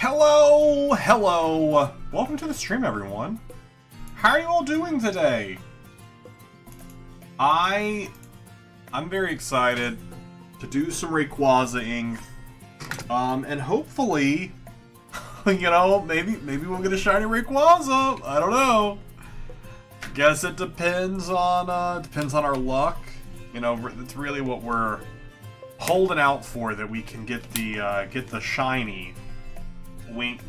Hello! Welcome to the stream, everyone. How are you all doing today? I'm very excited to do some Rayquaza-ing. And hopefully, you know, maybe we'll get a shiny Rayquaza. I don't know. Guess it depends on our luck. You know, it's really what we're holding out for, that we can get the shiny. Wink,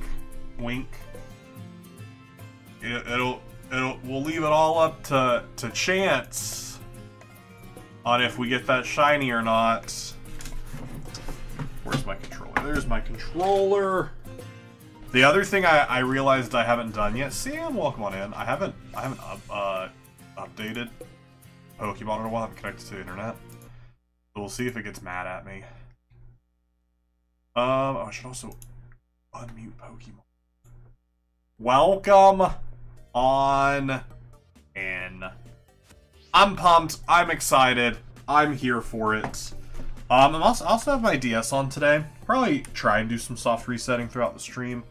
wink. We'll leave it all up to chance on if we get that shiny or not. Where's my controller? There's my controller. The other thing I realized I haven't done yet. Sam, welcome on in. I haven't updated Pokemon in a while. I haven't connected to the internet. So we'll see if it gets mad at me. I should also unmute Pokemon. Welcome on in. I'm pumped. I'm excited. I'm here for it. I also have my DS on today. Probably try and do some soft resetting throughout the stream.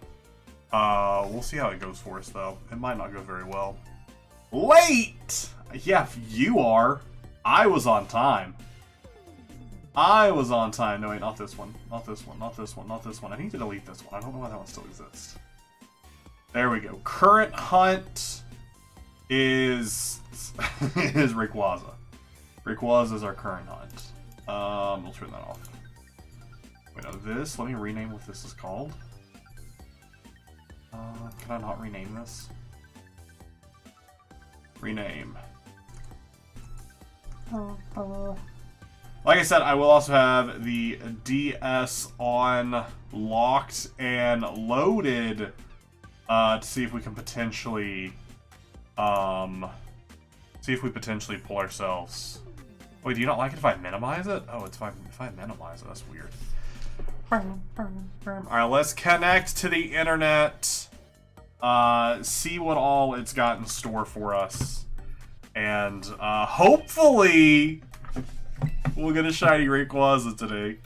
We'll see how it goes for us, though. It might not go very well. Late! Yeah, you are. I was on time. I was on time. No, wait, not this one. Not this one. Not this one. Not this one. I need to delete this one. I don't know why that one still exists. There we go. Current hunt is Rayquaza. Rayquaza is our current hunt. We'll turn that off. Wait, no, this. Let me rename what this is called. Can I not rename this? Rename. Like I said, I will also have the DS on locked and loaded to see if we can potentially pull ourselves. Wait, do you not like it if I minimize it? Oh, it's fine if I minimize it. That's weird. Alright, let's connect to the internet. See what all it's got in store for us. And hopefully we'll get a shiny Rayquaza today.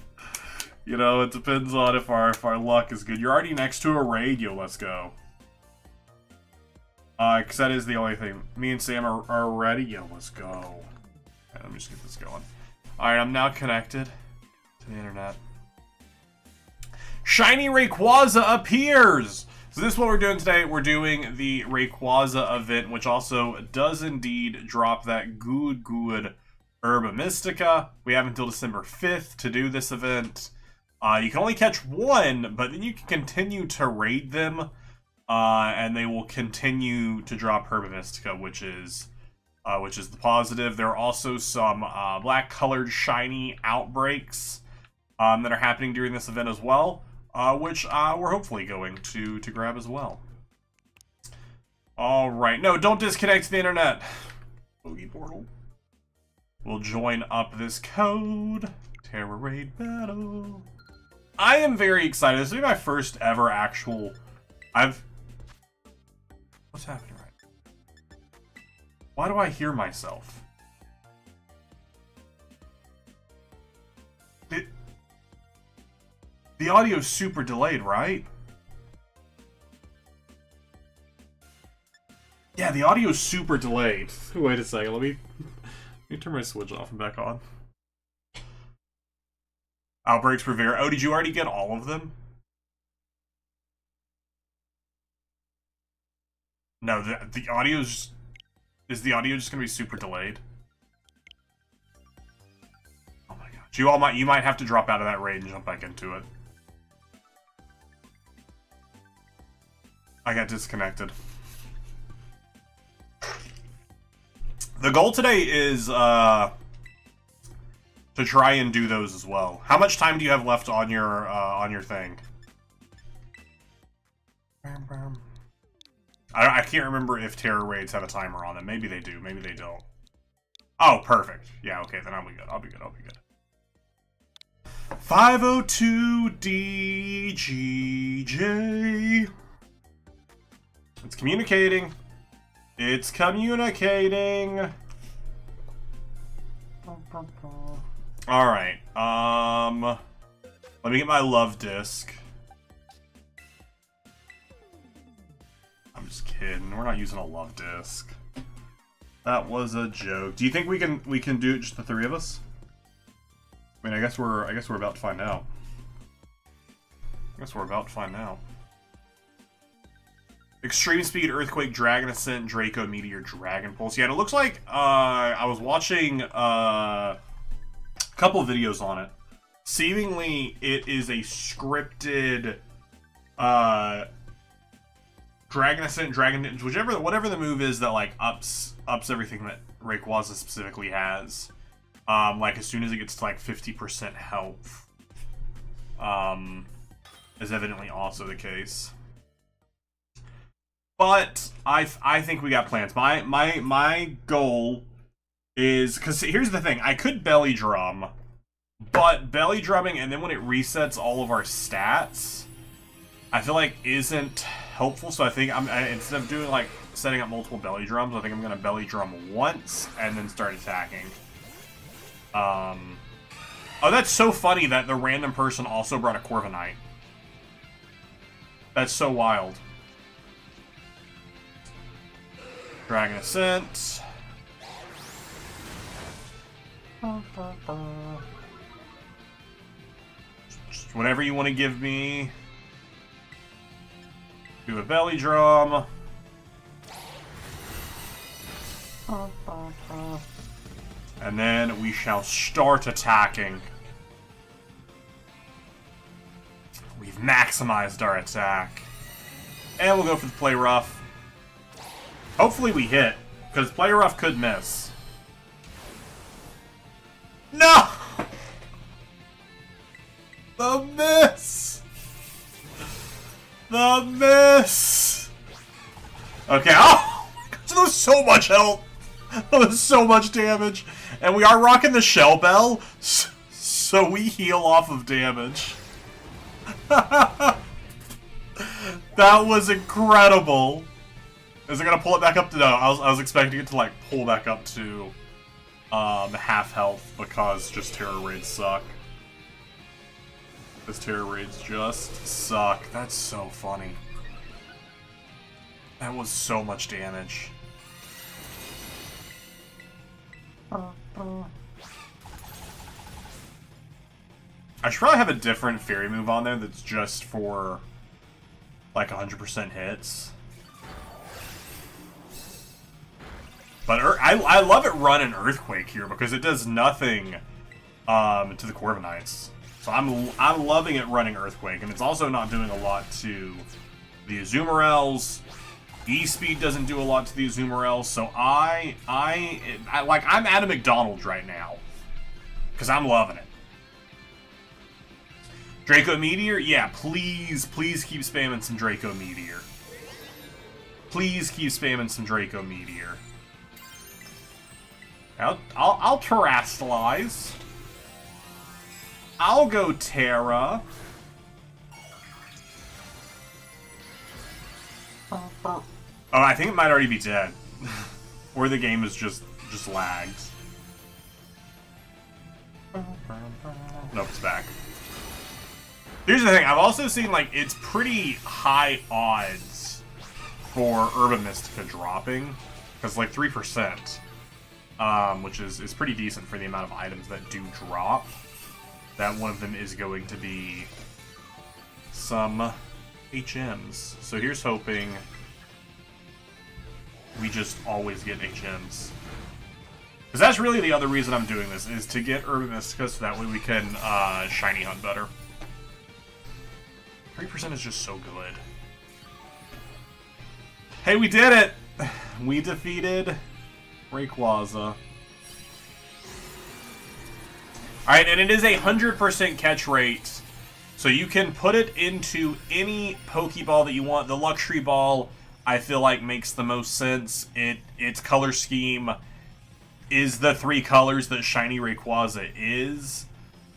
You know, it depends on if our luck is good. You're already next to a raid, yo, let's go. Because that is the only thing. Me and Sam are ready. Yo, let's go. Okay, let me just get this going. Alright, I'm now connected to the internet. Shiny Rayquaza appears! So this is what we're doing today. We're doing the Rayquaza event, which also does indeed drop that good Herba Mystica. We have until December 5th to do this event. You can only catch one, but then you can continue to raid them, and they will continue to drop Herba Mystica, which is the positive. There are also some black-colored shiny outbreaks that are happening during this event as well, which we're hopefully going to grab as well. All right, no, don't disconnect the internet. Boogie portal. We'll join up this code. Terra Raid Battle. I am very excited. This will be my first ever actual... What's happening right now? Why do I hear myself? The audio's super delayed, right? Yeah, the audio's super delayed. Wait a second, let me turn my switch off and back on. Outbreaks Rivera. Oh, did you already get all of them? No, the audio's... Is the audio just gonna be super delayed? Oh my god. You might have to drop out of that raid and jump back into it. I got disconnected. The goal today is to try and do those as well. How much time do you have left on your thing? I can't remember if Terror Raids have a timer on them. Maybe they do. Maybe they don't. Oh, perfect. Yeah, okay, then I'll be good. I'll be good. 502 DGJ. It's communicating. It's communicating. Alright, let me get my love disc. I'm just kidding. We're not using a love disc. That was a joke. Do you think we can do it just the three of us? I mean, I guess we're about to find out. Extreme Speed, Earthquake, Dragon Ascent, Draco, Meteor, Dragon Pulse. Yeah, and it looks like I was watching a couple of videos on it. Seemingly, it is a scripted Dragon Ascent, Dragon, whatever the move is that like ups everything that Rayquaza specifically has. Like as soon as it gets to like 50% health, is evidently also the case. But I think we got plans. My goal is, because here's the thing, I could belly drum, but belly drumming and then when it resets all of our stats, I feel like isn't helpful. So I think instead of doing like setting up multiple belly drums, I think I'm gonna belly drum once and then start attacking. Oh, that's so funny that the random person also brought a Corviknight. That's so wild. Dragon Ascent. Just whatever you want to give me. Do a belly drum. And then we shall start attacking. We've maximized our attack. And we'll go for the Play Rough. Hopefully we hit, because Play Rough could miss. No! The miss! The miss! Okay, oh! That was so much health! That was so much damage! And we are rocking the Shell Bell, so we heal off of damage. That was incredible! Is it gonna pull it back up to... No, I was expecting it to, like, pull back up to half health, because just Terror Raids suck. Because Terror Raids just suck. That's so funny. That was so much damage. I should probably have a different fairy move on there that's just for, like, 100% hits. But I love it running Earthquake here because it does nothing to the Corviknights. So I'm loving it running Earthquake, and it's also not doing a lot to the Azumarill. E-Speed doesn't do a lot to the Azumarill, so I'm at a McDonald's right now because I'm loving it. Draco Meteor, yeah, please keep spamming some Draco Meteor. Please keep spamming some Draco Meteor. I'll Terastallize. I'll go Terra. Oh, I think it might already be dead. Or the game is just lagged. Nope, it's back. Here's the thing, I've also seen, like, it's pretty high odds for Urban Mystica dropping. Because, like, 3%. Which is pretty decent for the amount of items that do drop. That one of them is going to be some HMs. So here's hoping we just always get HMs. Because that's really the other reason I'm doing this, is to get Urban Mystica so that way we can shiny hunt better. 3% is just so good. Hey, we did it! We defeated Rayquaza. Alright, and it is 100% catch rate. So you can put it into any Pokeball that you want. The Luxury Ball, I feel like, makes the most sense. Its color scheme is the 3 colors that Shiny Rayquaza is.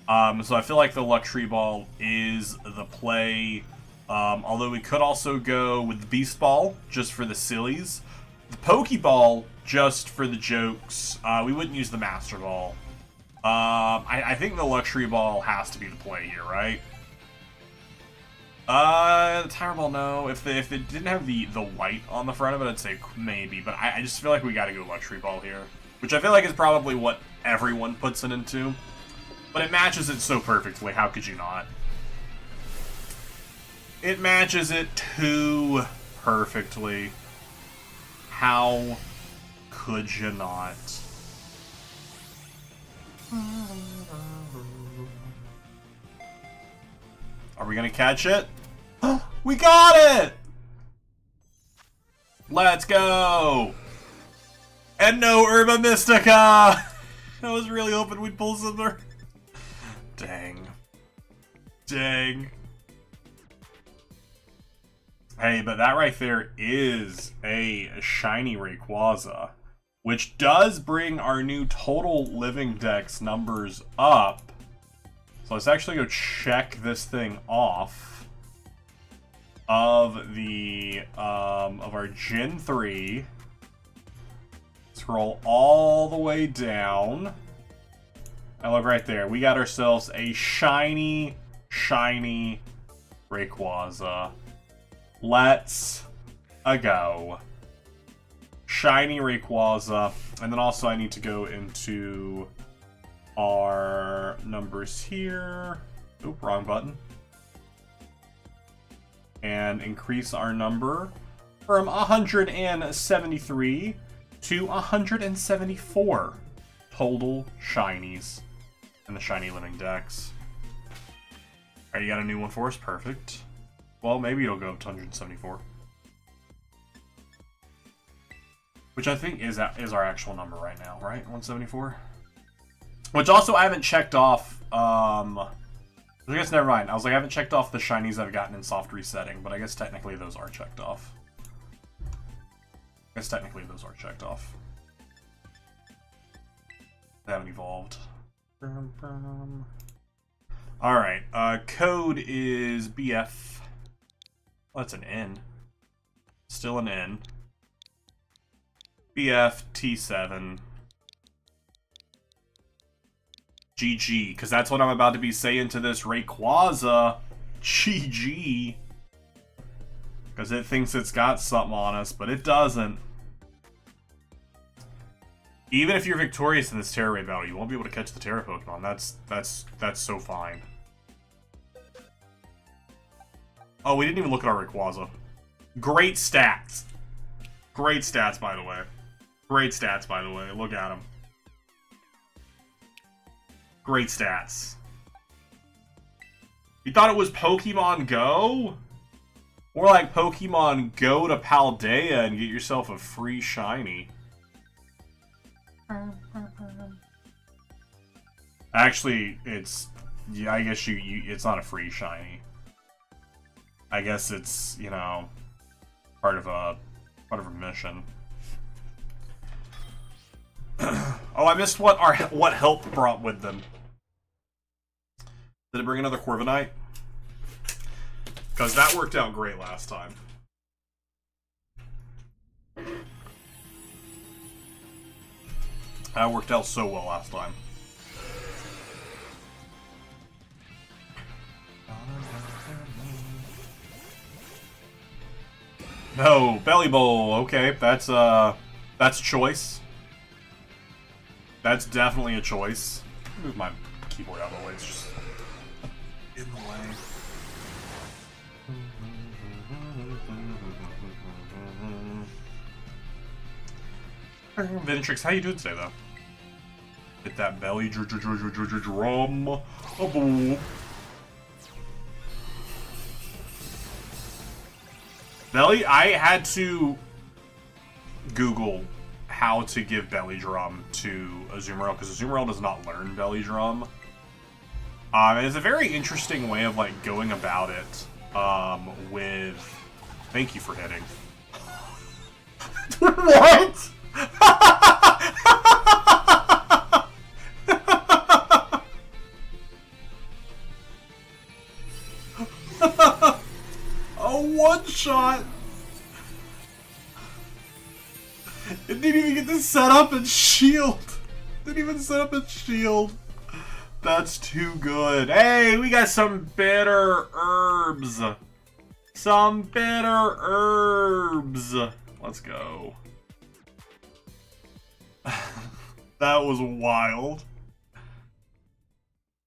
So I feel like the Luxury Ball is the play. Although we could also go with the Beast Ball, just for the sillies. The Pokeball, just for the jokes. We wouldn't use the Master Ball. I think the Luxury Ball has to be the play here, right? The Timer Ball, no. If it didn't have the white on the front of it, I'd say maybe. But I just feel like we gotta go Luxury Ball here. Which I feel like is probably what everyone puts it into. But it matches it so perfectly, how could you not? It matches it too perfectly. How could you not? Are we gonna catch it? We got it! Let's go! And no Herba Mystica! I was really hoping we'd pull something. Dang. Dang. Hey, but that right there is a shiny Rayquaza, which does bring our new total living dex numbers up. So let's actually go check this thing off of the of our Gen 3. Scroll all the way down. And look right there. We got ourselves a shiny Rayquaza. Let's go. Shiny Rayquaza. And then also I need to go into our numbers here. Oop, wrong button. And increase our number from 173 to 174 total shinies in the shiny living dex. Alright, you got a new one for us? Perfect. Well, maybe it'll go up to 174. Which I think is our actual number right now, right? 174? Which also I haven't checked off, I guess never mind. I was like, I haven't checked off the shinies I've gotten in soft resetting, but I guess technically those are checked off. They haven't evolved. Alright, code is BF. Well, that's an N. Still an N. BF T7. GG, because that's what I'm about to be saying to this Rayquaza. GG. Because it thinks it's got something on us, but it doesn't. Even if you're victorious in this Terra Raid battle, you won't be able to catch the Terra Pokemon. That's so fine. Oh, we didn't even look at our Rayquaza. Great stats. Great stats, by the way. Great stats, by the way. Look at him. Great stats. You thought it was Pokemon Go? Or like Pokemon Go to Paldea and get yourself a free shiny. Actually, it's... yeah, I guess it's not a free shiny. I guess it's, you know, part of a mission. Oh, I missed what help brought with them. Did it bring another Corviknight? Because that worked out great last time. That worked out so well last time. No, Belly Bowl. Okay, that's a choice. That's definitely a choice. Move my keyboard out of the way. It's just in the way. Vintrix, how you doing today, though? Hit that belly drum. Oh, belly, I had to Google how to give belly drum to Azumarill, because Azumarill does not learn belly drum. It's a very interesting way of like going about it. With thank you for hitting. What? A one shot. It didn't even get to set up and shield. Didn't even set up and shield. That's too good. Hey, we got some bitter herbs. Some bitter herbs. Let's go. That was wild.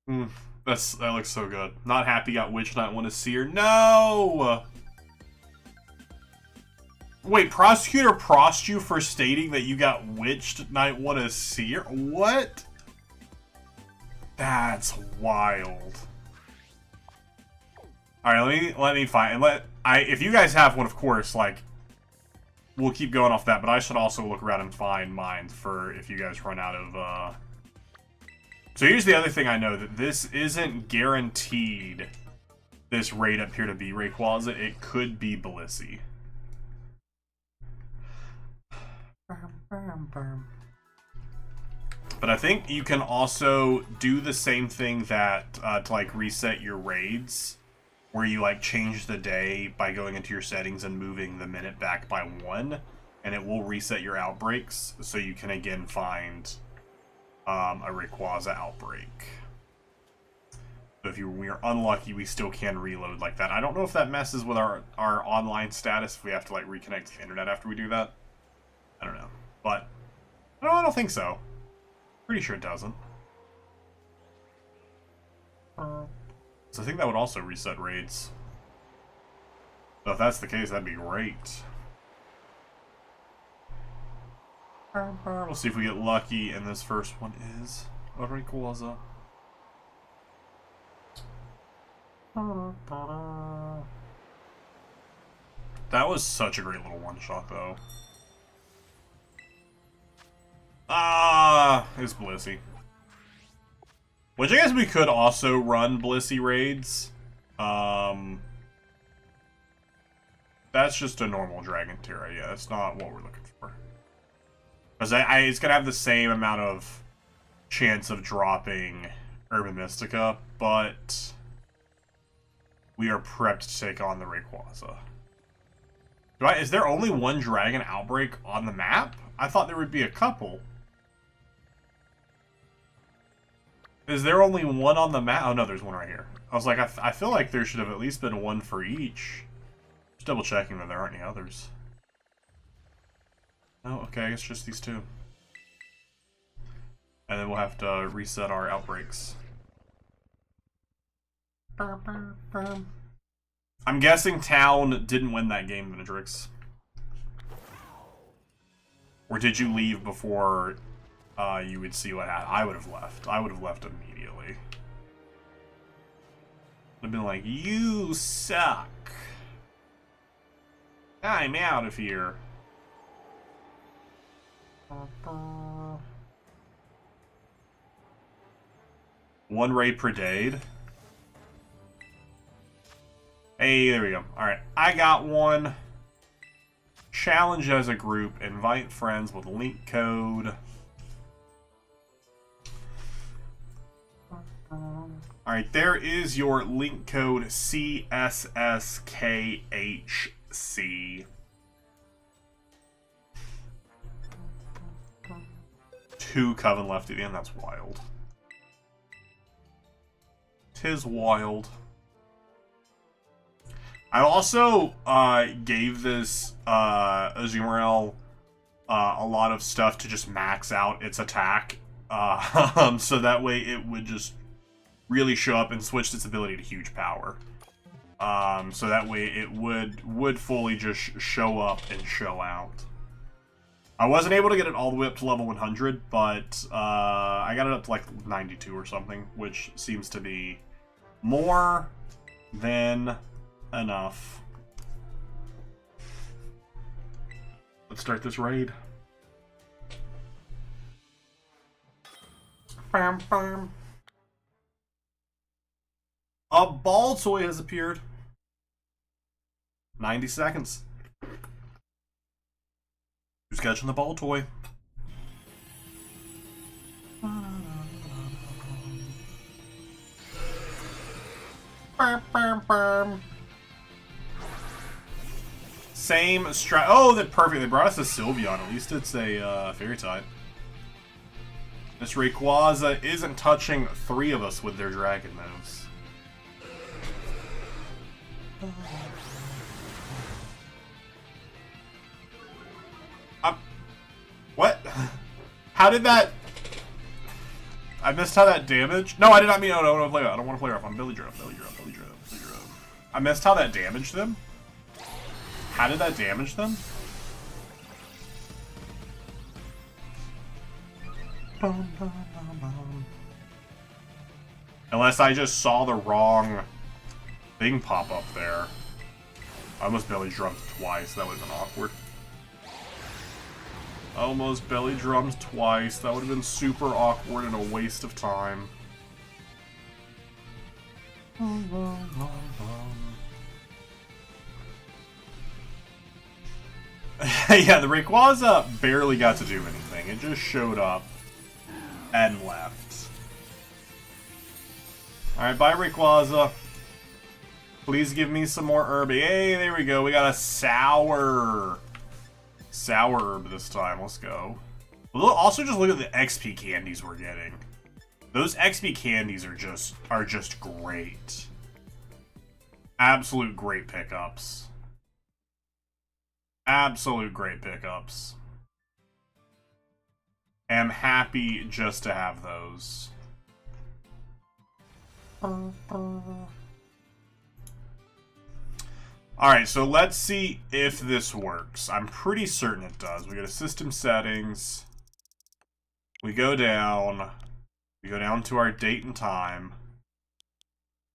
That looks so good. Not happy got Witch Knight, want to see her. No! Wait, prosecutor prossed you for stating that you got Witched Knight, want to see her? What? That's wild. Alright, let me find, if you guys have one, of course, like, we'll keep going off that, but I should also look around and find mine for if you guys run out of, So here's the other thing I know, that this isn't guaranteed, this raid up here to be Rayquaza. It could be Blissey. But I think you can also do the same thing that, to, like, reset your raids, where you, like, change the day by going into your settings and moving the minute back by 1, and it will reset your outbreaks, so you can again find a Rayquaza outbreak. So if we're unlucky, we still can reload like that. I don't know if that messes with our online status, if we have to, like, reconnect to the internet after we do that. I don't know. But, no, I don't think so. Pretty sure it doesn't. So I think that would also reset raids. So if that's the case, that'd be great. We'll see if we get lucky, and this first one is a Rayquaza. That was such a great little one-shot, though. It's Blissey. Which I guess we could also run Blissey raids. That's just a normal Dragon Terra, yeah, that's not what we're looking for. Because it's going to have the same amount of chance of dropping Urban Mystica, but we are prepped to take on the Rayquaza. Is there only one Dragon Outbreak on the map? I thought there would be a couple. Is there only one on the map? Oh no, there's one right here. I was like, I feel like there should have at least been one for each. Just double checking that there aren't any others. Oh, okay, I guess just these two. And then we'll have to reset our outbreaks. I'm guessing Town didn't win that game, Vinidrix. Or did you leave before you would see what happened? I would have left. I would have left immediately. I've been like, you suck. I'm out of here. One raid per day. Hey, there we go. Alright, I got one. Challenge as a group. Invite friends with link code. Alright, there is your link code CSSKHC. 2 Coven left at the end, that's wild. 'Tis wild. I also gave this Azumarill a lot of stuff to just max out its attack, so that way it would just really show up and switch its ability to huge power. So that way it would fully just show up and show out. I wasn't able to get it all the way up to level 100, but I got it up to like 92 or something, which seems to be more than enough. Let's start this raid. Bam, bam. A ball toy has appeared. 90 seconds. Who's catching the ball toy? Bam, bam, bam. Same strat. Oh, that perfect. They brought us a Sylveon. At least it's a fairy type. This Rayquaza isn't touching 3 of us with their dragon moves. How did that... I missed how that damaged... No, I did not mean... Oh, no, I don't want to play rough. I don't want to play rough. I'm Billy Drum. Billy Drum. Billy Drum. Billy Drum. I missed how that damaged them. How did that damage them? Unless I just saw the wrong thing pop up there. I almost belly drummed twice. That would have been awkward. Almost belly drummed twice. That would have been super awkward and a waste of time. Yeah, the Rayquaza barely got to do anything. It just showed up and left. Alright, bye Rayquaza. Please give me some more herb. Hey, there we go. We got a sour herb this time. Let's go. Also, just look at the XP candies we're getting. Those XP candies are just great. Absolute great pickups. Absolute great pickups. Am happy just to have those. Alright, so let's see if this works. I'm pretty certain it does. We go to system settings. We go down. We go down to our date and time.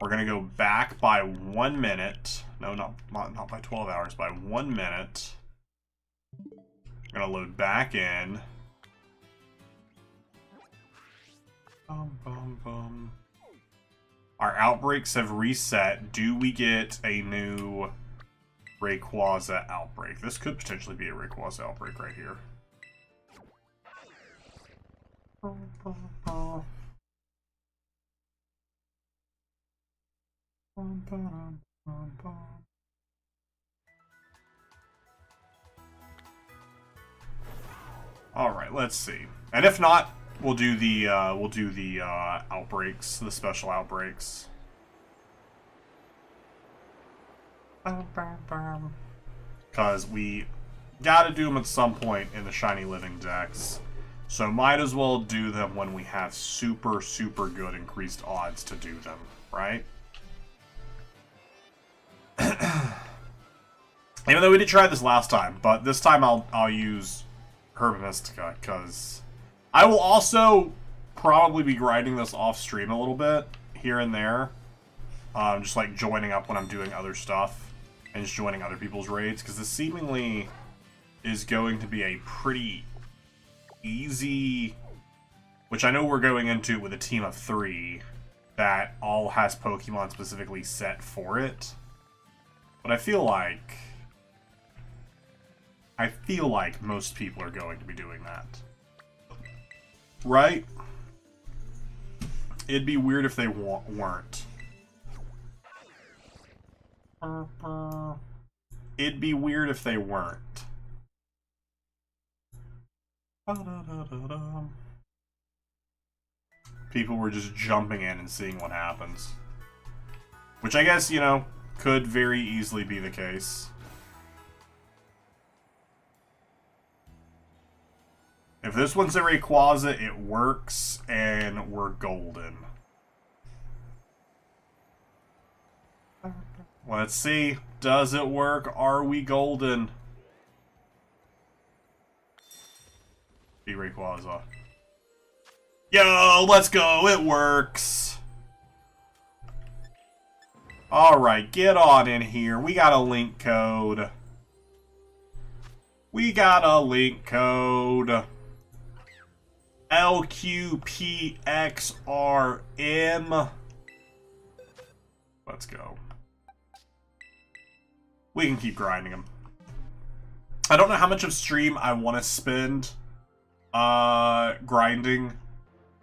We're going to go back by 1 minute. No, not by 12 hours. By 1 minute. We're going to load back in. Bum, bum, bum. Our outbreaks have reset. Do we get a new Rayquaza outbreak? This could potentially be a Rayquaza outbreak right here. All right, let's see. And if not, we'll do the outbreaks, the special outbreaks. Because we gotta do them at some point in the Shiny Living Dex. So might as well do them when we have super, super good increased odds to do them, right? Even though we did try this last time, but this time I'll use Herba Mystica, because I will also probably be grinding this off stream a little bit here and there. Just like joining up when I'm doing other stuff and just joining other people's raids, because this seemingly is going to be a pretty easy, which I know we're going into with a team of 3 that all has Pokemon specifically set for it. But I feel like most people are going to be doing that. Right? It'd be weird if they weren't. It'd be weird if they weren't. People were just jumping in and seeing what happens. Which I guess, you know, could very easily be the case. If this one's a Rayquaza, it works, and we're golden. Let's see. Does it work? Are we golden? Be Rayquaza. Yo, let's go. It works. Alright, get on in here. We got a link code. We got a link code. LQPXRM. Let's go. We can keep grinding them. I don't know how much of stream I want to spend grinding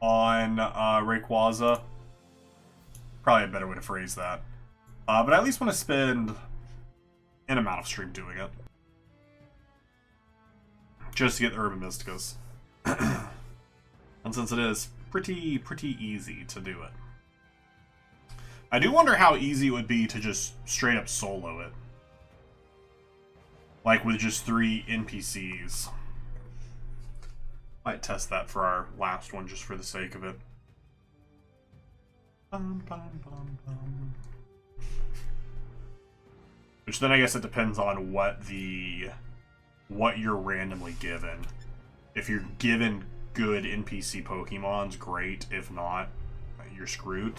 on Rayquaza. Probably a better way to phrase that. But I at least want to spend an amount of stream doing it. Just to get the Urban Mysticas. And since it is pretty easy to do it. I do wonder how easy it would be to just straight up solo it. Like with just 3 NPCs. Might test that for our last one just for the sake of it. Which then I guess it depends on what you're randomly given. If you're given good NPC Pokemons, great. If not, you're screwed.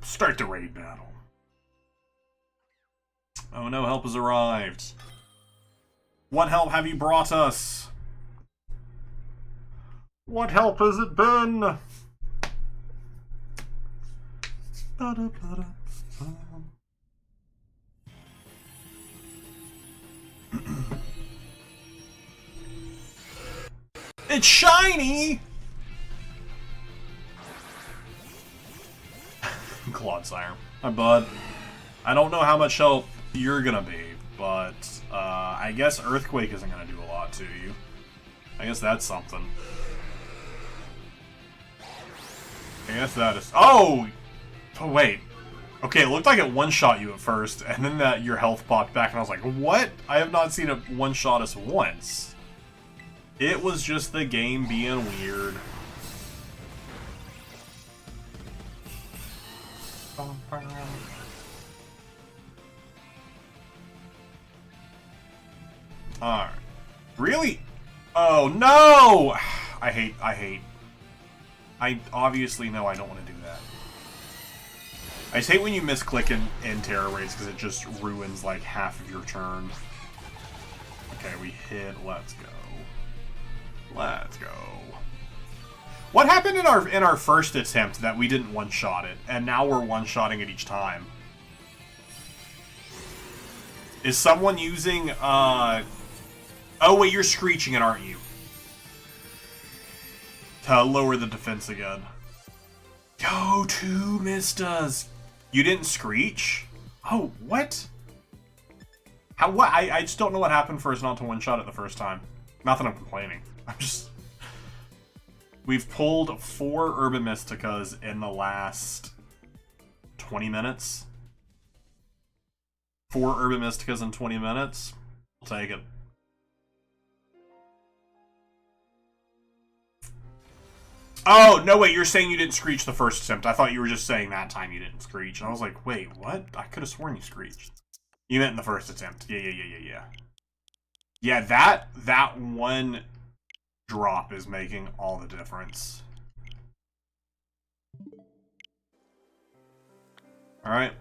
Start the raid battle. Oh no, help has arrived. What help have you brought us? What help has it been? It's shiny! Clodsire. Hi, bud. I don't know how much help you're gonna be, but I guess Earthquake isn't gonna do a lot to you. I guess that's something. I guess that is... Oh! Oh, wait. Okay, it looked like it one-shot you at first, and then your health popped back, and I was like, what? I have not seen it one-shot us once. It was just the game being weird. Alright. Really? Oh, no! I obviously know I don't want to do that. I just hate when you misclick in Terra Raids because it just ruins like half of your turn. Okay, we hit. Let's go. Let's go. What happened in our first attempt that we didn't one-shot it, and now we're one-shotting it each time? Is someone using oh wait, you're screeching it, aren't you? To lower the defense again. Yo, 2 Mistas. You didn't screech? Oh, what? How? What? I just don't know what happened for us not to one-shot it the first time. Not that I'm complaining. I'm just... We've pulled 4 Urban Mysticas in the last 20 minutes. 4 Urban Mysticas in 20 minutes. I'll take it. Oh, no, wait, you're saying you didn't screech the first attempt. I thought you were just saying that time you didn't screech. And I was like, wait, what? I could have sworn you screeched. You meant in the first attempt. Yeah. Yeah, that one drop is making all the difference. Alright.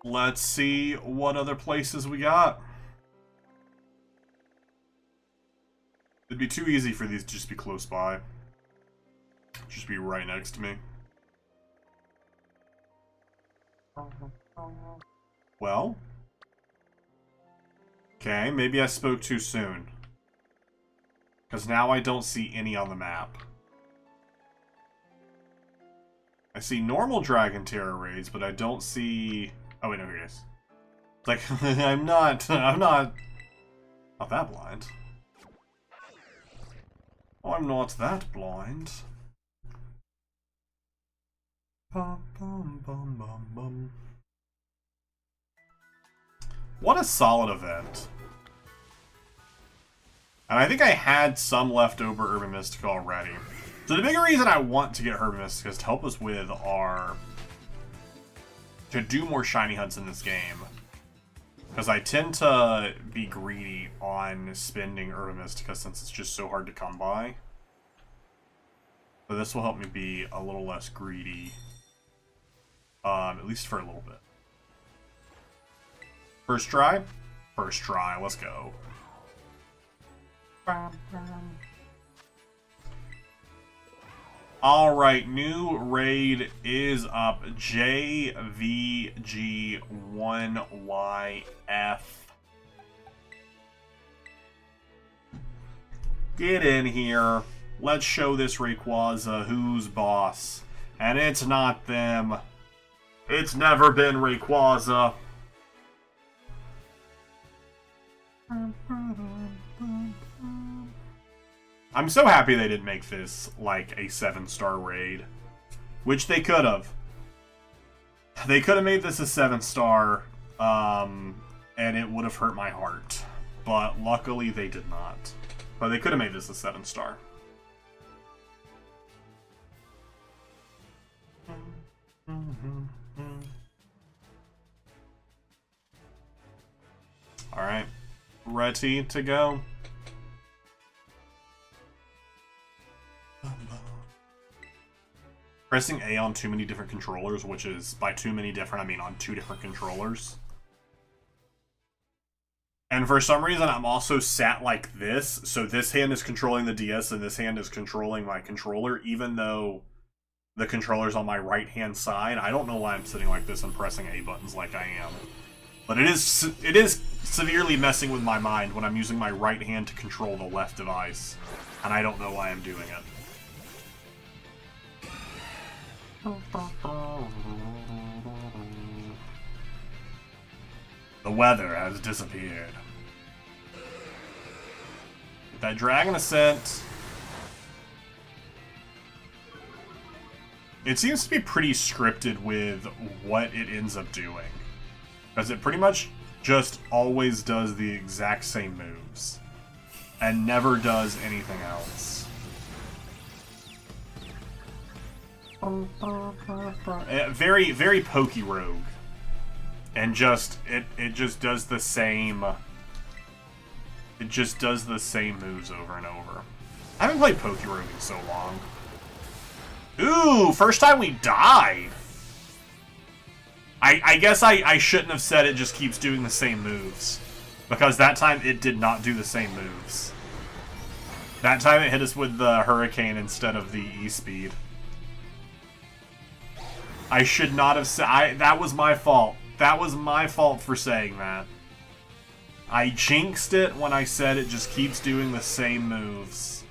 Let's see what other places we got. It'd be too easy for these to just be close by. Just be right next to me. Well? Okay, maybe I spoke too soon. Because now I don't see any on the map. I see normal Dragon Terror raids, but I don't see... Oh wait, no, here it is. It's like, I'm not that blind. Oh, I'm not that blind. Bum, bum, bum, bum, bum. What a solid event. And I think I had some leftover Urban Mystica already. So the bigger reason I want to get Urban Mystica is to help us with our... to do more shiny hunts in this game. Because I tend to be greedy on spending Urban Mystica since it's just so hard to come by. So this will help me be a little less greedy. At least for a little bit. First try? First try, let's go. Alright, new raid is up. JVG1YF. Get in here. Let's show this Rayquaza who's boss. And it's not them. It's never been Rayquaza. I'm so happy they didn't make this like a 7-star raid. Which they could have. They could have made this a 7-star, and it would have hurt my heart. But luckily they did not. But they could have made this a 7-star. Alright. Ready to go. Pressing A on too many different controllers, which is, by too many different, I mean on 2 different controllers. And for some reason, I'm also sat like this, so this hand is controlling the DS and this hand is controlling my controller, even though the controller's on my right-hand side. I don't know why I'm sitting like this and pressing A buttons like I am. But it is severely messing with my mind when I'm using my right hand to control the left device. And I don't know why I'm doing it. The weather has disappeared. Get that Dragon Ascent. It seems to be pretty scripted with what it ends up doing. Because it pretty much just always does the exact same moves. And never does anything else. Very, very pokey rogue. And just, it just does the same... It just does the same moves over and over. I haven't played Pokey Rogue in so long. Ooh, first time we died! I guess I shouldn't have said it just keeps doing the same moves. Because that time it did not do the same moves. That time it hit us with the Hurricane instead of the E-Speed. I should not have said... that was my fault. That was my fault for saying that. I jinxed it when I said it just keeps doing the same moves.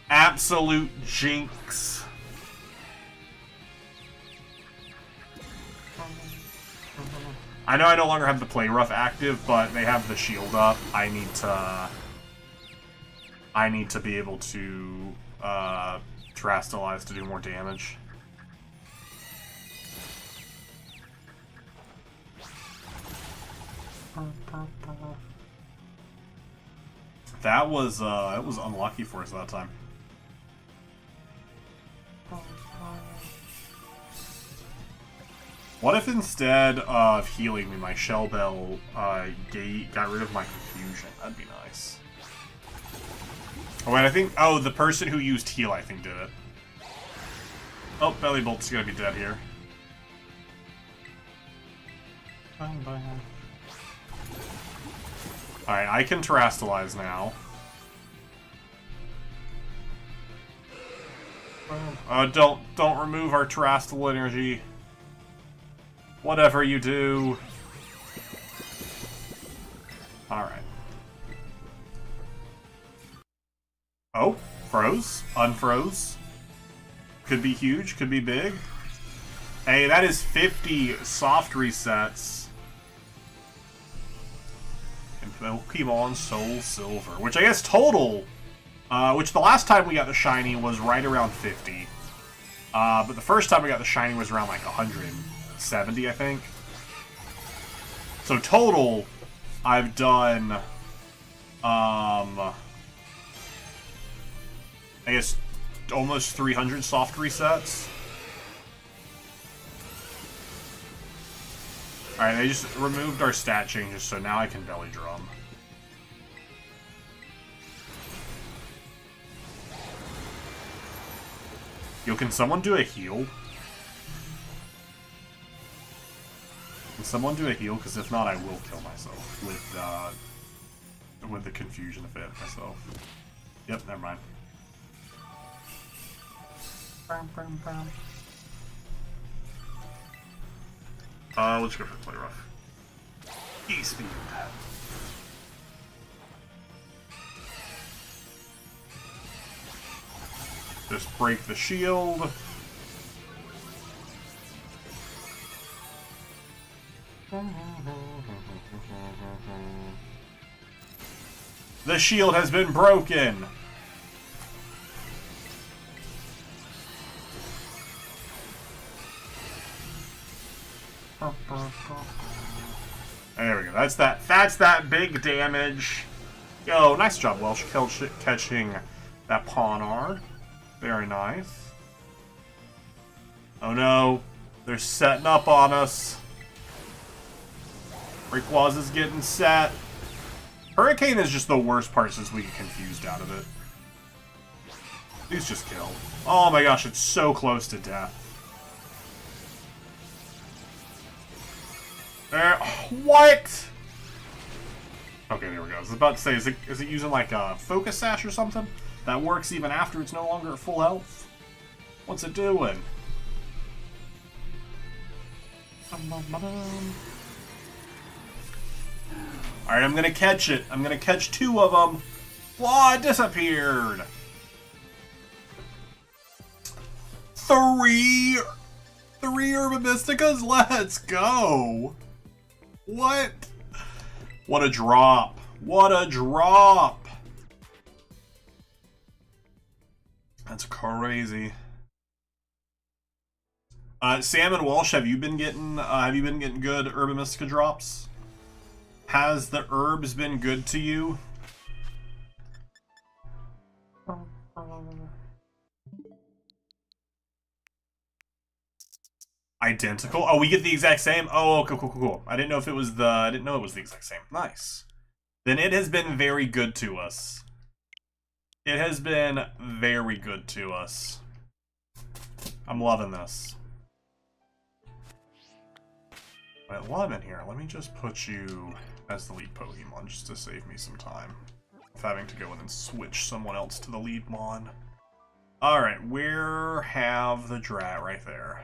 Absolute jinx. I know I no longer have the Play Rough active, but they have the shield up. I need to be able to Terastallize to do more damage. That was unlucky for us that time. What if instead of healing me, my Shell Bell got rid of my confusion? That'd be nice. Oh wait, I think... Oh, the person who used heal, I think, did it. Oh, Belly Bolt's gonna be dead here. Alright, I can Terastallize now. Don't remove our Terastal energy. Whatever you do. Alright. Oh, froze. Unfroze. Could be huge, could be big. Hey, that is 50 soft resets. And Pokemon Soul Silver. Which I guess total... which the last time we got the shiny was right around 50. But the first time we got the shiny was around like 170, I think. So total, I've done... I guess almost 300 soft resets. Alright, they just removed our stat changes, so now I can belly drum. Yo, can someone do a heal? Can someone do a heal? Because if not, I will kill myself with the confusion if I hit myself. Yep, never mind. Let's go for Play Rough. E-Speed. Just break the shield. The shield has been broken. There we go. That's that big damage. Yo, nice job, Welsh, catching that Pawnar. Very nice. Oh no, they're setting up on us. Rayquaza's getting set. Hurricane is just the worst part since we get confused out of it. Please just kill. Oh my gosh, it's so close to death. What? Okay, there we go. I was about to say, is it using like a Focus Sash or something? That works even after it's no longer at full health? What's it doing? Alright, I'm gonna catch it. I'm gonna catch 2 of them. Flaw disappeared. 3 Urban Mysticas? Let's go. What? What a drop. What a drop. That's crazy. Sam and Walsh, have you been getting good Urban Mystica drops? Has the herbs been good to you? Identical? Oh, we get the exact same? Oh, cool. I didn't know it was the exact same. Nice. Then it has been very good to us. It has been very good to us. I'm loving this. Right, while I'm in here, let me just put you as the lead Pokemon, just to save me some time of having to go in and switch someone else to the lead Mon. Alright, where have the Drat right there?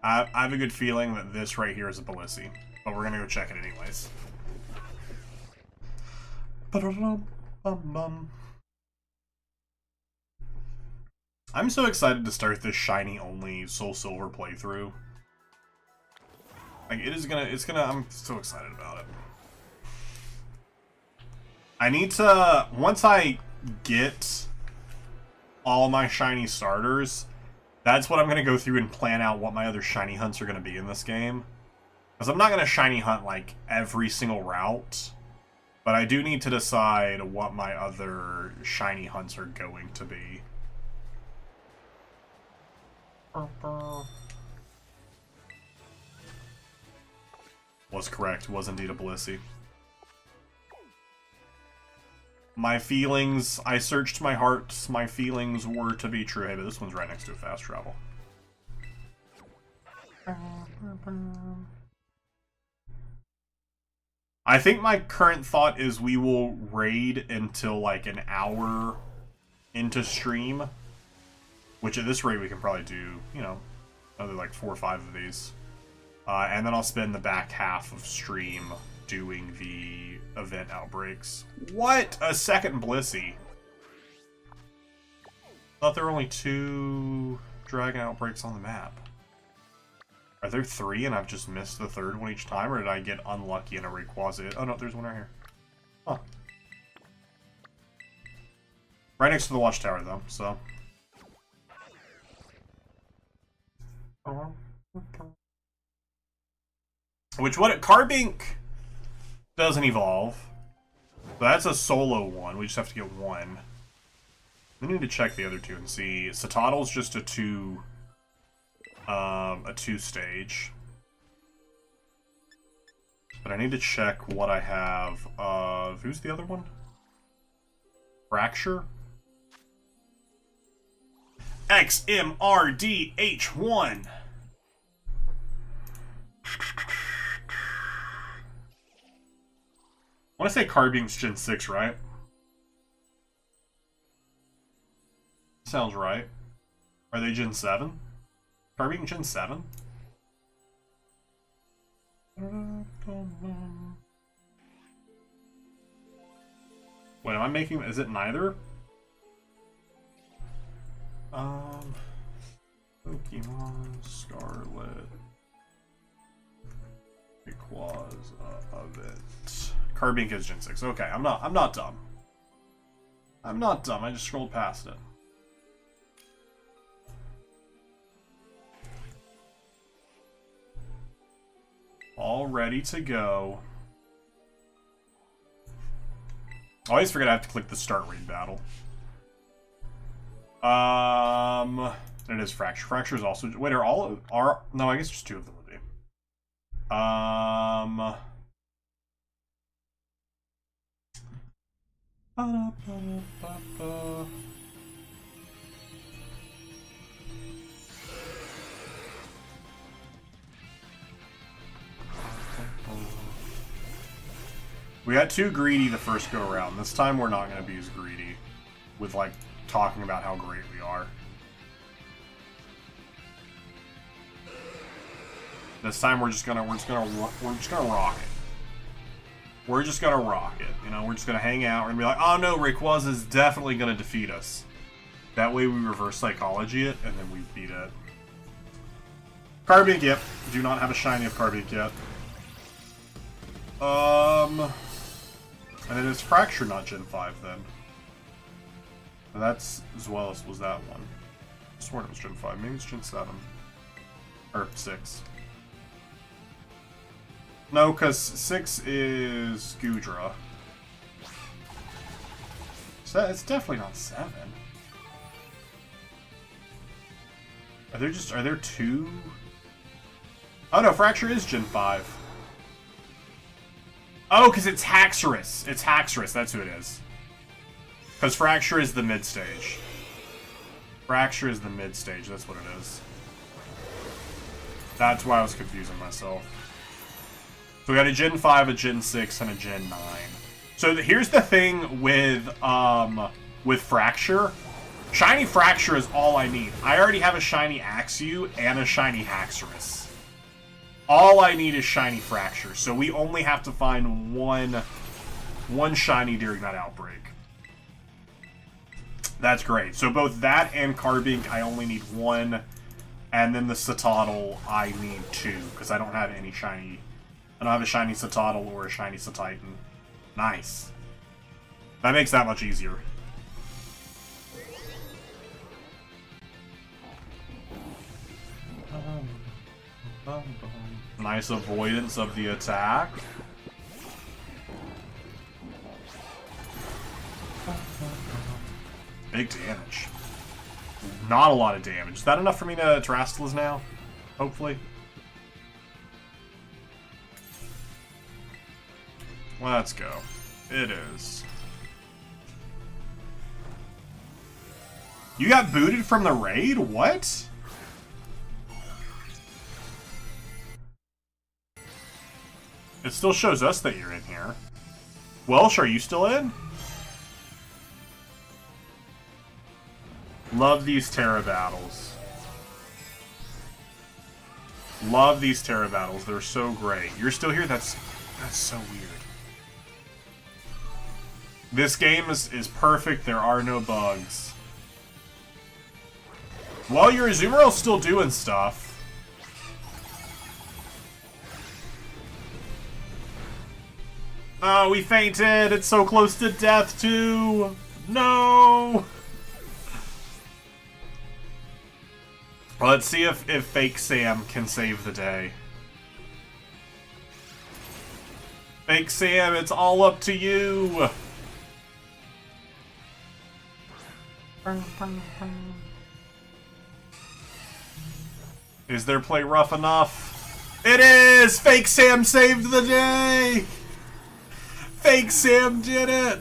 I have a good feeling that this right here is a Balissi, but we're gonna go check it anyways. I'm so excited to start this shiny only Soul Silver playthrough. Like I'm so excited about it. I need to, once I get all my shiny starters, that's what I'm going to go through and plan out what my other shiny hunts are going to be in this game. Because I'm not going to shiny hunt, like, every single route. But I do need to decide what my other shiny hunts are going to be. Was correct. Was indeed a Balissi. My feelings, I searched my heart, my feelings were to be true. Hey, but this one's right next to a fast travel. I think my current thought is we will raid until like an hour into stream. Which at this rate we can probably do, you know, another like 4 or 5 of these. And then I'll spend the back half of stream doing the event outbreaks. What? A second Blissie. Thought there were only 2 dragon outbreaks on the map. Are there 3 and I've just missed the 3rd one each time, or did I get unlucky in a Rayquaza? Oh no, there's one right here. Huh. Right next to the watchtower though, so. Which what Carbink doesn't evolve. So that's a solo one. We just have to get one. We need to check the other 2 and see. Citoddle's just a 2 stage. But I need to check what I have of who's the other one? Fracture? XMRDH1. I want to say Carbink's Gen 6, right? Sounds right. Are they Gen 7? Carbink Gen 7? Wait, am I making... Is it neither? Pokemon Scarlet Rayquaza event. Carbink is Gen 6. Okay, I'm not dumb. I'm not dumb, I just scrolled past it. All ready to go. I always forget I have to click the start raid battle. It is Fracture. Fracture is also... Wait, are... No, I guess just 2 of them would be. We got too greedy the first go around. This time we're not going to be as greedy with, like, talking about how great we are. This time we're just gonna rock it. We're just gonna rock it. You know, we're just gonna hang out. We're gonna be like, oh no, Rayquaza is definitely gonna defeat us. That way we reverse psychology it, and then we beat it. Carbink, yep. Do not have a shiny of Carbink yet. And it is Fracture, not Gen 5 then. And that's as well as was that one. I swear it was Gen 5. Maybe it's Gen 7. Or 6. No, because 6 is Gudra. So it's definitely not 7. Are there 2? Oh no, Fracture is Gen 5. Oh, because it's Haxorus. It's Haxorus, that's who it is. Because Fracture is the mid-stage. Fracture is the mid-stage, that's what it is. That's why I was confusing myself. So we got a Gen 5, a Gen 6, and a Gen 9. So here's the thing with Fracture. Shiny Fracture is all I need. I already have a shiny Axew and a shiny Haxorus. All I need is shiny Fracture. So we only have to find one shiny during that outbreak. That's great. So both that and Carbink, I only need 1. And then the Citadel, I need 2. Because I don't have any shiny... I don't have a shiny Citadel or a shiny Cititan. Nice. That makes that much easier. Nice avoidance of the attack. Big damage. Not a lot of damage. Is that enough for me to Terrastallas now? Hopefully. Let's go. It is. You got booted from the raid? What? It still shows us that you're in here. Welsh, are you still in? Love these Terra battles. Love these Terra battles. They're so great. You're still here? That's so weird. This game is perfect. There are no bugs. Well, your Azumarill's still doing stuff. Oh, we fainted! It's so close to death, too! No! Let's see if Fake Sam can save the day. Fake Sam, it's all up to you! Is their play rough enough? It is! Fake Sam saved the day! Fake Sam did it!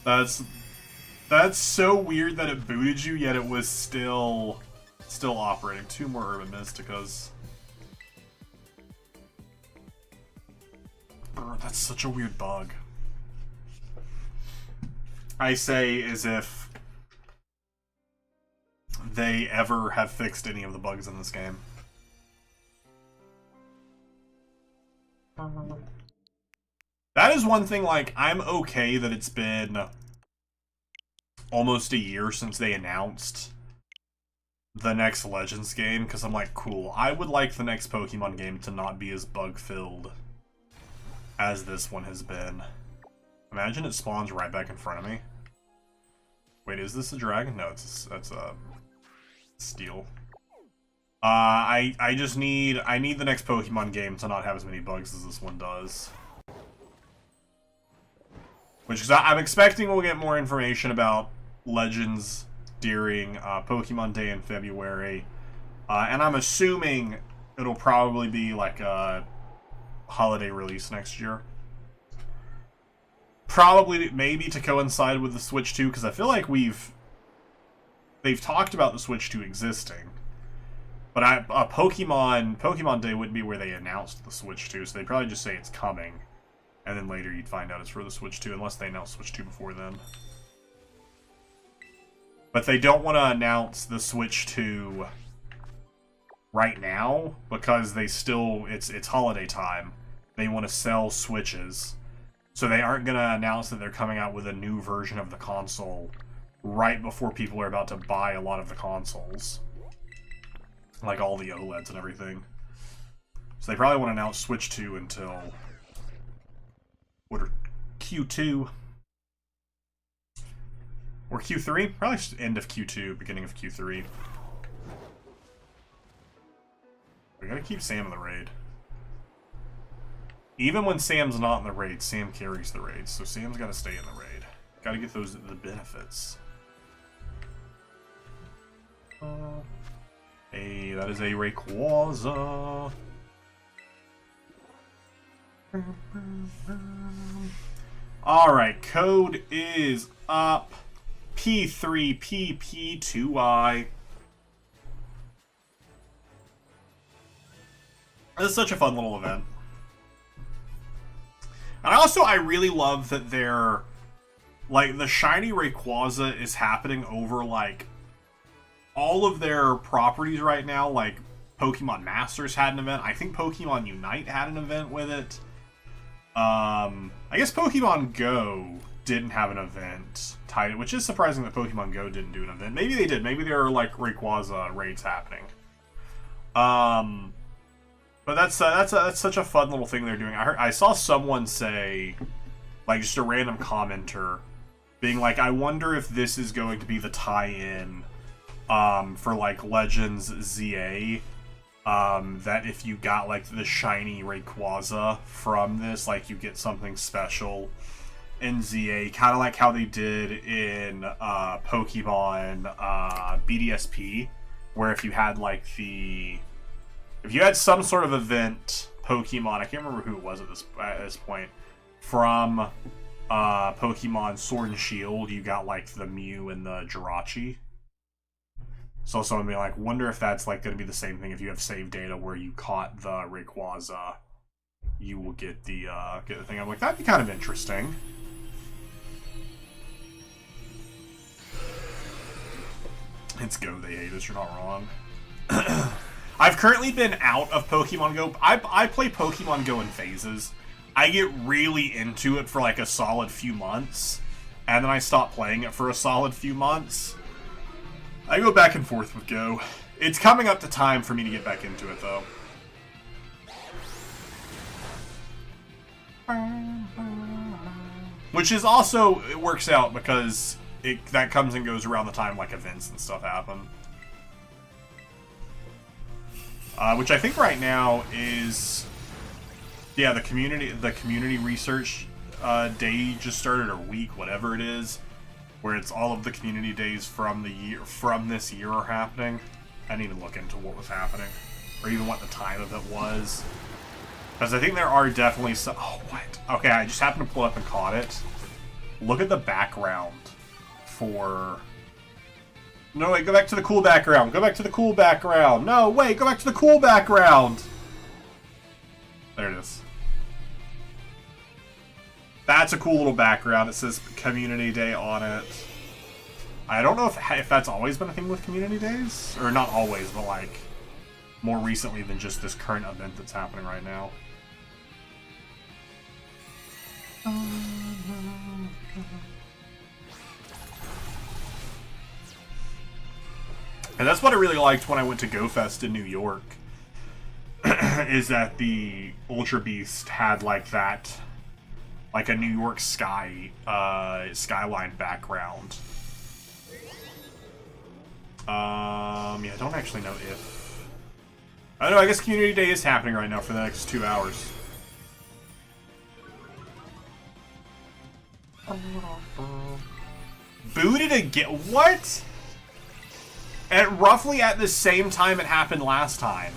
That's so weird that it booted you, yet it was still operating. 2 more Urban Mysticas. That's such a weird bug. I say as if they ever have fixed any of the bugs in this game. That is one thing, like, I'm okay that it's been almost a year since they announced the next Legends game, because I'm like, cool, I would like the next Pokemon game to not be as bug-filled as this one has been. Imagine it spawns right back in front of me. Wait, is this a dragon? No, that's a steel. I just need the next Pokemon game to not have as many bugs as this one does. Which is, I'm expecting we'll get more information about Legends during Pokemon Day in February. And I'm assuming it'll probably be like a holiday release next year. Probably, maybe to coincide with the Switch 2, because I feel like they've talked about the Switch 2 existing. But a Pokemon Day would be where they announced the Switch 2, so they'd probably just say it's coming. And then later you'd find out it's for the Switch 2, unless they announce Switch 2 before then. But they don't want to announce the Switch 2 right now, because they still, it's holiday time. They want to sell Switches. So they aren't going to announce that they're coming out with a new version of the console right before people are about to buy a lot of the consoles. Like all the OLEDs and everything. So they probably won't announce Switch 2 until... Q2? Or Q3? Probably end of Q2, beginning of Q3. We gotta keep Sam in the raid. Even when Sam's not in the raid, Sam carries the raid, so Sam's gotta stay in the raid. Gotta get the benefits. Hey, that is a Rayquaza. Alright, code is up. P3PP2I. This is such a fun little event. And also, I really love that they're... Like, the shiny Rayquaza is happening over, like... all of their properties right now. Like, Pokemon Masters had an event. I think Pokemon Unite had an event with it. I guess Pokemon Go didn't have an event tied, which is surprising that Pokemon Go didn't do an event. Maybe they did. Maybe there are, like, Rayquaza raids happening. But that's such a fun little thing they're doing. I saw someone say, like, just a random commenter, being like, I wonder if this is going to be the tie-in for, like, Legends ZA. That if you got, like, the shiny Rayquaza from this, like, you get something special in ZA. Kind of like how they did in Pokemon BDSP, where if you had, like, if you had some sort of event Pokemon, I can't remember who it was at this point, from Pokemon Sword and Shield, you got, like, the Mew and the Jirachi. So someone would be like, wonder if that's, like, going to be the same thing if you have save data where you caught the Rayquaza, you will get the thing. I'm like, that'd be kind of interesting. It's Go, they hate us, you're not wrong. I've currently been out of Pokemon Go. I play Pokemon Go in phases. I get really into it for, like, a solid few months, and then I stop playing it for a solid few months. I go back and forth with Go. It's coming up to time for me to get back into it, though. Which is also, it works out because that comes and goes around the time, like, events and stuff happen. Which I think right now is, yeah, the community research day just started, or week, whatever it is, where it's all of the community days from this year are happening. I didn't even look into what was happening, or even what the time of it was, because I think there are definitely some. Oh, what? Okay, I just happened to pull up and caught it. Look at the background for. No, wait, go back to the cool background. Go back to the cool background. No, wait, go back to the cool background. There it is. That's a cool little background. It says Community Day on it. I don't know if that's always been a thing with Community Days. Or not always, but, like, more recently than just this current event that's happening right now. And that's what I really liked when I went to GoFest in New York, is that the Ultra Beast had, like, that, like, a New York skyline background. Yeah, I don't actually know if I don't know, I guess Community Day is happening right now for the next 2 hours. Booted again? What? Roughly at the same time it happened last time.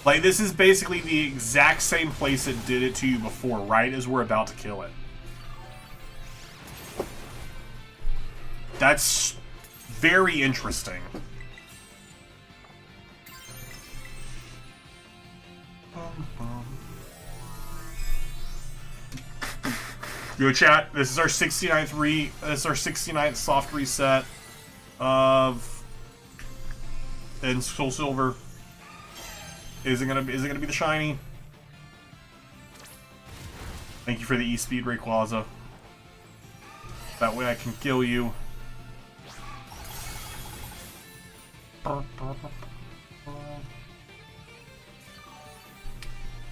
Like, this is basically the exact same place it did it to you before, right as we're about to kill it. That's very interesting. Yo, chat, this is our 69th soft reset of in Soul Silver. Is it gonna be the shiny? Thank you for the E-Speed Rayquaza. That way I can kill you.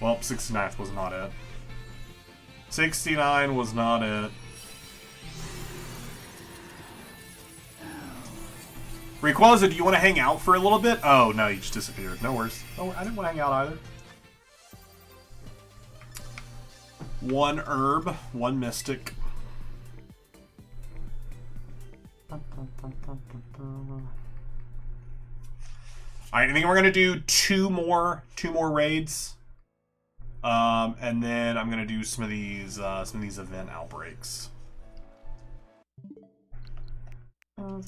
Well, 69th was not it. 69 was not it. Rayquaza, do you want to hang out for a little bit? Oh, no, you just disappeared. No worries. Oh, I didn't want to hang out either. One herb, one mystic. Alright, I think we're gonna do two more raids. And then I'm gonna do some of these event outbreaks. Do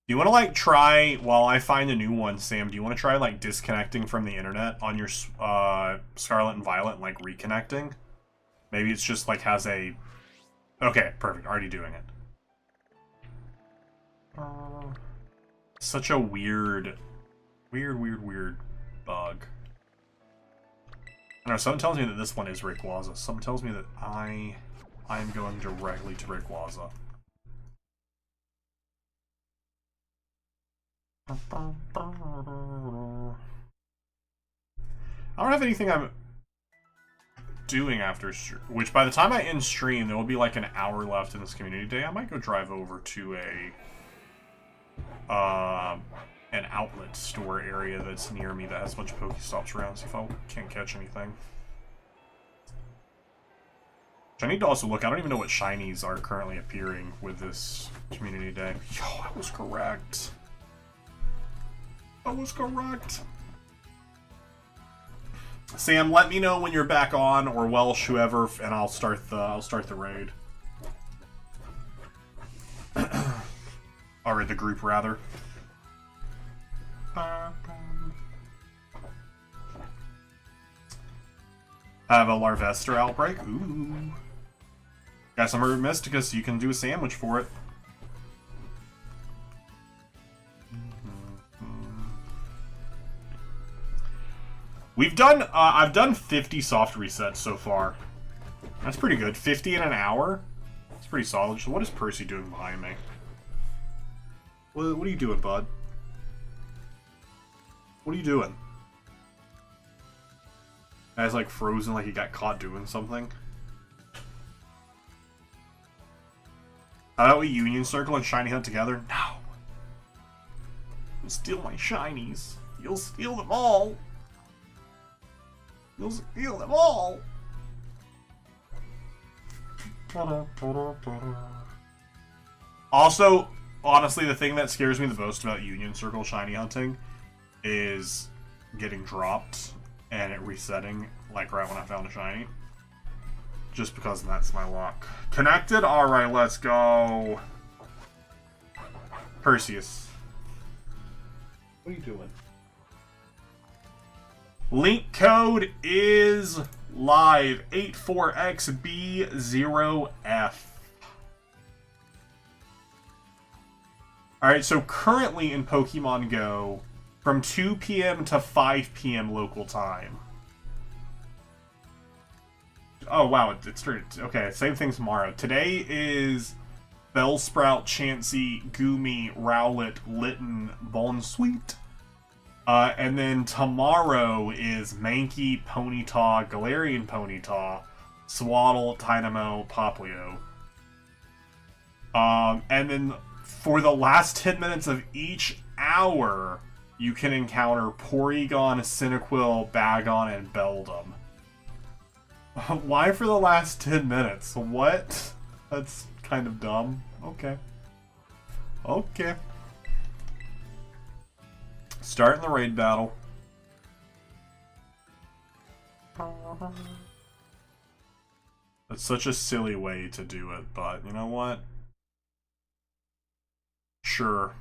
you want to, like, try, while I find a new one, Sam, do you want to try, like, disconnecting from the internet on your Scarlet and Violet and, like, reconnecting? Maybe it's just, like, has a... Okay, perfect. Already doing it. Such a weird bug. I don't know, something tells me that this one is Rayquaza. Something tells me that I am going directly to Rayquaza. I don't have anything I'm doing after stream, which by the time I end stream, there will be like an hour left in this community day. I might go drive over to an outlet store area that's near me that has a bunch of Pokestops around, see if I can't catch anything. I need to also look, I don't even know what shinies are currently appearing with this community day. Yo, I was correct. I was correct. Sam, let me know when you're back on, or Welsh, whoever, and I'll start the raid. Or the group, rather. Have a Larvester outbreak. Ooh. Got some Herb Mystica, so you can do a sandwich for it. We've done, I've done 50 soft resets so far. That's pretty good. 50 in an hour? That's pretty solid. So what is Percy doing behind me? What are you doing, bud? What are you doing? Guy's like frozen like he got caught doing something. How about we Union Circle and Shiny Hunt together? No. You'll steal my shinies. You'll steal them all. You'll steal them all. Also, honestly, the thing that scares me the most about Union Circle shiny hunting is getting dropped and it resetting, like right when I found a shiny. Just because that's my luck. Connected? Alright, let's go. Perseus. What are you doing? Link code is live. 84XB0F. Alright, so currently in Pokemon Go, from 2 p.m. to 5 p.m. local time. Oh, wow, it started. Okay, same thing tomorrow. Today is Bellsprout, Chansey, Goomy, Rowlet, Litten, Bonsweet. And then tomorrow is Mankey, Ponyta, Galarian Ponyta, Swaddle, Tynamo, Poplio. And then for the last 10 minutes of each hour, you can encounter Porygon, Cyndaquil, Bagon, and Beldum. Why for the last 10 minutes? What? That's kind of dumb. Okay. Okay. Starting the raid battle. That's such a silly way to do it, but you know what? Sure.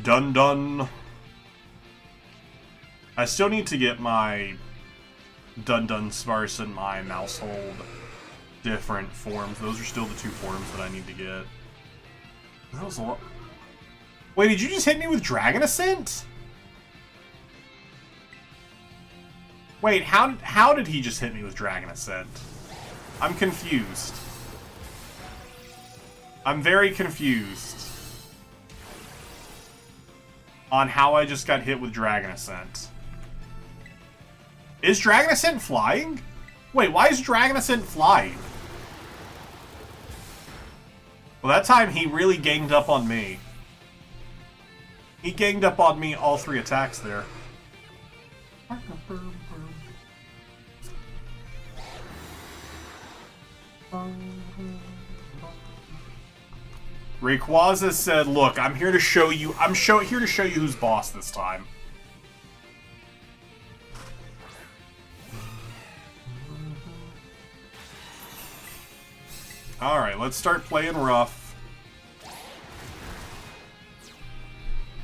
Dun dun. I still need to get my Dun Dun Sparse and my Mousehold different forms. Those are still the 2 forms that I need to get. That was a lot. Wait, did you just hit me with Dragon Ascent? Wait, how did he just hit me with Dragon Ascent? I'm confused. I'm very confused on how I just got hit with Dragon Ascent. Is Dragon Ascent flying? Wait, why is Dragon Ascent flying? Well, that time he really ganged up on me. He ganged up on me all 3 attacks there. Rayquaza said, "Look, I'm here to show you. Here to show you who's boss this time." All right, let's start playing rough.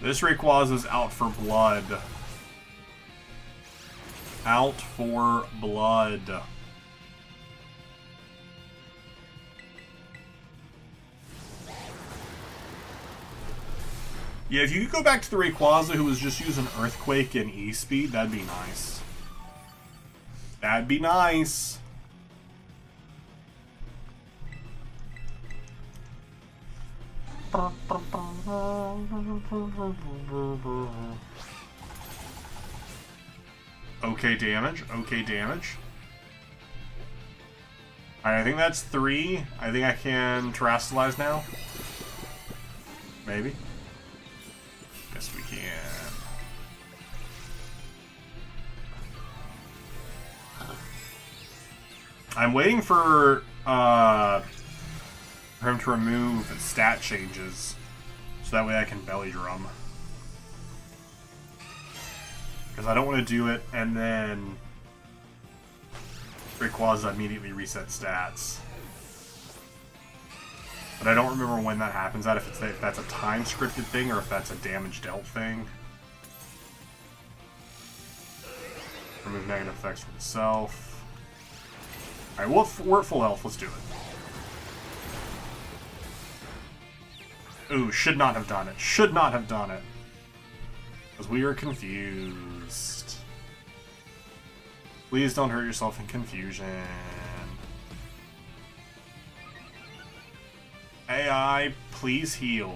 This Rayquaza's out for blood. Out for blood. Yeah, if you could go back to the Rayquaza who was just using Earthquake and E-Speed, that'd be nice. That'd be nice. Okay damage, okay damage. Alright, I think that's 3. I think I can Terrastalize now. Maybe. Yes, we can. I'm waiting for him to remove stat changes, so that way I can belly drum. Because I don't want to do it and then Rayquaza immediately reset stats. But I don't remember when that happens, if that's a time-scripted thing or if that's a damage dealt thing. Remove negative effects from itself. Alright, we're at full health. Let's do it. Ooh, should not have done it. Should not have done it. Because we are confused. Please don't hurt yourself in confusion. AI, please heal.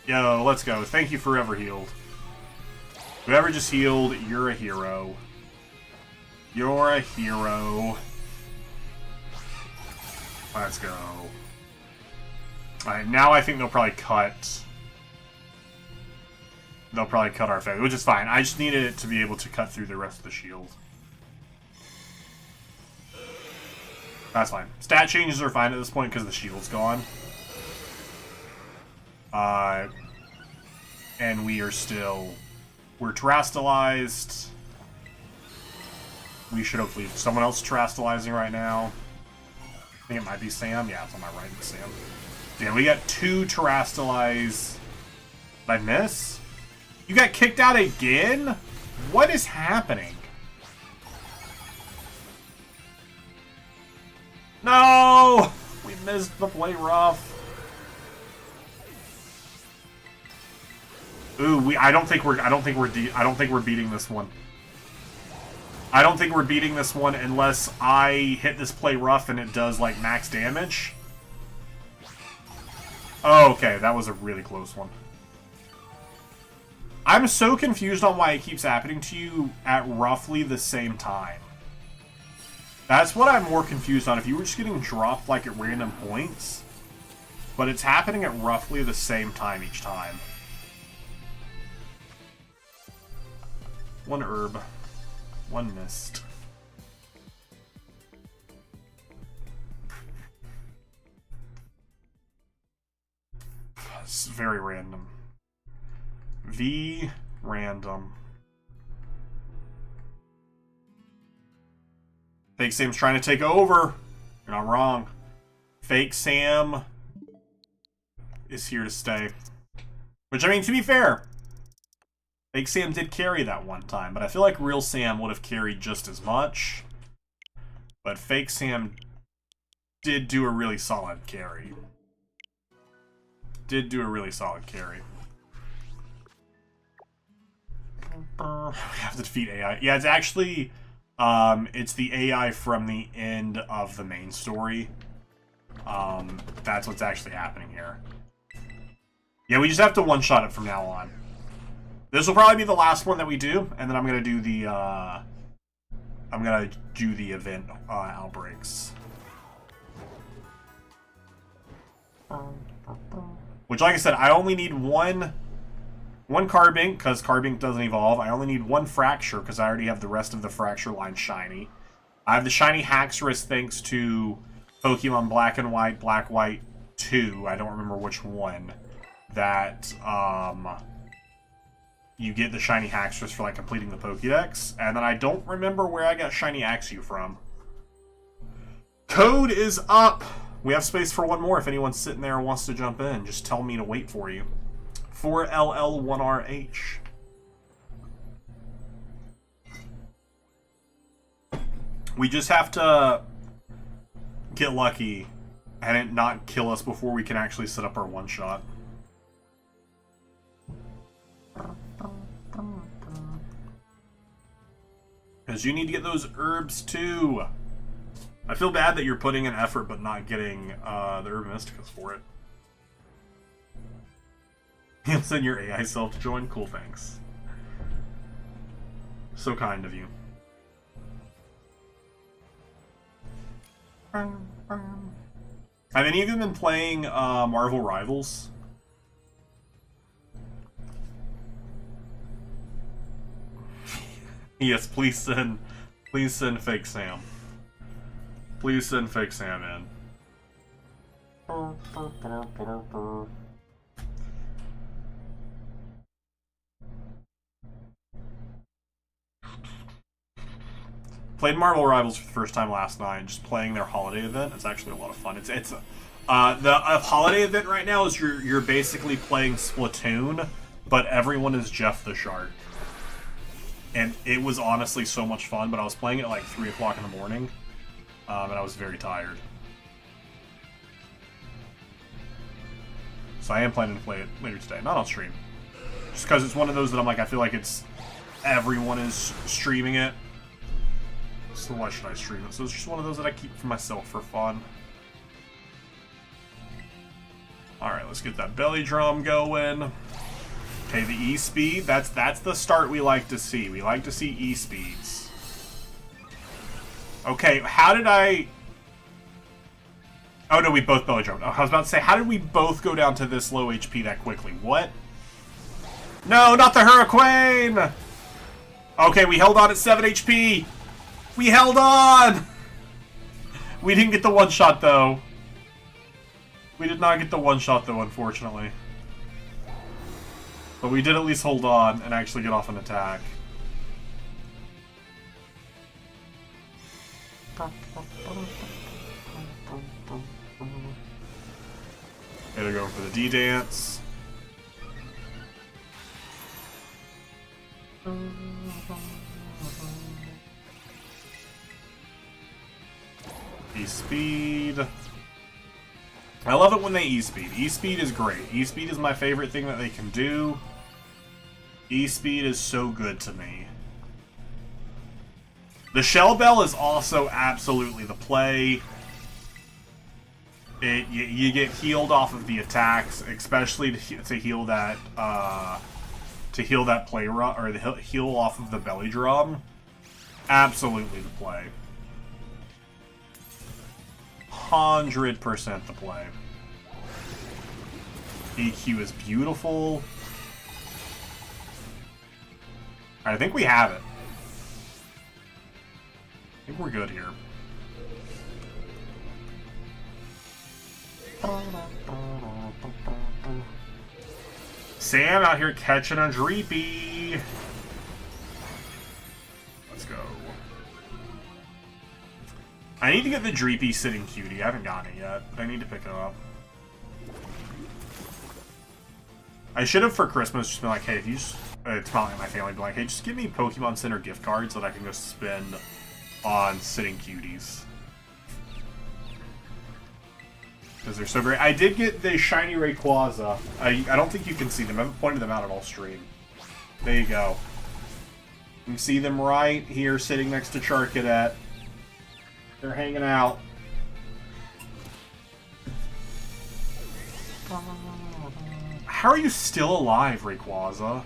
Yo, let's go. Thank you, Forever Healed. Whoever just healed, you're a hero. You're a hero. Let's go. Alright, now I think they'll probably cut... They'll probably cut our effect, which is fine. I just needed it to be able to cut through the rest of the shield. That's fine. Stat changes are fine at this point because the shield's gone. And we are still... We're Terrastalized. We should hopefully... Someone else Terrastalizing right now. I think it might be Sam. Yeah, it's on my right. It's Sam. Damn, we got 2 Terrastalize. Did I miss? You got kicked out again? What is happening? No! We missed the play rough. Ooh, I don't think we're beating this one. I don't think we're beating this one unless I hit this play rough and it does, like, max damage. Oh, okay, that was a really close one. I'm so confused on why it keeps happening to you at roughly the same time. That's what I'm more confused on. If you were just getting dropped, like, at random points. But it's happening at roughly the same time each time. One herb. One mist. It's very random. V random. Fake Sam's trying to take over. You're not wrong. Fake Sam is here to stay. Which, I mean, to be fair, Fake Sam did carry that one time, but I feel like Real Sam would have carried just as much. But Fake Sam did do a really solid carry. Did do a really solid carry. We have to defeat AI. Yeah, it's actually, it's the AI from the end of the main story. That's what's actually happening here. Yeah, we just have to one-shot it from now on. This will probably be the last one that we do, and then I'm gonna do the, event, outbreaks. Which, like I said, I only need one Carbink, because Carbink doesn't evolve. I only need one Fracture, because I already have the rest of the Fracture line shiny. I have the shiny Haxorus thanks to Pokemon Black and White, Black White 2, I don't remember which one, that, you get the shiny Haxorus for, like, completing the Pokédex. And then I don't remember where I got shiny Axew from. Code is up! We have space for one more if anyone's sitting there and wants to jump in. Just tell me to wait for you. 4LL1RH. We just have to get lucky and it not kill us before we can actually set up our one-shot. Because you need to get those herbs too. I feel bad that you're putting in effort but not getting the Herb Mysticus for it. You'll send your AI self to join? Cool, thanks. So kind of you. Have any of you been playing Marvel Rivals? Yes, please send Fake Sam. Please send Fake Sam in. Played Marvel Rivals for the first time last night, just playing their holiday event. It's actually a lot of fun. The holiday event right now is you're basically playing Splatoon, but everyone is Jeff the Shark. And it was honestly so much fun, but I was playing it at like 3 o'clock in the morning, and I was very tired. So I am planning to play it later today, not on stream. Just because it's one of those that I'm like, I feel like everyone is streaming it. So why should I stream it? So it's just one of those that I keep for myself for fun. Alright, let's get that belly drum going. Okay, the E-Speed, that's the start we like to see. We like to see E-Speeds. Okay, how did I... Oh no, we both belly jumped. I was about to say, how did we both go down to this low HP that quickly? What? No, not the Hurricane! Okay, we held on at 7 HP! We held on! We didn't get the one-shot, though. We did not get the one-shot, though, unfortunately. But we did at least hold on and actually get off an attack. Okay, they're going for the D-Dance. E-Speed. I love it when they E-Speed. E-Speed is great. E-Speed is my favorite thing that they can do. E-Speed is so good to me. The Shell Bell is also absolutely the play. You get healed off of the attacks, especially to heal that play run, or the heal off of the belly drum. Absolutely the play. 100% the play. EQ is beautiful. I think we have it. I think we're good here. Sam out here catching a Dreepy. Let's go. I need to get the Dreepy sitting cutie. I haven't gotten it yet, but I need to pick it up. I should have for Christmas just been like, hey, if you just, it's probably my family, be like, hey, just give me Pokemon Center gift cards that I can go spend on sitting cuties. Because they're so great. I did get the shiny Rayquaza. I don't think you can see them. I haven't pointed them out at all stream. There you go. You can see them right here sitting next to Charcadet. They're hanging out. How are you still alive, Rayquaza?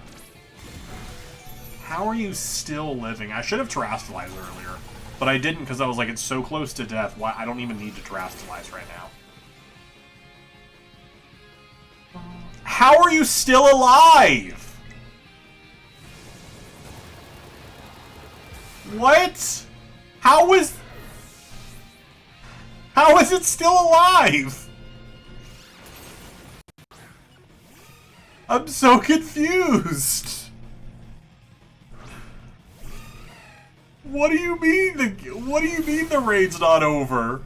How are you still living? I should have terastallized earlier, but I didn't because I was like, it's so close to death. Why? I don't even need to terastallize right now. How are you still alive? What? How is it still alive? I'm so confused. What do you mean the raid's not over?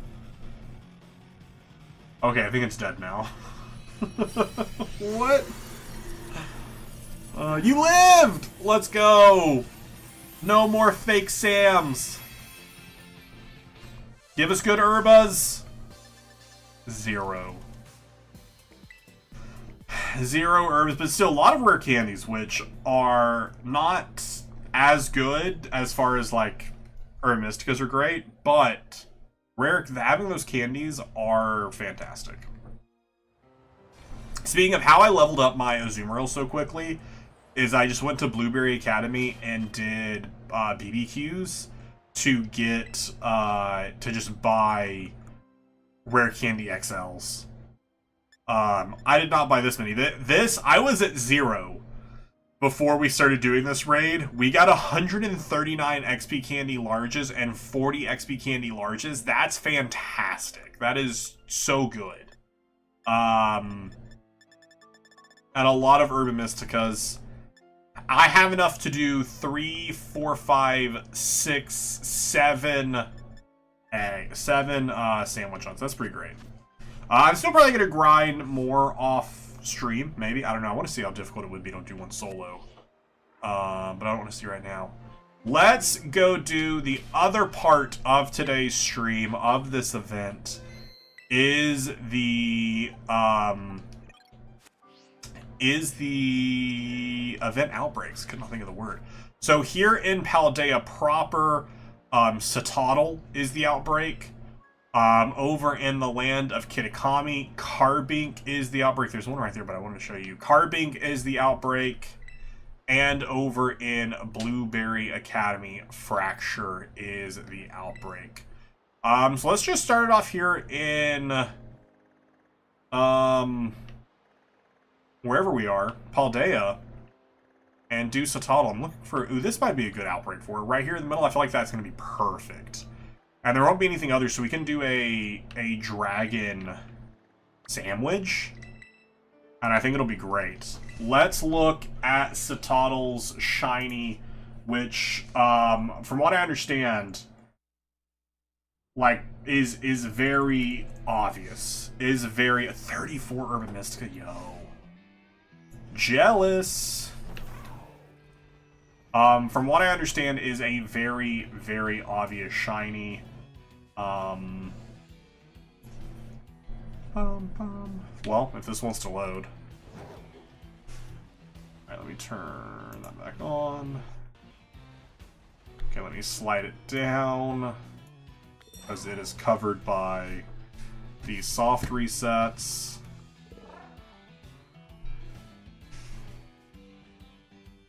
Okay, I think it's dead now. What? You lived! Let's go! No more fake Sams. Give us good Urbas. 0. 0 herbs, but still a lot of rare candies, which are not as good as far as like Herb Mysticas are great, but having those candies are fantastic. Speaking of how I leveled up my Azumarill so quickly, is I just went to Blueberry Academy and did BBQs to get to just buy rare candy XLs. I did not buy this many. I was at 0 before we started doing this raid. We got 139 XP candy larges and 40 XP candy larges. That's fantastic. That is so good. And a lot of Urban Mysticas. I have enough to do 3, 4, 5, 6, 7 sandwich runs. That's pretty great. I'm still probably going to grind more off stream, maybe. I don't know. I want to see how difficult it would be to do one solo. But I don't want to see right now. Let's go do the other part of today's stream of this event. Is the event outbreaks. Could not think of the word. So here in Paldea proper, Satotl is the outbreak. Over in the land of Kitakami, Carbink is the outbreak. There's one right there, but I wanted to show you. Carbink is the outbreak. And over in Blueberry Academy, Fracture is the outbreak. So let's just start it off here in wherever we are, Paldea, and do Satotl. I'm looking for, ooh, this might be a good outbreak for it. Right here in the middle, I feel like that's going to be perfect. And there won't be anything other, so we can do a dragon sandwich. And I think it'll be great. Let's look at Satotl's shiny, which, from what I understand, like, is very obvious. Is very, 34 Urban Mystica, yo. Jealous. From what I understand, is a very, very obvious shiny. Well, if this wants to load. Alright, let me turn that back on. Okay, let me slide it down. Because it is covered by these soft resets.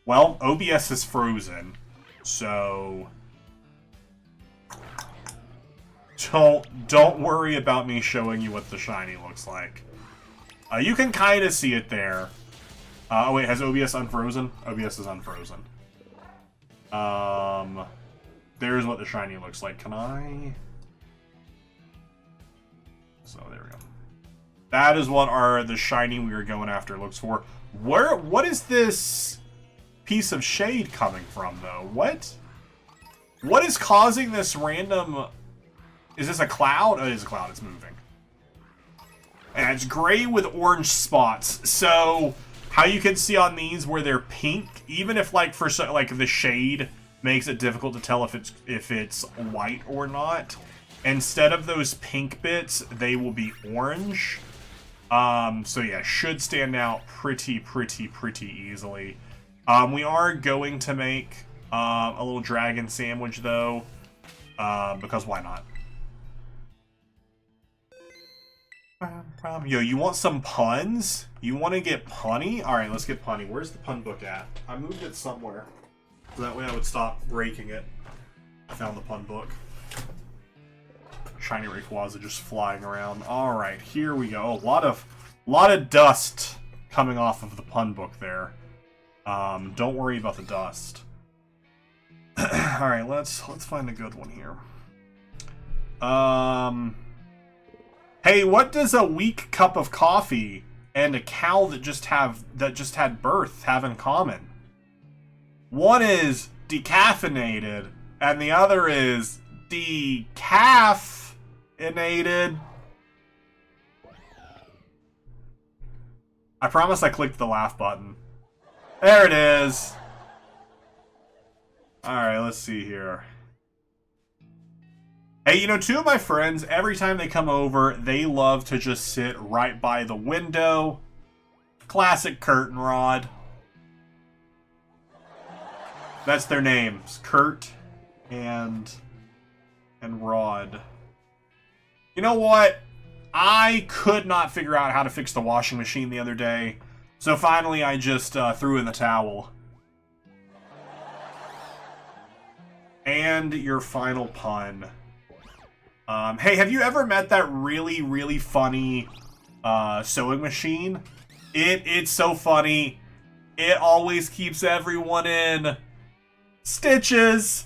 Well, OBS is frozen, so don't worry about me showing you what the shiny looks like. You can kind of see it there. Oh wait, has OBS unfrozen? OBS is unfrozen. There's what the shiny looks like. Can I? So there we go. That is what the shiny we were going after looks for. What is this piece of shade coming from though? What is causing this random? Is this a cloud? Oh, it is a cloud. It's moving. And it's gray with orange spots. So how you can see on these where they're pink, even if like the shade makes it difficult to tell if it's white or not. Instead of those pink bits, they will be orange. So yeah, should stand out pretty easily. We are going to make a little dragon sandwich though, because why not? Yo, you want some puns? You want to get punny? Alright, let's get punny. Where's the pun book at? I moved it somewhere. So that way I would stop breaking it. I found the pun book. Shiny Rayquaza just flying around. Alright, here we go. A lot of dust coming off of the pun book there. Don't worry about the dust. Alright, let's find a good one here. Hey, what does a weak cup of coffee and a cow that just had birth have in common? One is decaffeinated, and the other is decaffeinated. I promise I clicked the laugh button. There it is. Alright, let's see here. Hey, you know, two of my friends, every time they come over, they love to just sit right by the window. Classic curtain rod. That's their names. Kurt and Rod. You know what? I could not figure out how to fix the washing machine the other day. So finally I just threw in the towel. And your final pun. Hey, have you ever met that really funny sewing machine? It's so funny. It always keeps everyone in stitches.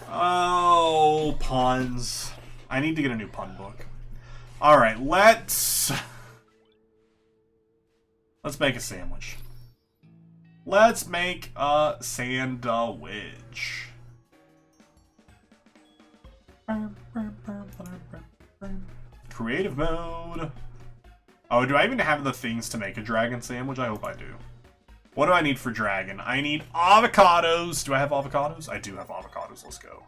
Oh, puns. I need to get a new pun book. Alright, let's make a sandwich. Let's make a sandwich. Creative mode. Oh, do I even have the things to make a dragon sandwich? I hope I do. What do I need for dragon? I need avocados. Do I have avocados? I do have avocados. Let's go.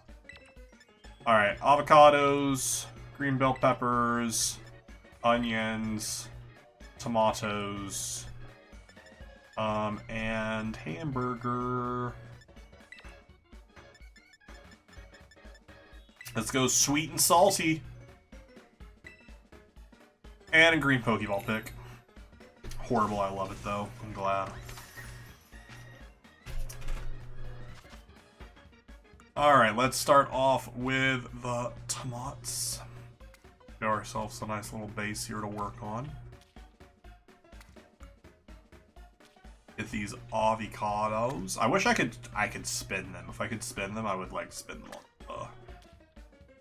Alright, avocados, green bell peppers, onions, tomatoes, and hamburger. Let's go sweet and salty. And a green Pokeball pick. Horrible, I love it though. I'm glad. Alright, let's start off with the tomatoes. Get ourselves a nice little base here to work on. Get these avocados. I wish I could spin them. If I could spin them, I would like spin them on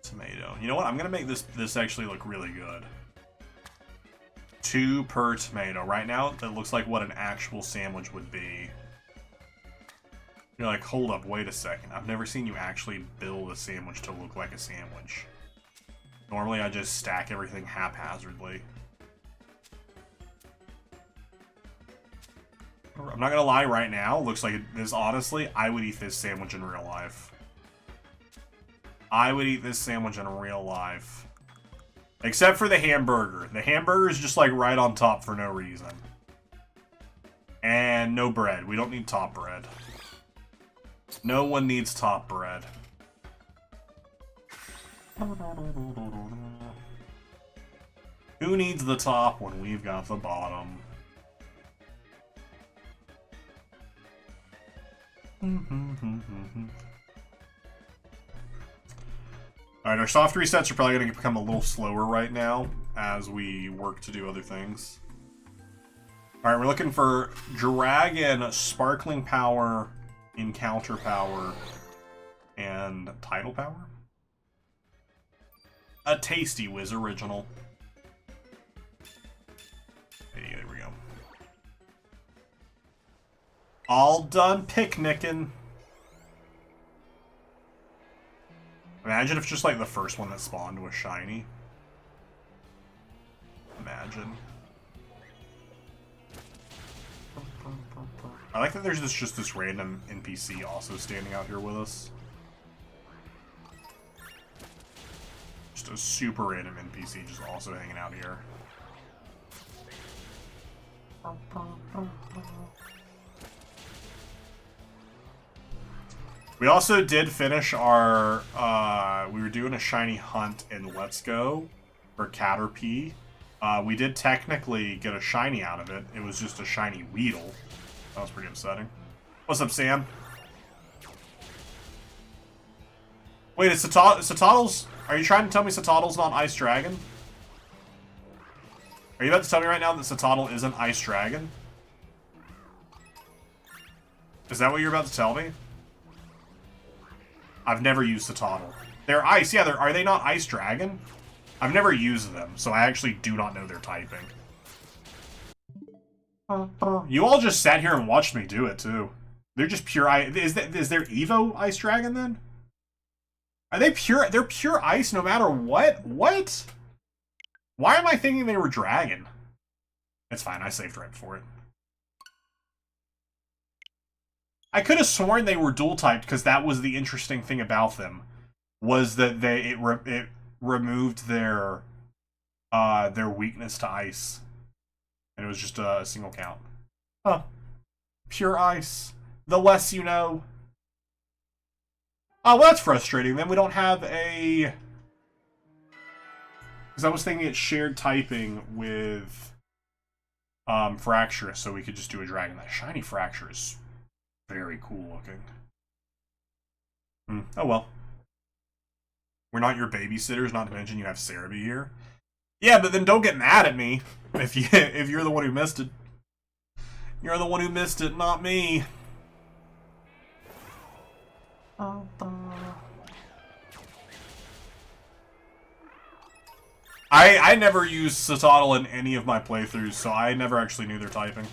tomato. You know what? I'm gonna make this actually look really good. 2 per tomato. Right now, that looks like what an actual sandwich would be. You're like, hold up, wait a second. I've never seen you actually build a sandwich to look like a sandwich. Normally, I just stack everything haphazardly. I'm not gonna lie, right now, looks like this, honestly, I would eat this sandwich in real life. I would eat this sandwich in real life. Except for the hamburger. The hamburger is just like right on top for no reason. And no bread. We don't need top bread. No one needs top bread. Who needs the top when we've got the bottom? Alright, our soft resets are probably going to become a little slower right now as we work to do other things. Alright, we're looking for Dragon, Sparkling Power, Encounter Power, and Tidal Power. A Tasty Wiz original. Hey, there we go. All done picnicking. Imagine if just like the first one that spawned was shiny. Imagine. I like that there's just this random NPC also standing out here with us. Just a super random NPC just also hanging out here. We also did finish our, we were doing a shiny hunt in Let's Go for Caterpie. We did technically get a shiny out of it. It was just a shiny Weedle. That was pretty upsetting. What's up, Sam? Wait, is Satoddle's... Are you trying to tell me Satoddle's not Ice Dragon? Are you about to tell me right now that Satoddle isn't Ice Dragon? Is that what you're about to tell me? I've never used Satoddle. They're Ice, yeah, are they not Ice Dragon? I've never used them, so I actually do not know their typing. You all just sat here and watched me do it, too. They're just pure ice. Is there Evo Ice Dragon, then? Are they pure? They're pure ice no matter what? What? Why am I thinking they were dragon? It's fine, I saved right before it. I could have sworn they were dual-typed, because that was the interesting thing about them. Was that it removed their weakness to ice. And it was just a single count. Huh. Pure ice. The less you know. Oh, well, that's frustrating. Then we don't have a... Because I was thinking it's shared typing with Fracture, so we could just do a dragon. That shiny Fracture is very cool looking. Oh well. We're not your babysitters, not to mention you have Cerebi here. Yeah, but then don't get mad at me if you're the one who missed it. You're the one who missed it, not me. I never used Satoddle in any of my playthroughs, so I never actually knew their typing.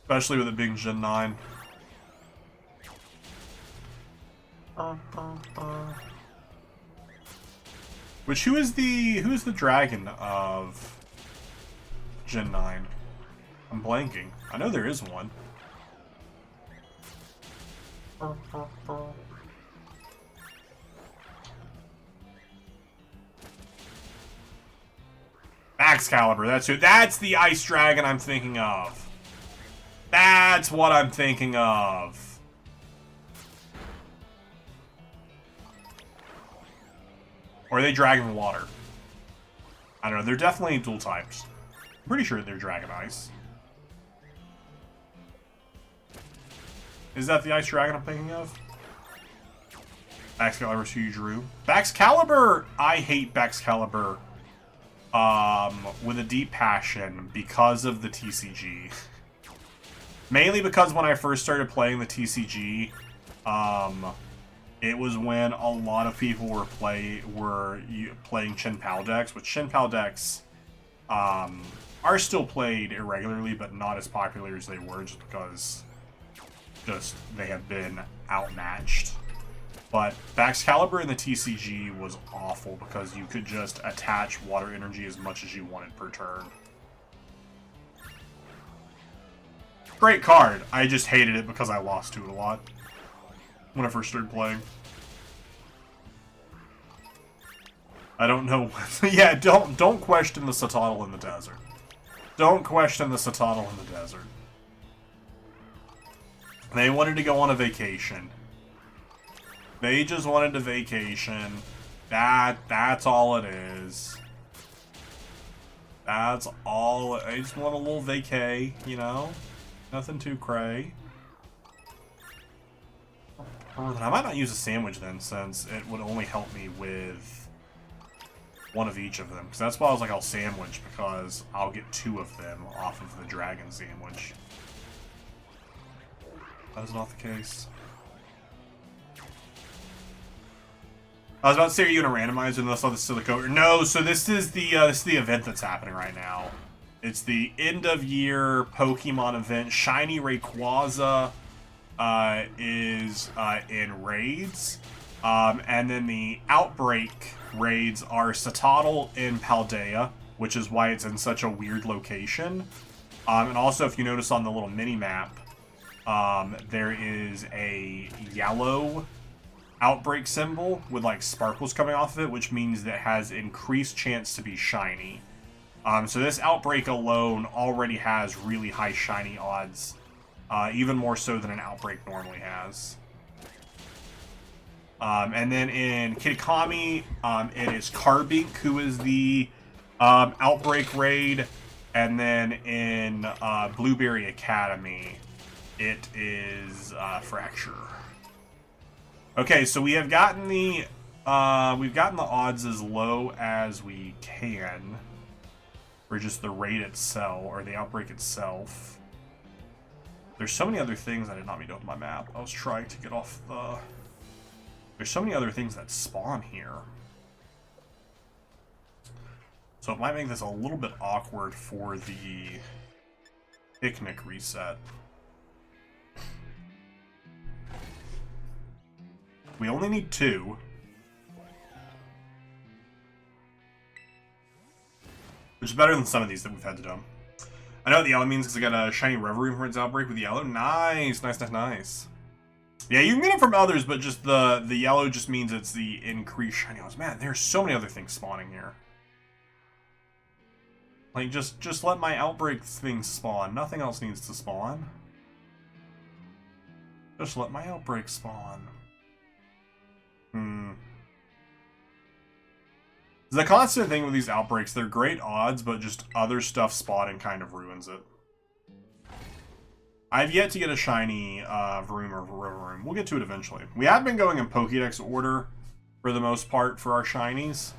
Especially with it being Gen 9. Which who is the dragon of Gen 9? I'm blanking. I know there is one. Excalibur, that's who. That's the ice dragon I'm thinking of. That's what I'm thinking of. Or are they dragon water? I don't know. They're definitely dual types. I'm pretty sure they're dragon ice. Is that the ice dragon I'm thinking of? Baxcalibur's who you drew. Baxcalibur! I hate Baxcalibur. With a deep passion because of the TCG. Mainly because when I first started playing the TCG, it was when a lot of people were playing Chin Pal decks, which Chin Pal decks are still played irregularly, but not as popular as they were just because they have been outmatched. But Baxcalibur in the TCG was awful because you could just attach water energy as much as you wanted per turn. Great card. I just hated it because I lost to it a lot when I first started playing. I don't know. Yeah, don't question the Satoddle in the desert. Don't question the Satoddle in the desert. They wanted to go on a vacation. They just wanted a vacation. That's all it is. That's all. I just want a little vacay, you know? Nothing too cray. I might not use a sandwich then, since it would only help me with one of each of them. Because that's why I was like, I'll sandwich, because I'll get 2 of them off of the dragon sandwich. That is not the case. I was about to say, are you gonna randomize unless all the silicone? No, so this is the event that's happening right now. It's the end of year Pokemon event. Shiny Rayquaza is in raids, and then the Outbreak raids are Citadel in Paldea, which is why it's in such a weird location. And also, if you notice on the little mini map, there is a yellow Outbreak symbol with like sparkles coming off of it, which means that it has increased chance to be shiny. So this Outbreak alone already has really high shiny odds, even more so than an Outbreak normally has. And then in Kitakami, it is Carbink who is the Outbreak raid, and then in Blueberry Academy, it is Fracture. Okay, so we have gotten the odds as low as we can for just the raid itself, or the Outbreak itself. There's so many other things I did not mean to open my map. I was trying to get off the... There's so many other things that spawn here. So it might make this a little bit awkward for the picnic reset. We only need 2. Which is better than some of these that we've had to do. I know what the yellow means because I got a shiny Reverie for its Outbreak with yellow. Nice, nice, nice, nice. Yeah, you can get it from others, but just the yellow just means it's the increased shiny odds. Man, there's so many other things spawning here. Like, just let my Outbreak things spawn. Nothing else needs to spawn. Just let my Outbreak spawn. The constant thing with these Outbreaks, they're great odds, but just other stuff spawning kind of ruins it. I've yet to get a shiny Vroom or Rivaroom. We'll get to it eventually. We have been going in Pokédex order for the most part for our shinies.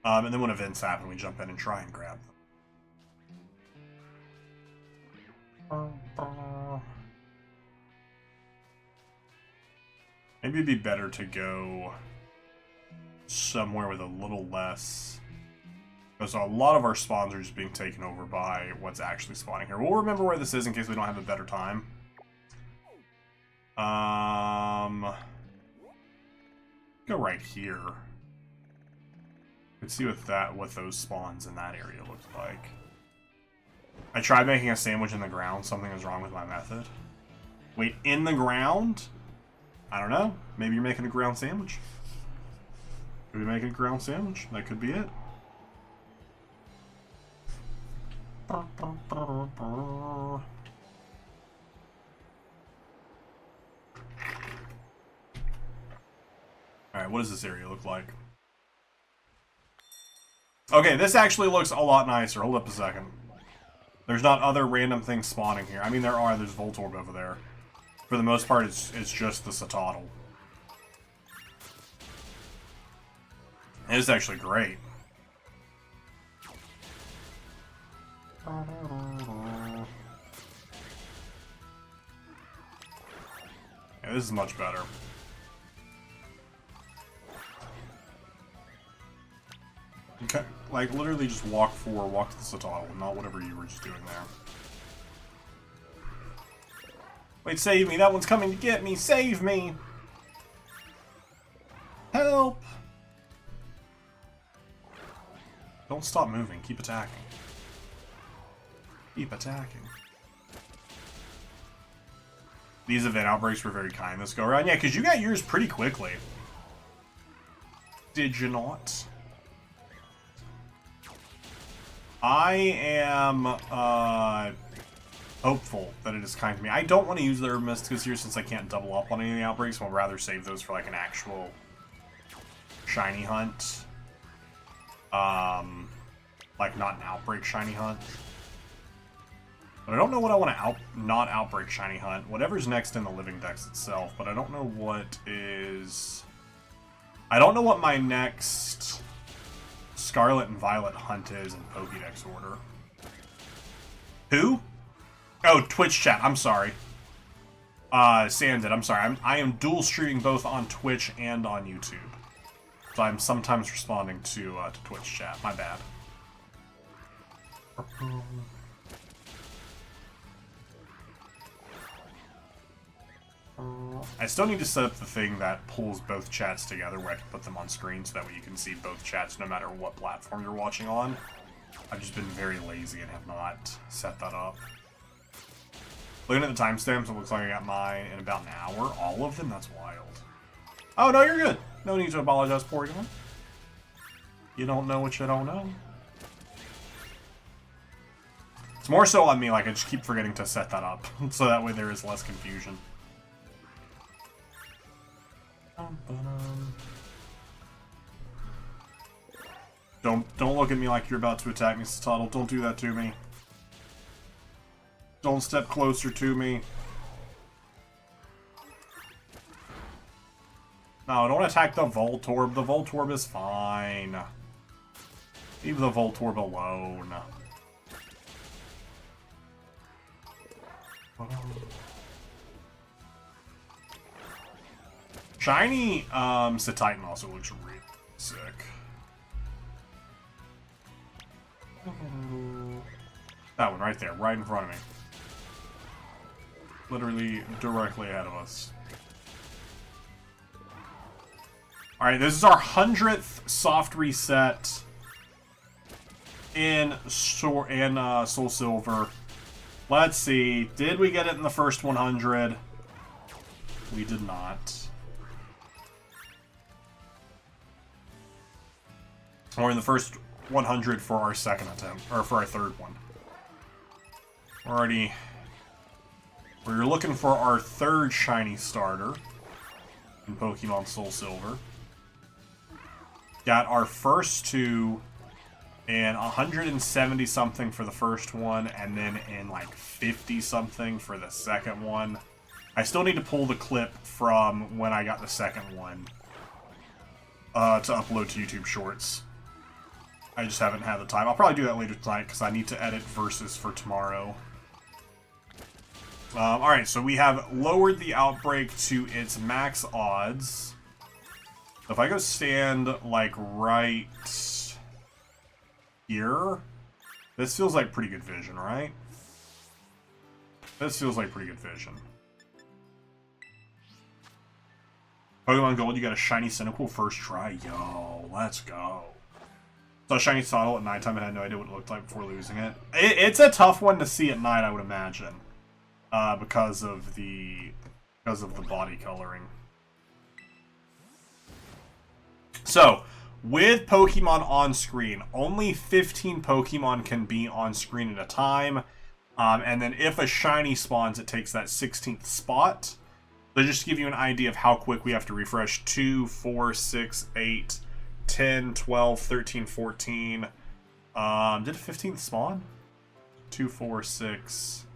And then when events happen, we jump in and try and grab them. Maybe it'd be better to go somewhere with a little less... Because a lot of our spawns are just being taken over by what's actually spawning here. We'll remember where this is in case we don't have a better time. Go right here. Let's see what those spawns in that area look like. I tried making a sandwich in the ground. Something is wrong with my method. Wait, in the ground? I don't know. Maybe you're making a ground sandwich. Could be making a ground sandwich. That could be it. Alright, what does this area look like? Okay, this actually looks a lot nicer. Hold up a second. There's not other random things spawning here. I mean, there are. There's Voltorb over there. For the most part, it's just the Citadel. It's actually great. Yeah, this is much better. Okay, like literally just walk forward, walk to the Citadel, not whatever you were just doing there. Wait, save me! That one's coming to get me! Save me! Help! Don't stop moving. Keep attacking. Keep attacking. These event outbreaks were very kind this go around. Yeah, because you got yours pretty quickly. Did you not? I am hopeful that it is kind to me. I don't want to use the Herb Mysticus here since I can't double up on any of the outbreaks. I'd rather save those for like an actual shiny hunt. Like not an outbreak shiny hunt. But I don't know what I want to not outbreak shiny hunt. Whatever's next in the living dex itself, but I don't know what is... I don't know what my next Scarlet and Violet hunt is in Pokédex order. Who? Oh, Twitch chat. I'm sorry. Sanded, I'm sorry. I am dual streaming both on Twitch and on YouTube. So I'm sometimes responding to Twitch chat. My bad. I still need to set up the thing that pulls both chats together where I can put them on screen so that way you can see both chats no matter what platform you're watching on. I've just been very lazy and have not set that up. Looking at the timestamps, it looks like I got mine in about an hour. All of them? That's wild. Oh, no, you're good. No need to apologize, Porygon. You don't know what you don't know. It's more so on me, like I just keep forgetting to set that up. So that way there is less confusion. Don't look at me like you're about to attack me, Tuttle. Don't do that to me. Don't step closer to me. No, don't attack the Voltorb. The Voltorb is fine. Leave the Voltorb alone. Shiny Cetitan also looks really sick. That one right there, right in front of me. Literally directly ahead of us. Alright, this is our 100th soft reset in Soul Silver. Let's see, did we get it in the first 100? We did not. Or in the first 100 for our second attempt, or for our third one. We're looking for our third shiny starter in Pokemon Soul Silver. Got our first two and 170 something for the first one, and then in like 50 something for the second one. I still need to pull the clip from when I got the second one to upload to YouTube Shorts. I just haven't had the time. I'll probably do that later tonight because I need to edit verses for tomorrow. Alright, so we have lowered the Outbreak to its max odds. So if I go stand, like, right here, this feels like pretty good vision, right? This feels like pretty good vision. Pokemon Gold, you got a shiny Cyndaquil first try. Yo, let's go. Saw shiny Soddle at nighttime and had no idea what it looked like before losing it. It's a tough one to see at night, I would imagine, because of the body coloring. So, with Pokemon on screen, only 15 Pokemon can be on screen at a time, and then if a shiny spawns, it takes that 16th spot. So just to give you an idea of how quick we have to refresh: 2, 4, 6, 8. 10, 12, 13, 14. Did a 15th spawn? 2, 4, 6,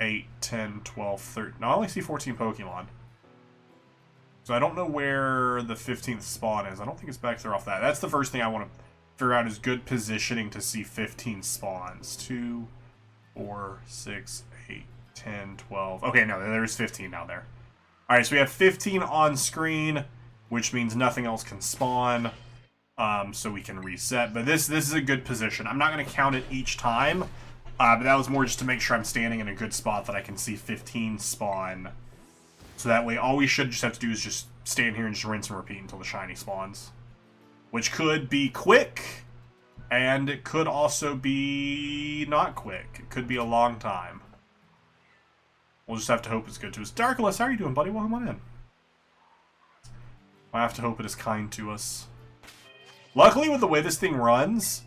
8, 10, 12, 13. No, I only see 14 Pokemon. So I don't know where the 15th spawn is. I don't think it's back there off that. That's the first thing I want to figure out is good positioning to see 15 spawns. 2, 4, 6, 8, 10, 12. Okay, no, there's 15 down there. Alright, so we have 15 on screen, which means nothing else can spawn, so we can reset. But this is a good position. I'm not going to count it each time, but that was more just to make sure I'm standing in a good spot that I can see 15 spawn. So that way, all we should just have to do is just stand here and just rinse and repeat until the shiny spawns. Which could be quick, and it could also be not quick. It could be a long time. We'll just have to hope it's good to us. Darkless, how are you doing, buddy? Welcome on in. I have to hope it is kind to us. Luckily, with the way this thing runs,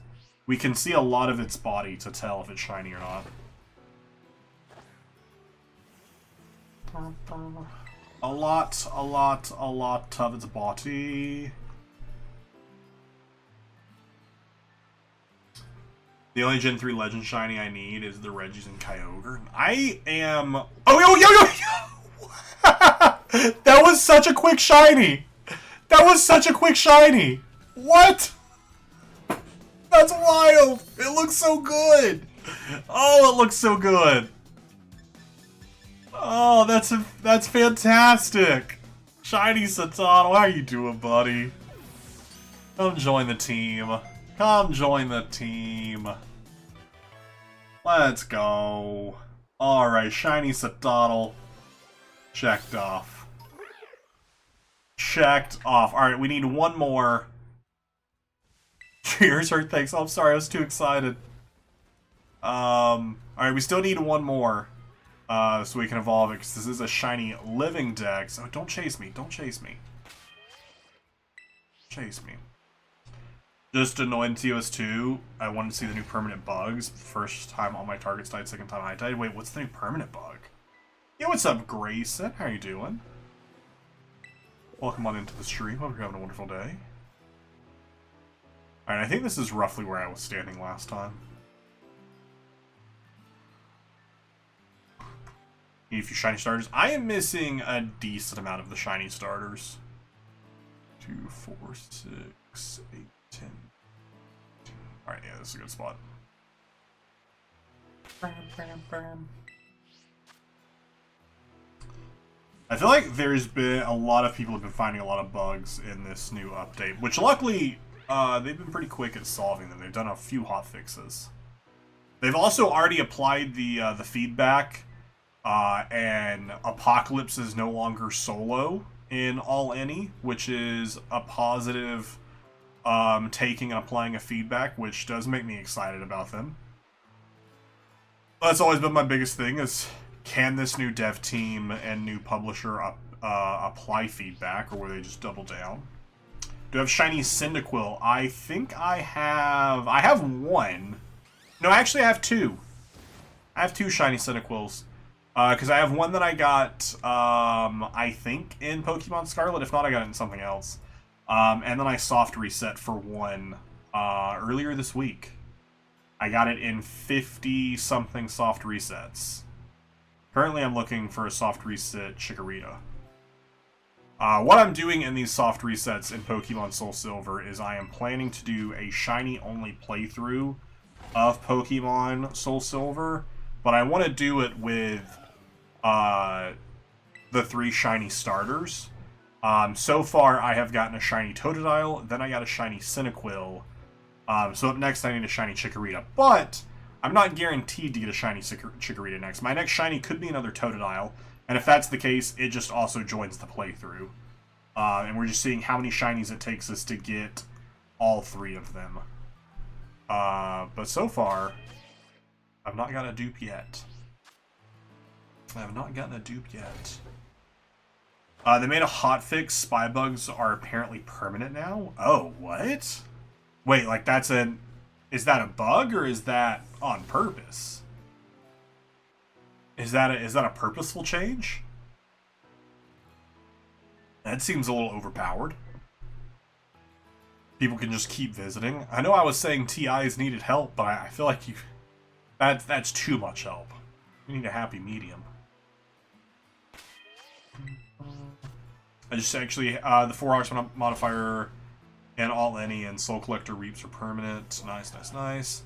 we can see a lot of its body to tell if it's shiny or not. A lot of its body. The only Gen 3 Legend Shiny I need is the Regis and Kyogre. I am... Oh, yo! That was such a quick shiny! That was such a quick shiny! What? That's wild! It looks so good! Oh, it looks so good! Oh, that's fantastic! Shiny Satano, how you doing, buddy? Come join the team. Come join the team. Let's go. Alright, Shiny Satano. Checked off. Checked off. Alright, we need one more. Cheers, hurt, thanks. Oh, I'm sorry, I was too excited. Alright, we still need one more. So we can evolve it, because this is a shiny living dex. Oh, don't chase me. Don't chase me. Chase me. Just annoying TOS2. I wanted to see the new permanent bugs. First time all my targets died, second time I died. Wait, what's the new permanent bug? Yo, what's up, Grayson? How you doing? Welcome on into the stream. Hope you're having a wonderful day. Alright, I think this is roughly where I was standing last time. Need a few shiny starters. I am missing a decent amount of the shiny starters. 2, 4, 6, 8, 10. Alright, yeah, this is a good spot. I feel like there's been a lot of people have been finding a lot of bugs in this new update, which luckily they've been pretty quick at solving them. They've done a few hot fixes. They've also already applied the feedback, and Apocalypse is no longer solo in all any, which is a positive taking and applying a feedback, which does make me excited about them. That's always been my biggest thing is, can this new dev team and new publisher apply feedback, or will they just double down? Do I have shiny Cyndaquil? I think I have one. No, actually I have two. I have two shiny Cyndaquils. Because I have one that I got, I think, in Pokemon Scarlet. If not, I got it in something else. And then I soft reset for one earlier this week. I got it in 50-something soft resets. Currently, I'm looking for a soft reset Chikorita. What I'm doing in these soft resets in Pokemon Soul Silver is I am planning to do a shiny-only playthrough of Pokemon Soul Silver, but I want to do it with the 3 shiny starters. So far, I have gotten a shiny Totodile, then I got a shiny Cyndaquil. So up next, I need a shiny Chikorita, but I'm not guaranteed to get a shiny Chikorita next. My next shiny could be another Totodile, and if that's the case, it just also joins the playthrough. And we're just seeing how many shinies it takes us to get all 3 of them. But so far, I've not got a dupe yet. I have not gotten a dupe yet. They made a hotfix. Spy bugs are apparently permanent now. Oh, what? Wait, like that's an... Is that a bug or is that on purpose? Is that a purposeful change? That seems a little overpowered. People can just keep visiting. I know I was saying TIs needed help, but I feel like that's too much help. You need a happy medium. I just actually, the 4 modifier and all any and Soul Collector Reaps are permanent. Nice, nice, nice.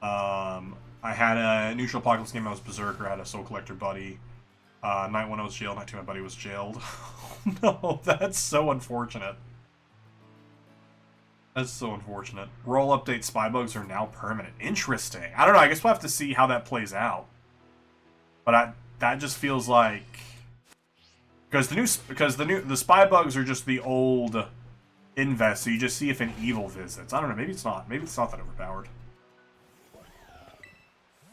I had a neutral Apocalypse game, I was Berserker, I had a Soul Collector buddy. Night 1 I was jailed, Night 2 my buddy was jailed. No, that's so unfortunate. That's so unfortunate. Roll update spy bugs are now permanent. Interesting. I don't know, I guess we'll have to see how that plays out. But that just feels like... Because the spy bugs are just the old invest, so you just see if an evil visits. I don't know, maybe it's not. Maybe it's not that overpowered.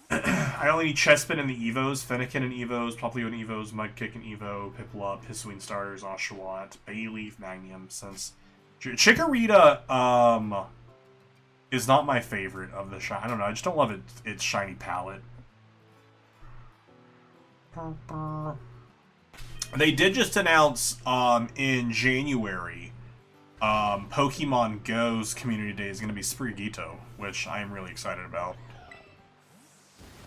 I only need Chespin in the Evos, Fennekin in Evos, Popplio in Evos, Mudkick in Evo, Piplup, Hisuian starters, Oshawott, Bayleaf, Magnum, since Chikorita is not my favorite of the shiny. I don't know, I just don't love its shiny palette. They did just announce in January, Pokemon Go's Community Day is going to be Sprigito, which I am really excited about.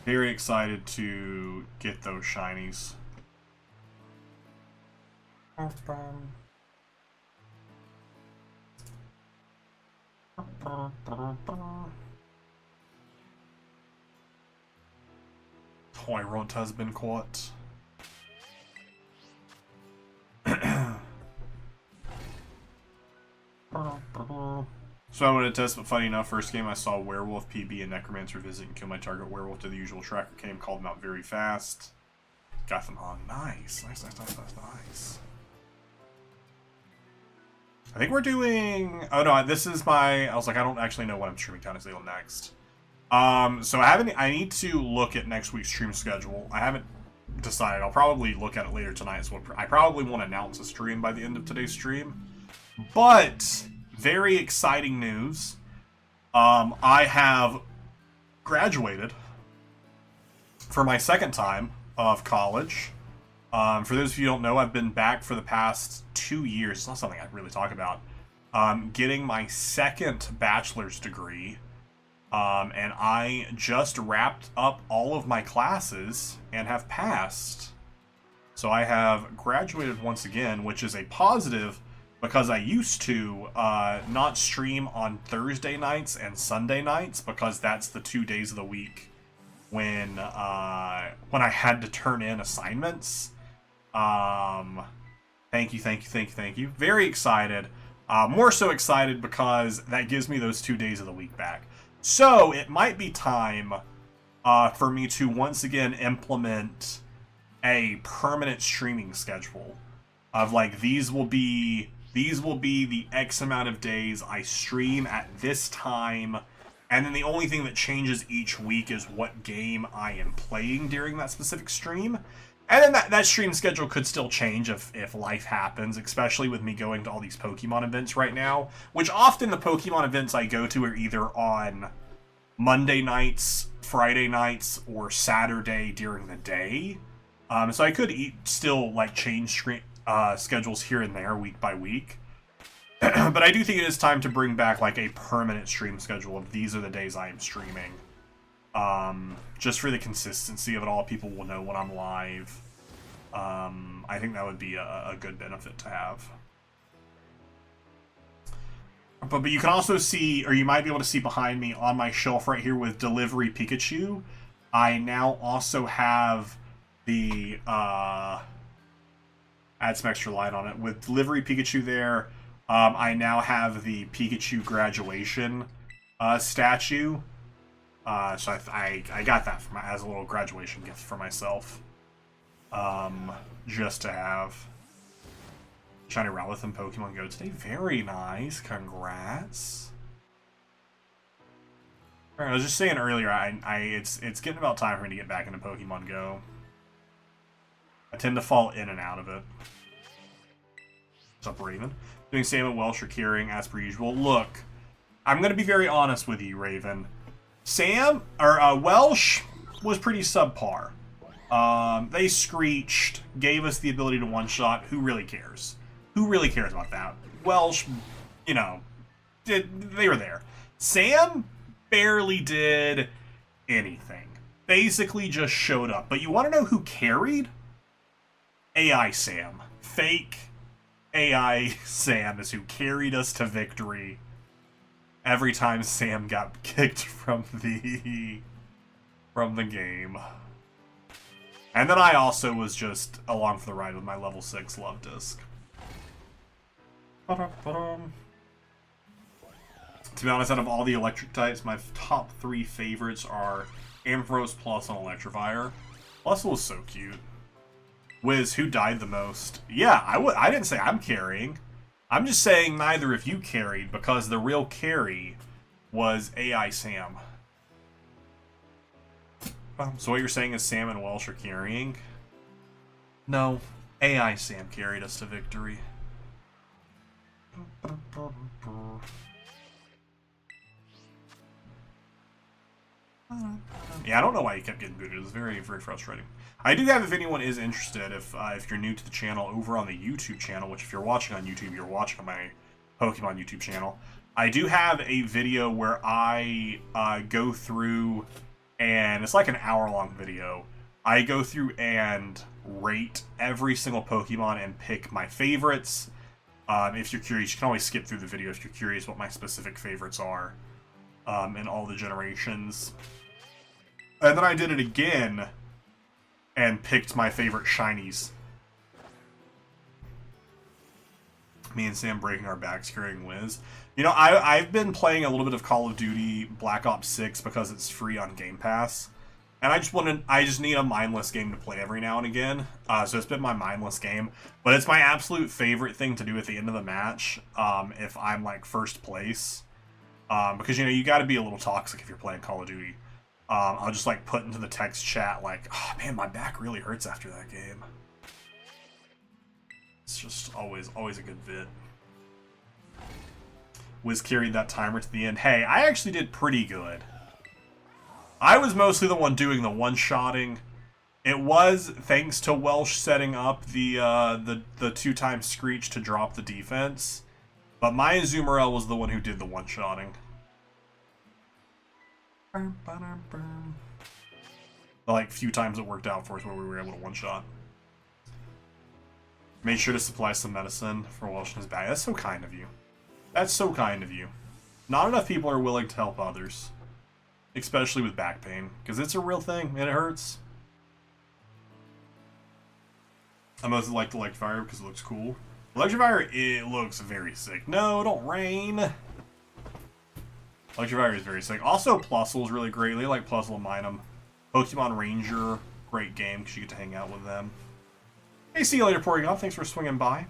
Very excited to get those shinies. Toyrant has been caught. So I wanted to test, but funny enough, first game I saw Werewolf, PB, and Necromancer visit and kill my target Werewolf to the usual tracker came, called them out very fast. Got them on. Nice. Nice. I think we're doing... Oh no, this is my... I was like, I don't actually know what I'm streaming down until next. So I need to look at next week's stream schedule. I haven't decided. I'll probably look at it later tonight. So I probably won't announce a stream by the end of today's stream. But... very exciting news. I have graduated for my second time of college. For those of you who don't know, I've been back for the past 2 years. It's not something I really talk about. Getting my second bachelor's degree. And I just wrapped up all of my classes and have passed. So I have graduated once again, which is a positive, because I used to not stream on Thursday nights and Sunday nights, because that's the 2 days of the week when I had to turn in assignments. Thank you. Very excited. More so excited because that gives me those 2 days of the week back. So it might be time for me to once again implement a permanent streaming schedule of like these will be the X amount of days I stream at this time, and then the only thing that changes each week is what game I am playing during that specific stream. And then that stream schedule could still change if life happens, especially with me going to all these Pokemon events right now, which often the Pokemon events I go to are either on Monday nights, Friday nights, or Saturday during the day. So I could still like change schedules here and there week by week. But I do think it is time to bring back like a permanent stream schedule of these are the days I am streaming. Just for the consistency of it all, people will know when I'm live. I think that would be a good benefit to have. But you can also see, or you might be able to see behind me on my shelf right here with Delivery Pikachu, I now also have the add some extra light on it. With Delivery Pikachu there, I now have the Pikachu graduation statue. So I got that as a little graduation gift for myself. Just to have. Shiny Rowlet in Pokemon Go today. Very nice. Congrats. Alright, I was just saying earlier, it's getting about time for me to get back into Pokemon Go. I tend to fall in and out of it. What's up, Raven? Doing Sam and Welsh or carrying as per usual. Look, I'm going to be very honest with you, Raven. Welsh was pretty subpar. They screeched, gave us the ability to one-shot. Who really cares? Who really cares about that? Welsh, you know, they were there. Sam barely did anything. Basically just showed up. But you want to know who carried? AI Sam. Fake AI Sam is who carried us to victory every time Sam got kicked from the game. And then I also was just along for the ride with my level 6 love disc. To be honest, out of all the electric types, my top 3 favorites are Ampharos, Plus, and Electivire. Plus was so cute. Wiz, who died the most? Yeah, I didn't say I'm carrying. I'm just saying neither of you carried, because the real carry was AI Sam. So what you're saying is Sam and Welsh are carrying? No, AI Sam carried us to victory. Yeah, I don't know why he kept getting booted. It was very, very frustrating. I do have, if anyone is interested, if you're new to the channel, over on the YouTube channel, which if you're watching on YouTube, you're watching on my Pokemon YouTube channel, I do have a video where I go through, and it's like an hour-long video. I go through and rate every single Pokemon and pick my favorites. If you're curious, you can always skip through the video if you're curious what my specific favorites are in all the generations. And then I did it again and picked my favorite shinies. Me and Sam breaking our backs carrying Wiz. You know, I've been playing a little bit of Call of Duty Black Ops 6 because it's free on Game Pass. And I just need a mindless game to play every now and again. So it's been my mindless game. But it's my absolute favorite thing to do at the end of the match if I'm like first place. Because, you know, you got to be a little toxic if you're playing Call of Duty. I'll just like put into the text chat like, oh man, my back really hurts after that game. It's just always a good vid. Wiz carried that timer to the end. Hey, I actually did pretty good. I was mostly the one doing the one-shotting. It was thanks to Welsh setting up the two-time Screech to drop the defense. But my Azumarill was the one who did the one-shotting. The like few times it worked out for us where we were able to one-shot. Made sure to supply some medicine for Welsh in his bag. That's so kind of you. That's so kind of you. Not enough people are willing to help others. Especially with back pain. Because it's a real thing and it hurts. I mostly like the Electivire because it looks cool. Electivire, it looks very sick. No, don't rain. Electivire is very sick. Also, Plusle is really great. They like Plusle and Minum. Pokemon Ranger, great game because you get to hang out with them. Hey, see you later, Porygon. Thanks for swinging by.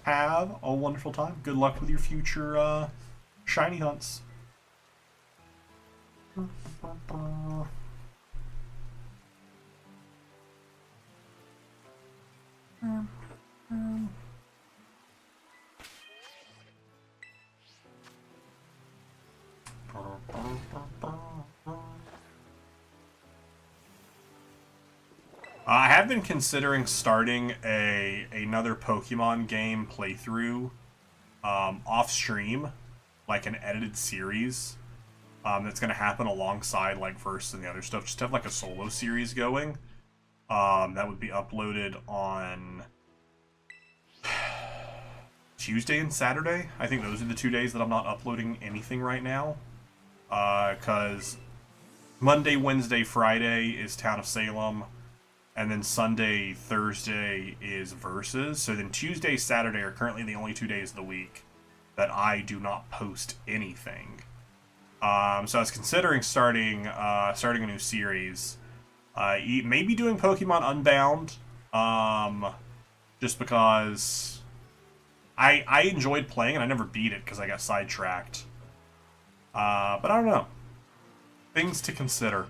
Have a wonderful time. Good luck with your future shiny hunts. I have been considering starting another Pokemon game playthrough off stream, like an edited series that's going to happen alongside like Verse and the other stuff. Just have like a solo series going that would be uploaded on Tuesday and Saturday. I think those are the 2 days that I'm not uploading anything right now, because Monday, Wednesday, Friday is Town of Salem. And then Sunday, Thursday is Versus. So then Tuesday, Saturday are currently the only 2 days of the week that I do not post anything. So I was considering starting a new series. Maybe doing Pokemon Unbound. Just because I enjoyed playing and I never beat it because I got sidetracked. But I don't know. Things to consider.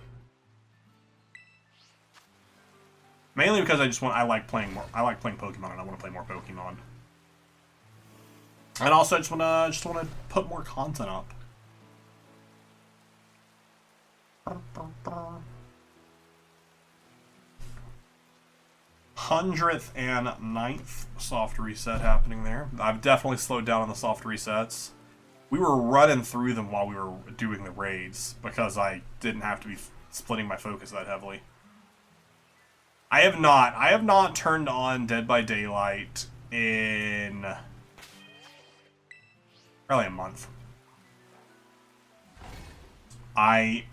Mainly because I like playing Pokemon and I want to play more Pokemon. And also I just want to put more content up. 100th and 9th soft reset happening there. I've definitely slowed down on the soft resets. We were running through them while we were doing the raids because I didn't have to be splitting my focus that heavily. I have not turned on Dead by Daylight in probably a month. And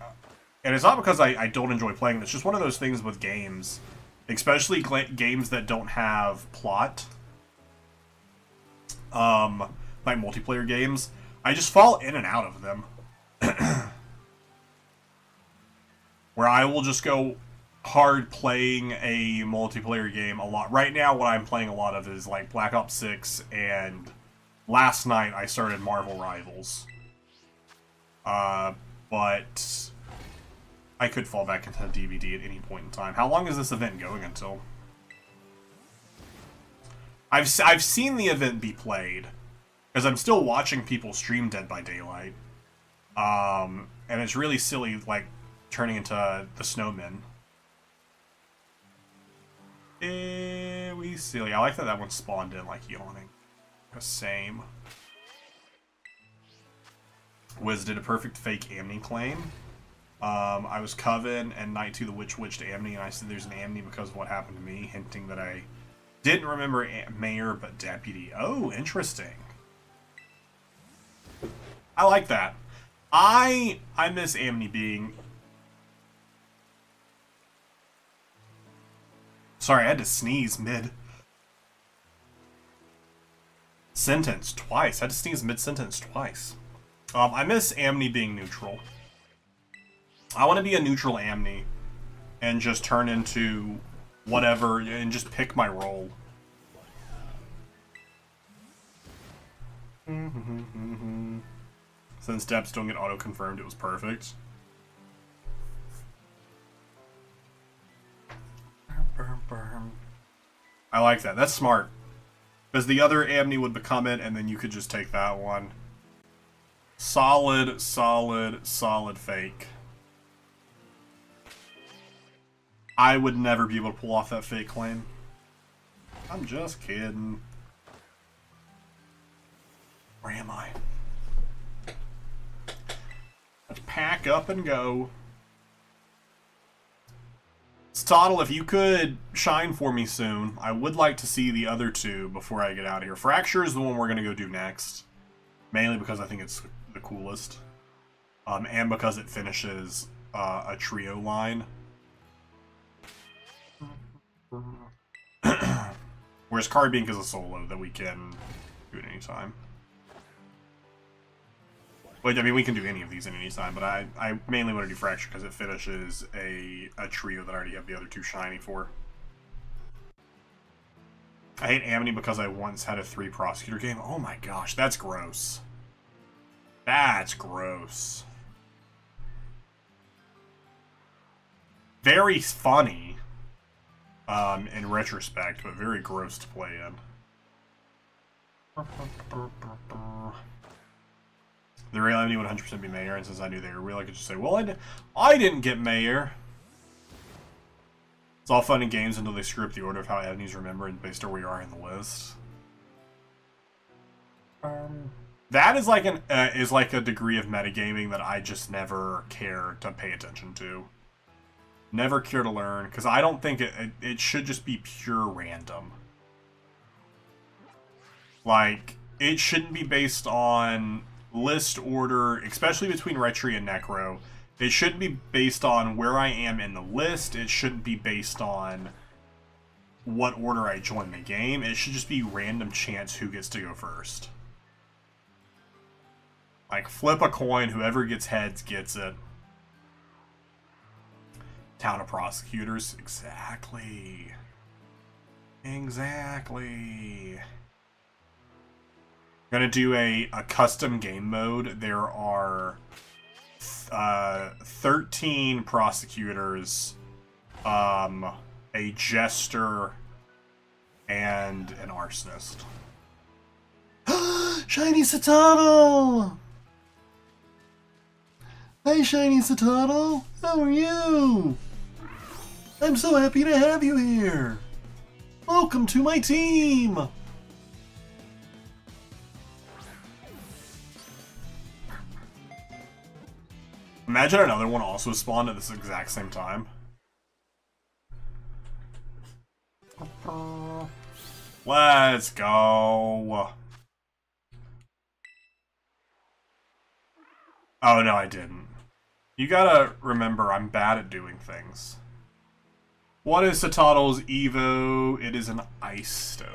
it's not because I don't enjoy playing. It's just one of those things with games, especially games that don't have plot, like multiplayer games. I just fall in and out of them, where I will just go hard playing a multiplayer game a lot. Right now, what I'm playing a lot of is like Black Ops 6, and last night I started Marvel Rivals. But I could fall back into DVD at any point in time. How long is this event going until? I've seen the event be played, because I'm still watching people stream Dead by Daylight. And it's really silly, like, turning into the snowman. We silly. I like that one spawned in, like, yawning. The same. Wiz did a perfect fake Amni claim. I was Coven and Knight 2 the Witch witched Amni, and I said there's an Amni because of what happened to me, hinting that I didn't remember Mayor but Deputy. Oh, interesting. I like that. I miss Amni being... Sorry, I had to sneeze mid. Sentence twice. I had to sneeze mid-sentence twice. I miss Amni being neutral. I want to be a neutral Amni and just turn into whatever and just pick my role. Since depths don't get auto-confirmed, it was perfect. I like that. That's smart. Because the other Amni would become it, and then you could just take that one. Solid, solid, solid fake. I would never be able to pull off that fake claim. I'm just kidding. Where am I? Let's pack up and go. Stoddle, if you could shine for me soon, I would like to see the other two before I get out of here. Fracture is the one we're going to go do next. Mainly because I think it's the coolest. And because it finishes a trio line. Whereas Cardbeak is a solo that we can do at any time. Well, I mean, we can do any of these at any time, but I mainly want to do Fracture because it finishes a trio that I already have the other two shiny for. I hate Amni because I once had a 3 Prosecutor game. Oh my gosh, that's gross. That's gross. Very funny, in retrospect, but very gross to play in. The real Amni would 100% be Mayor, and since I knew they were real, I could just say, well, I didn't get Mayor. It's all fun and games until they screw up the order of how Amni's remembered based on where you are in the list. That is like a degree of metagaming that I just never care to pay attention to. Never care to learn, because I don't think it should just be pure random. Like, it shouldn't be based on list order, especially between Retri and Necro. It shouldn't be based on where I am in the list. It shouldn't be based on what order I join the game. It should just be random chance who gets to go first. Like, flip a coin, whoever gets heads gets it. Town of Prosecutors. Exactly. Exactly. Gonna do a custom game mode. There are 13 prosecutors, a jester, and an arsonist. Shiny Satano! Hey, Shiny Satano! How are you? I'm so happy to have you here! Welcome to my team! Imagine another one also spawned at this exact same time. Let's go. Oh, no, I didn't. You gotta remember, I'm bad at doing things. What is Satottle's Evo? It is an Ice Stone.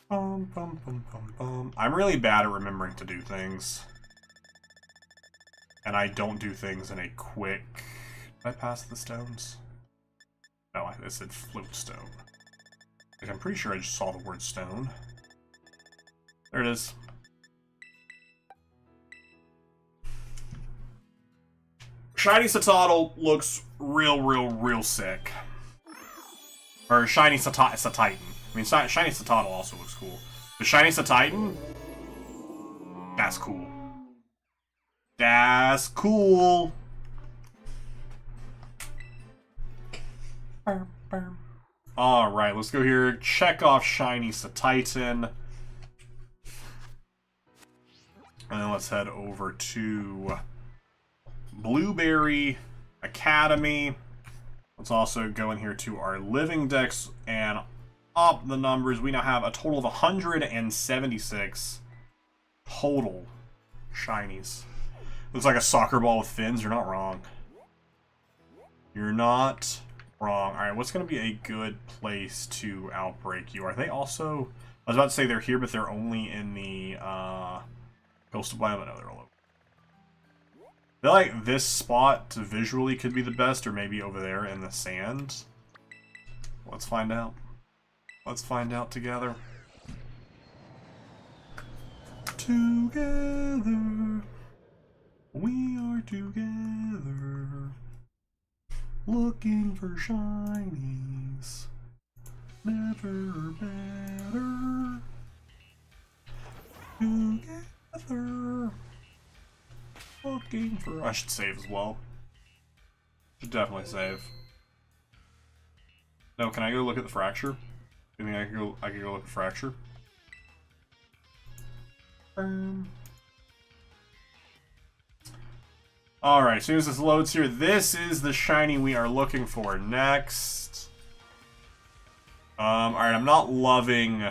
Bum, bum, bum, bum, bum. I'm really bad at remembering to do things. And I don't do things in a quick... Did I pass the stones? No, I said float stone. Like, I'm pretty sure I just saw the word stone. There it is. Shiny Satottle looks real sick. Or Shiny Satitan. I mean, Shiny Satottle also looks cool. The Shiny Satitan? That's cool. That's cool. Alright, let's go here. Check off Shinies to Titan. And then let's head over to Blueberry Academy. Let's also go in here to our living decks and up the numbers. We now have a total of 176 total Shinies. Looks like a soccer ball with fins. You're not wrong. You're not wrong. Alright, what's going to be a good place to outbreak you? Are they also... I was about to say they're here, but they're only in the coastal biome. No, they're all over. I feel like this spot visually could be the best, or maybe over there in the sand. Let's find out. Let's find out together. Together, we are together, looking for shinies, never better, together, looking for... I should save as well. Should definitely save. No, can I go look at the fracture? You think I could go look at the fracture? Alright, as soon as this loads here, this is the shiny we are looking for next. Alright, I'm not loving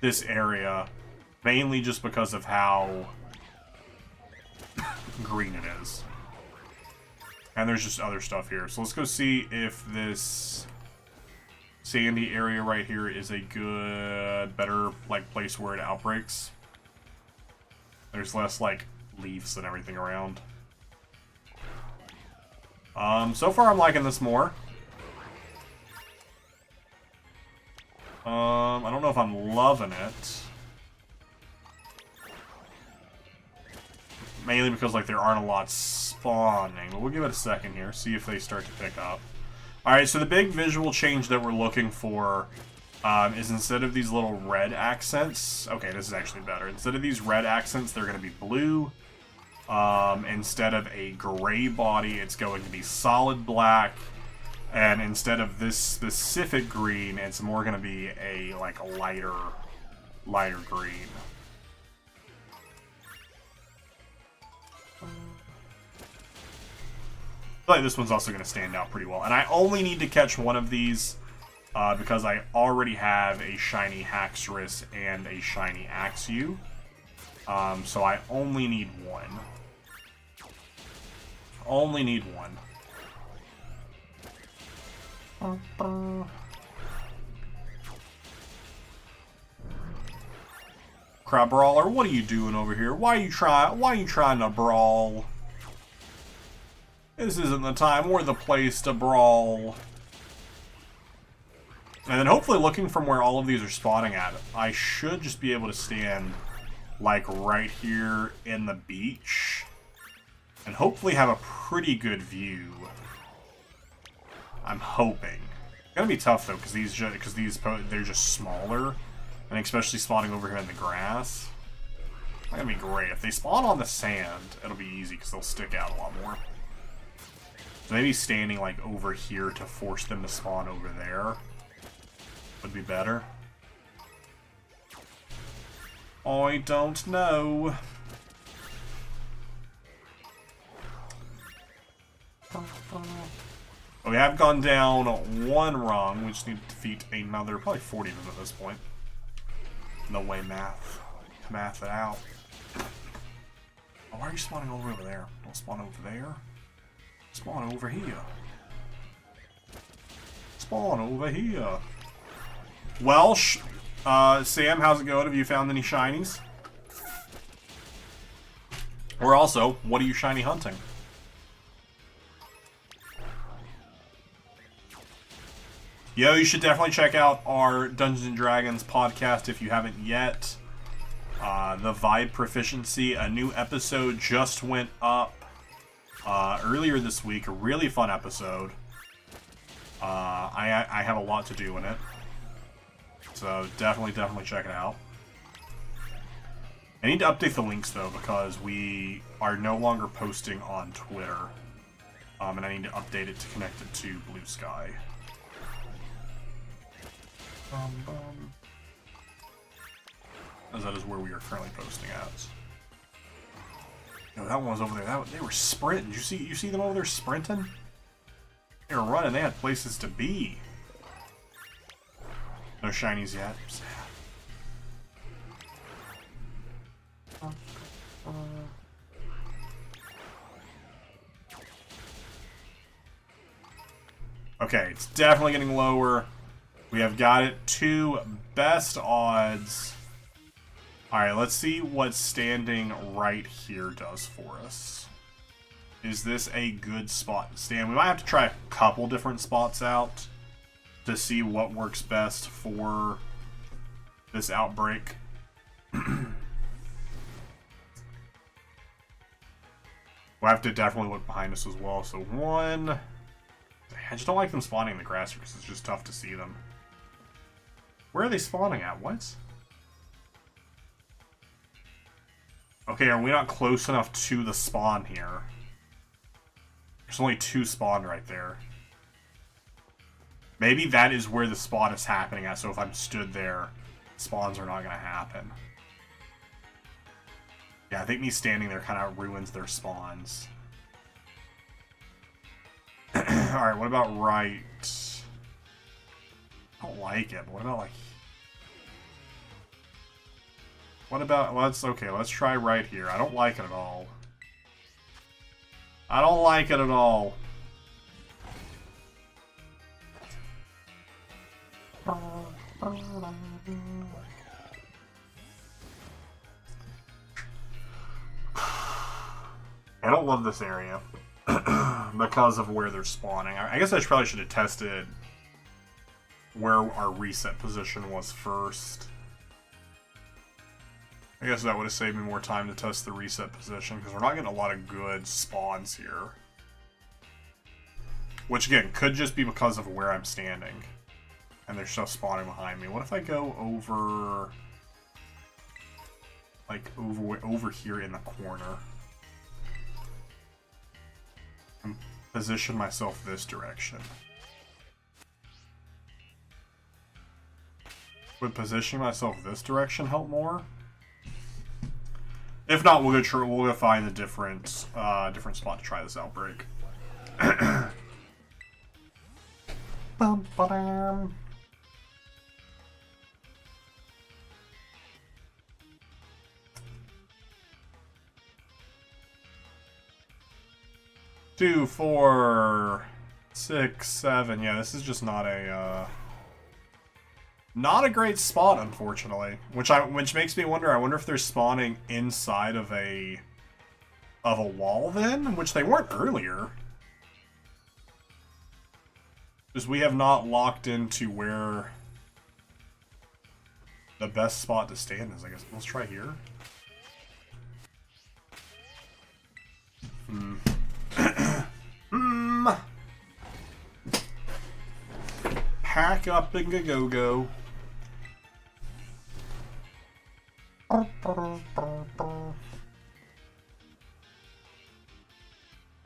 this area, mainly just because of how green it is. And there's just other stuff here. So let's go see if this sandy area right here is a good, better, like, place where it outbreaks. There's less, like, leaves and everything around. So far I'm liking this more. I don't know if I'm loving it. Mainly because, like, there aren't a lot spawning. But we'll give it a second here, see if they start to pick up. Alright, so the big visual change that we're looking for is instead of these little red accents... Okay, this is actually better. Instead of these red accents, they're going to be blue. Instead of a gray body, it's going to be solid black. And instead of this specific green, it's more going to be a, like, a lighter green. I feel like this one's also going to stand out pretty well. And I only need to catch one of these because I already have a shiny Haxorus and a shiny Axew. So I only need one. Only need one. Crab Brawler, what are you doing over here? Why are you trying to brawl? This isn't the time or the place to brawl. And then hopefully looking from where all of these are spawning at, I should just be able to stand like right here in the beach. And hopefully have a pretty good view. I'm hoping. It's gonna be tough though, because they're just smaller, and especially spawning over here in the grass. It's not gonna be great. If they spawn on the sand, it'll be easy because they'll stick out a lot more. So maybe standing like over here to force them to spawn over there would be better. I don't know. We have gone down one rung. We just need to defeat another, probably 40 of them at this point. No way math it out. Oh, why are you spawning over there? Don't spawn over there. Spawn over here. Spawn over here. Well, Sam, how's it going? Have you found any shinies? Or also, what are you shiny hunting? Yo, you should definitely check out our Dungeons & Dragons podcast if you haven't yet. The Vibe Proficiency, a new episode just went up earlier this week. A really fun episode. I have a lot to do in it. So definitely check it out. I need to update the links, though, because we are no longer posting on Twitter. And I need to update it to connect it to Blue Sky. As that is where we are currently posting at. No, that one was over there. They were sprinting. You see them over there sprinting? They were running. They had places to be. No shinies yet. Sad. Okay, it's definitely getting lower. We have got it to best odds. Alright, let's see what standing right here does for us. Is this a good spot to stand? We might have to try a couple different spots out to see what works best for this outbreak. We'll have to definitely look behind us as well. So one... I just don't like them spawning in the grass because it's just tough to see them. Where are they spawning at? What? Okay, are we not close enough to the spawn here? There's only 2 spawned right there. Maybe that is where the spawn is happening at, so if I'm stood there, spawns are not going to happen. Yeah, I think me standing there kind of ruins their spawns. Alright, what about right? I don't like it, but what about like... What about... let's try right here. I don't like it at all. I don't like it at all. I don't love this area because of where they're spawning. I guess I probably should have tested where our reset position was first. I guess that would have saved me more time to test the reset position because we're not getting a lot of good spawns here. Which again, could just be because of where I'm standing. And there's stuff spawning behind me. What if I go over... like, over here in the corner? And position myself this direction. Would positioning myself this direction help more? If not, we'll go find a different spot to try this outbreak. Bum, ba-dum. Two, 4, 6, 7. Yeah, this is just not a great spot, unfortunately. Which makes me wonder. I wonder if they're spawning inside of a wall then, which they weren't earlier. Because we have not locked into where the best spot to stand is. I guess let's try here. Pack up and go. I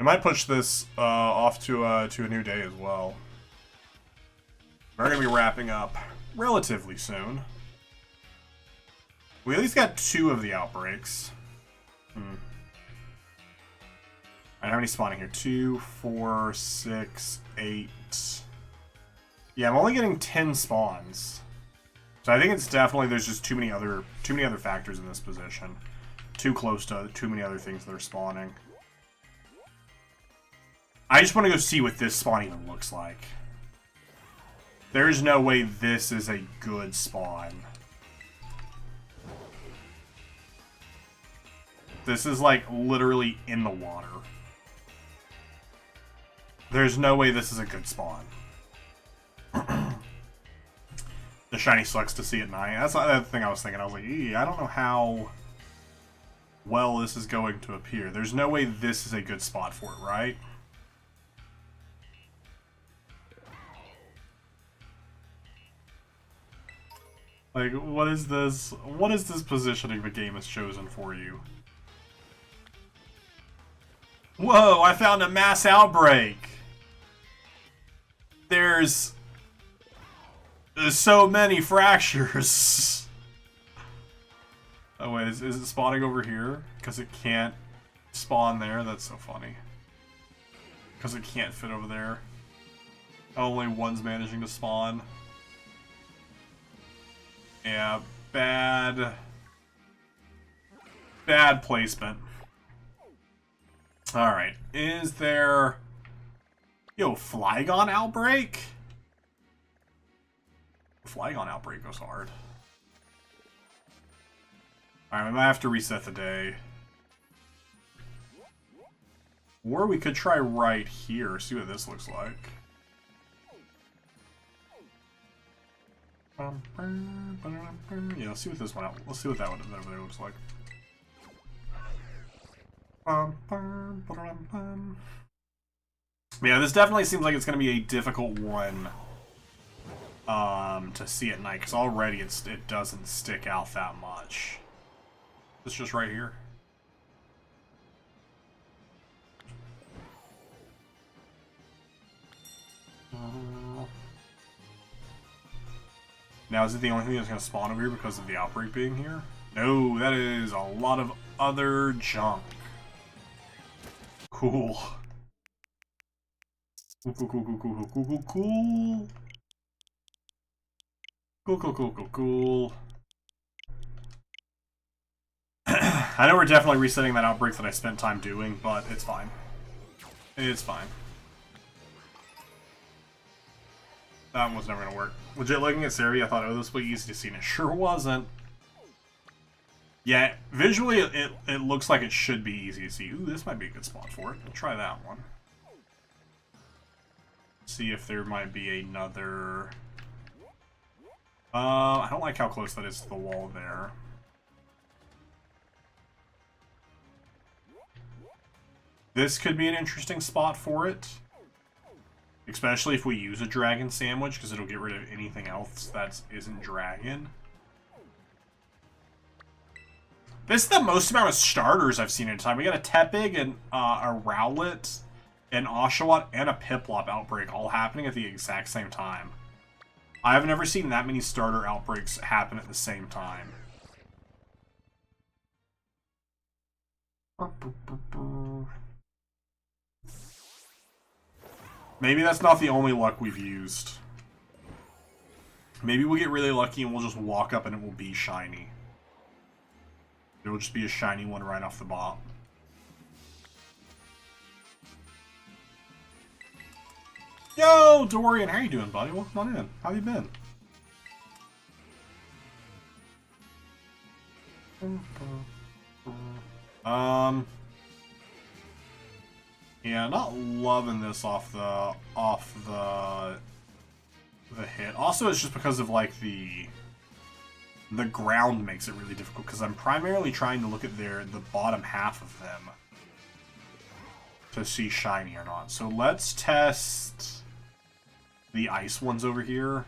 might push this off to a new day as well. We're going to be wrapping up relatively soon. We at least got 2 of the outbreaks. Alright, how many spawning here? 2, 4, 6, 8. Yeah, I'm only getting 10 spawns. So I think it's definitely there's just too many other factors in this position. Too close to too many other things that are spawning. I just want to go see what this spawn even looks like. There is no way this is a good spawn. This is like literally in the water. There's no way this is a good spawn. The shiny sucks to see at night. That's the thing I was thinking. I was like, I don't know how well this is going to appear. There's no way this is a good spot for it, right? Like, what is this? What is this positioning the game has chosen for you? Whoa, I found a mass outbreak! There's so many fractures. Oh wait, is it spawning over here? Because it can't spawn there? That's so funny. Because it can't fit over there. Only one's managing to spawn. Yeah, bad placement. Alright, is there... Yo, Flygon Outbreak? Flygon Outbreak goes hard. Alright, we might have to reset the day. Or we could try right here, see what this looks like. Yeah, let's see what this one out. Let's see what that one over there looks like. Yeah, this definitely seems like it's going to be a difficult one to see at night, because already it doesn't stick out that much. It's just right here. Now, is it the only thing that's going to spawn over here because of the outbreak being here? No, that is a lot of other junk. Cool. Cool. I know we're definitely resetting that outbreak that I spent time doing, but it's fine. It's fine. That one was never gonna work. Legit, looking at Sari, I thought, oh, this will be easy to see, and it sure wasn't. Yeah, visually, it looks like it should be easy to see. Ooh, this might be a good spot for it. We'll try that one. See if there might be another... I don't like how close that is to the wall there. This could be an interesting spot for it. Especially if we use a dragon sandwich, because it'll get rid of anything else that isn't dragon. This is the most amount of starters I've seen in time. We got a Tepig and a Rowlet, an Oshawott, and a Piplup outbreak all happening at the exact same time. I have never seen that many starter outbreaks happen at the same time. Maybe that's not the only luck we've used. Maybe we'll get really lucky and we'll just walk up and it will be shiny. It will just be a shiny one right off the bat. Yo, Dorian, how you doing, buddy? Welcome on in. How you been? Yeah, not loving this off the hit. Also, it's just because of like the ground makes it really difficult, because I'm primarily trying to look at the bottom half of them to see shiny or not. So let's test the ice ones over here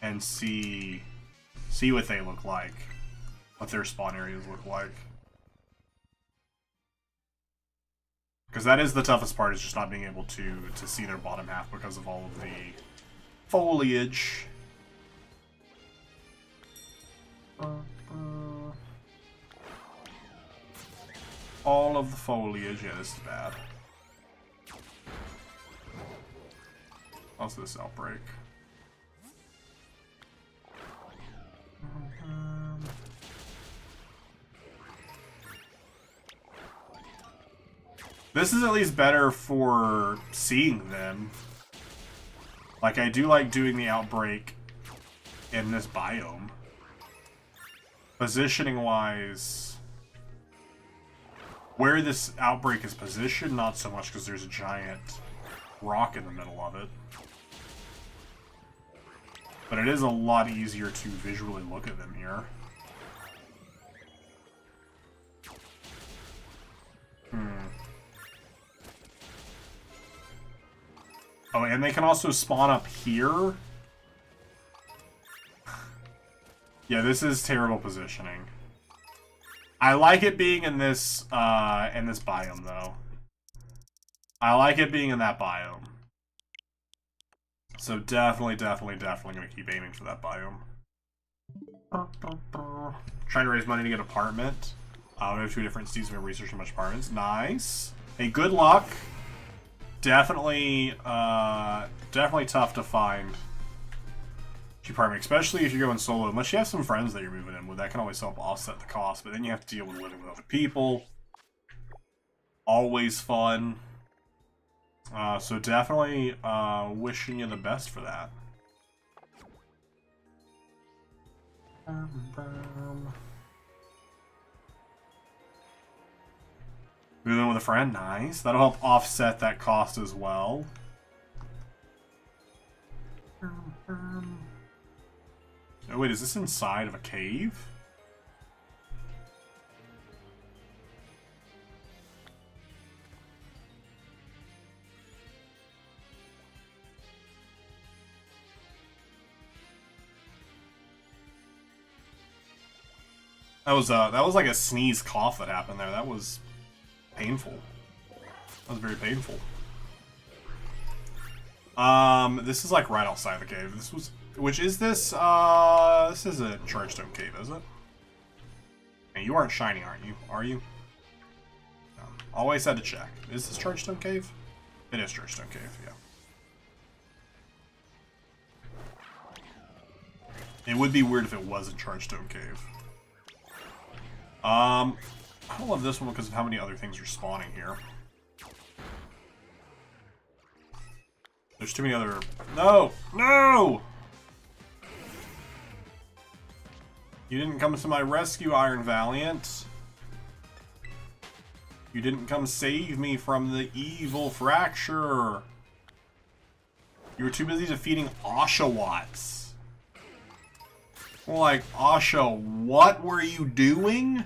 and see what they look like, what their spawn areas look like. Because that is the toughest part, is just not being able to see their bottom half because of all of the foliage. All of the foliage. Yeah, this is bad. What's this outbreak? This is at least better for seeing them. Like, I do like doing the outbreak in this biome. Positioning-wise, where this outbreak is positioned, not so much, because there's a giant rock in the middle of it. But it is a lot easier to visually look at them here. Oh, and they can also spawn up here. Yeah, this is terrible positioning. I like it being in this biome, though. I like it being in that biome. So definitely gonna keep aiming for that biome. Trying to raise money to get an apartment. We have 2 different seasons of researching a bunch of apartments. Nice. Hey, good luck. Definitely tough to find cheap apartment, especially if you're going solo. Unless you have some friends that you're moving in with, that can always help offset the cost. But then you have to deal with living with other people. Always fun. So definitely wishing you the best for that. Moving with a friend, nice. That'll help offset that cost as well. Oh wait, is this inside of a cave? That was like a sneeze cough that happened there. That was painful. That was very painful. This is like right outside the cave. This was, which is this? This is a Chargestone cave, is it? And you aren't shiny, aren't you? Are you? No. Always had to check. Is this Chargestone cave? It is Chargestone cave. Yeah. It would be weird if it wasn't Chargestone cave. I don't love this one because of how many other things are spawning here. There's too many other... No! No! You didn't come to my rescue, Iron Valiant. You didn't come save me from the evil fracture. You were too busy defeating Oshawotts. Well, like, Osha, what were you doing?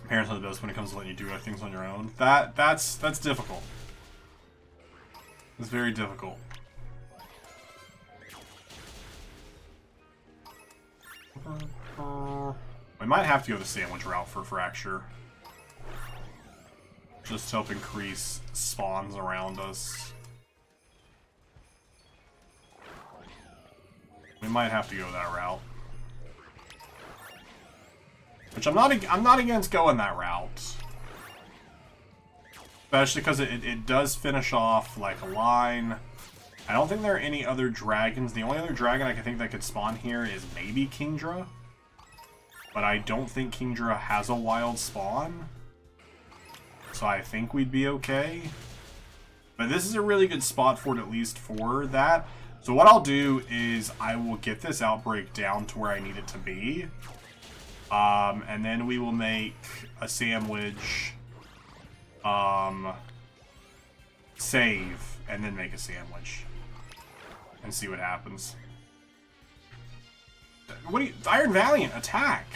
Parents are the best when it comes to letting you do things on your own. That's difficult. It's very difficult. We might have to go the sandwich route for fracture. Just to help increase spawns around us. We might have to go that route. Which I'm not against going that route. Especially because it does finish off like a line. I don't think there are any other dragons. The only other dragon I can think that could spawn here is maybe Kingdra. But I don't think Kingdra has a wild spawn. So I think we'd be okay. But this is a really good spot for it, at least for that. So what I'll do is I will get this outbreak down to where I need it to be. And then we will make a sandwich, save, and then make a sandwich. And see what happens. What do you... Iron Valiant, attack!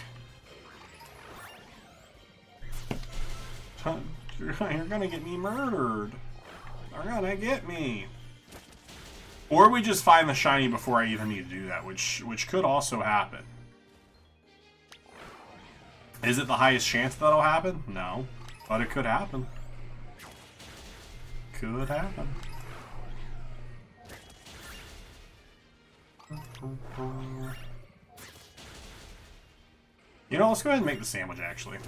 You're gonna get me murdered. You're gonna get me. Or we just find the shiny before I even need to do that, which could also happen. Is it the highest chance that'll happen? No. But it could happen. Could happen. You know, let's go ahead and make the sandwich, actually.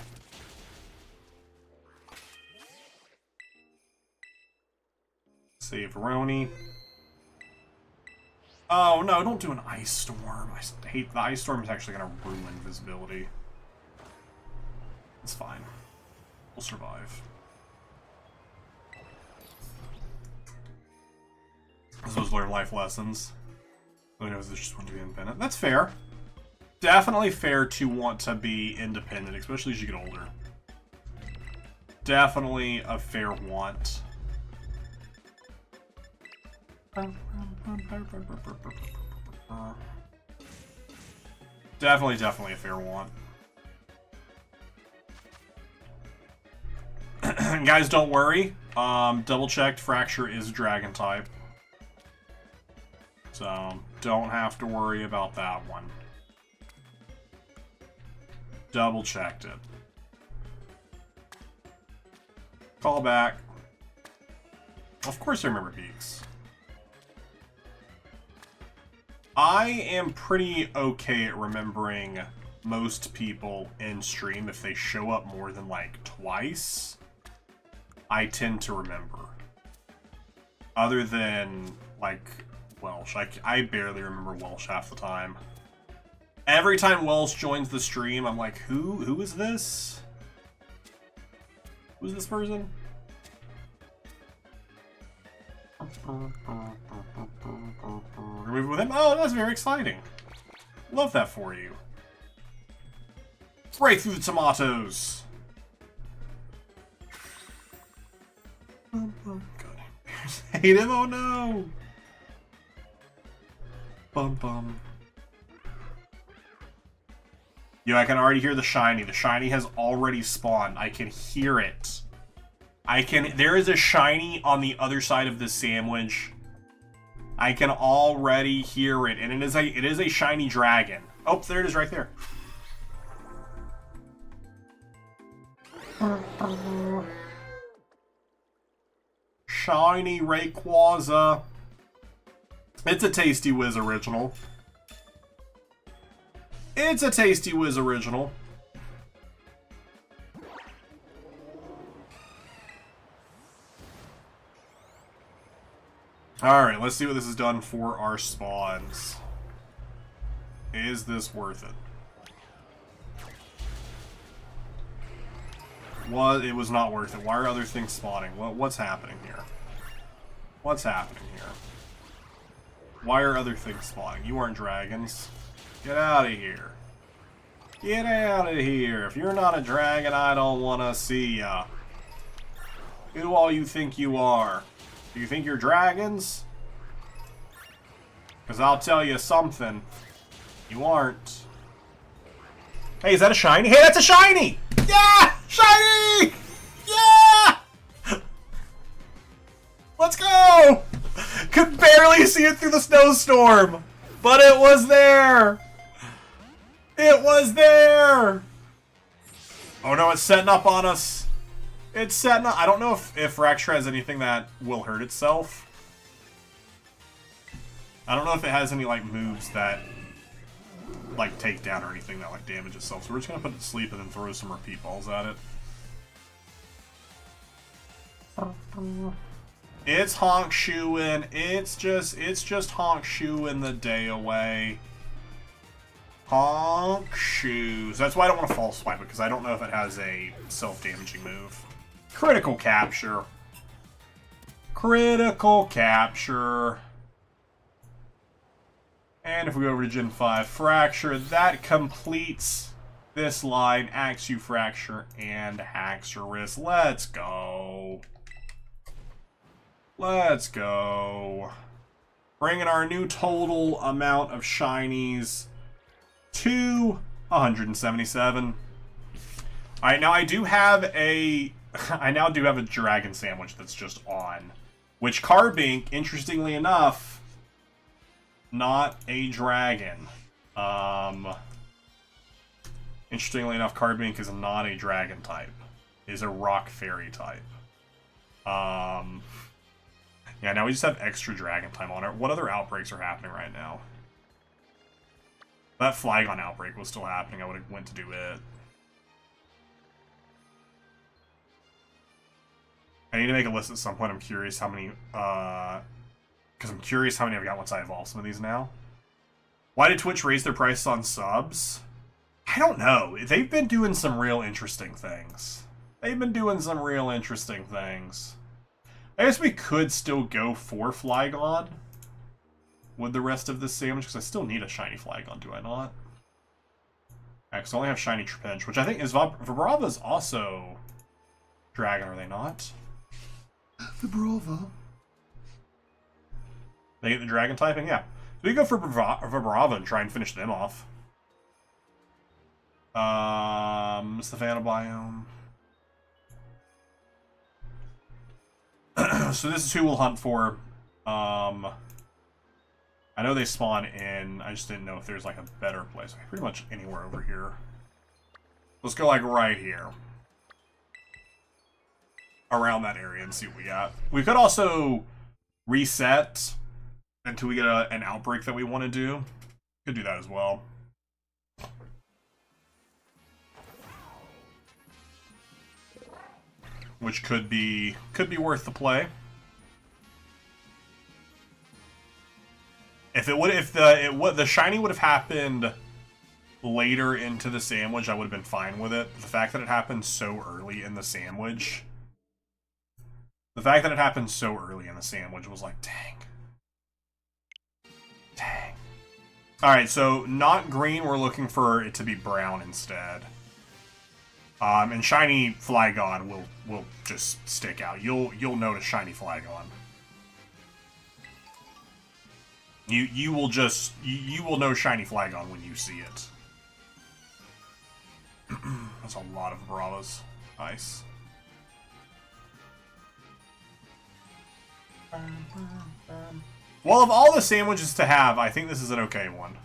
Save Roni. Oh, no, don't do an Ice Storm. I hate... The Ice Storm is actually going to ruin visibility. It's fine. We'll survive. Those learn life lessons. Who knows, there's just want to be independent. That's fair. Definitely fair to want to be independent, especially as you get older. Definitely a fair want. Definitely a fair want. Guys, don't worry. Double-checked, Fracture is Dragon type. So, don't have to worry about that one. Double-checked it. Call back. Of course I remember Beaks. I am pretty okay at remembering most people in stream. If they show up more than, like, twice, I tend to remember. Other than, like, Welsh. I barely remember Welsh half the time. Every time Welsh joins the stream, I'm like, who is this? Who's this person? Remove with him? Oh, that's very exciting. Love that for you. Right through the tomatoes. Good. Hate him, oh no! Bum bum. Yo, I can already hear the shiny. The shiny has already spawned. I can hear it. There is a shiny on the other side of the sandwich. I can already hear it, and it is a shiny dragon. Oh, there it is right there. Shiny Rayquaza. It's a Tasty Whiz original. It's a Tasty Whiz original. Alright, let's see what this has done for our spawns. Is this worth it? It was not worth it. Why are other things spawning? What's happening here? What's happening here? Why are other things spawning? You aren't dragons. Get out of here. Get out of here. If you're not a dragon, I don't want to see ya. Who all you think you are? Do you think you're dragons? Because I'll tell you something. You aren't. Hey, is that a shiny? Hey, that's a shiny! Yeah! Shiny! Yeah! Let's go! Could barely see it through the snowstorm. But it was there! It was there! Oh no, it's setting up on us. It's setting up. I don't know if Fracture has anything that will hurt itself. I don't know if it has any, like, moves that, like, take down or anything that, like, damage itself. So we're just gonna put it to sleep and then throw some repeat balls at it. It's honk shooing. It's just honk shooing the day away. Honk shoes. That's why I don't want to false swipe it, because I don't know if it has a self-damaging move. Critical capture. Critical capture. And if we go over to Gen 5, Fracture, that completes this line. Axew, Fracture, and Haxorus. Let's go. Let's go. Bringing our new total amount of shinies to 177. Alright, now I do have a... I now do have a dragon sandwich that's just on. Which Carbink, interestingly enough... Not a dragon. Interestingly enough, Carbink is not a dragon type. It is a rock fairy type. Yeah, now we just have extra dragon time on it. What other outbreaks are happening right now? That Flygon outbreak was still happening. I would have went to do it. I need to make a list at some point. I'm curious how many, because I'm curious how many I've got once I evolve some of these now. Why did Twitch raise their price on subs? I don't know. They've been doing some real interesting things. They've been doing some real interesting things. I guess we could still go for Flygon with the rest of this sandwich, because I still need a shiny Flygon, do I not? Because I only have shiny Trapinch, which I think is... Vibrava's also dragon, are they not? Vibrava. They get the dragon typing? Yeah. So we go for Vibrava and try and finish them off. Savannah biome. So this is who we'll hunt for. I know they spawn in. I just didn't know if there's like a better place. Like pretty much anywhere over here. Let's go like right here. Around that area and see what we got. We could also reset until we get an outbreak that we want to do. Could do that as well. Which could be worth the play. If the shiny would have happened later into the sandwich, I would have been fine with it. The fact that it happened so early in the sandwich. The fact that it happened so early in the sandwich was like, dang. Dang. Alright, so not green, we're looking for it to be brown instead. And shiny Flygon will just stick out. You'll notice shiny Flygon. You will know shiny Flygon when you see it. That's a lot of Bravas. Nice. Well, of all the sandwiches to have, I think this is an okay one.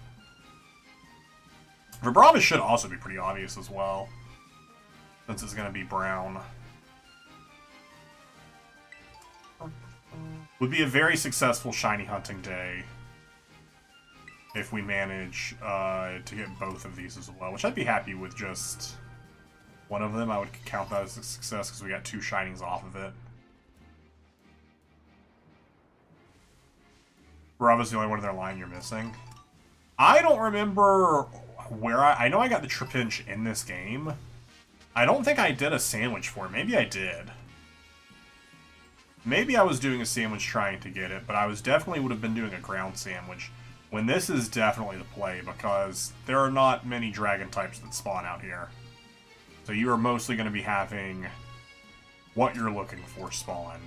Vibrava should also be pretty obvious as well, since it's going to be brown. Would be a very successful shiny hunting day if we manage to get both of these as well, which I'd be happy with just one of them. I would count that as a success because we got 2 shinings off of it. Brava's the only one in their line you're missing. I don't remember where I know I got the Trapinch in this game. I don't think I did a sandwich for it. Maybe I did. Maybe I was doing a sandwich trying to get it, but I was definitely would have been doing a ground sandwich. When this is definitely the play, because there are not many dragon types that spawn out here. So you are mostly going to be having what you're looking for spawn.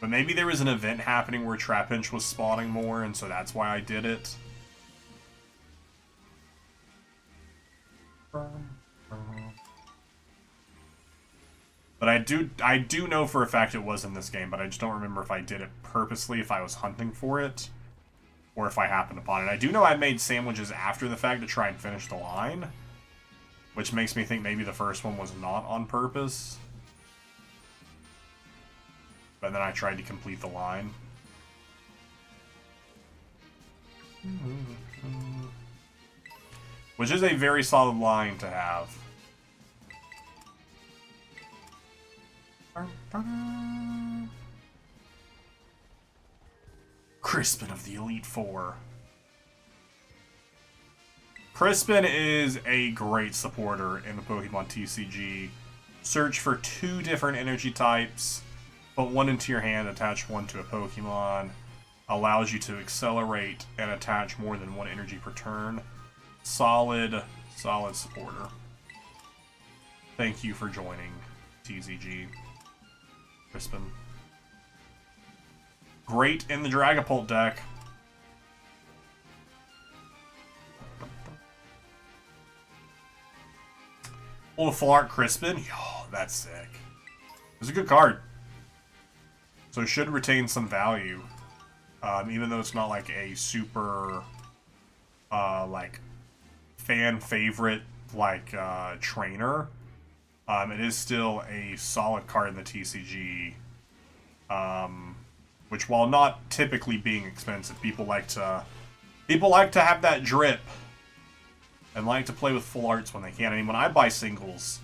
But maybe there was an event happening where Trapinch was spawning more, and so that's why I did it. But I do know for a fact it was in this game, but I just don't remember if I did it purposely, if I was hunting for it, or if I happened upon it. I do know I made sandwiches after the fact to try and finish the line, which makes me think maybe the first one was not on purpose. But then I tried to complete the line. Which is a very solid line to have. Crispin of the Elite Four. Crispin is a great supporter in the Pokemon TCG. Search for 2 different energy types. Put 1 into your hand, attach 1 to a Pokemon. Allows you to accelerate and attach more than 1 energy per turn. Solid supporter. Thank you for joining TCG. Crispin. Great in the Dragapult deck. Oh, full art Crispin? Yo, that's sick. It's a good card. So it should retain some value. Even though it's not like a super like fan favorite like trainer. It is still a solid card in the TCG. Which, while not typically being expensive, people like to have that drip and like to play with full arts when they can. I mean, when I buy singles,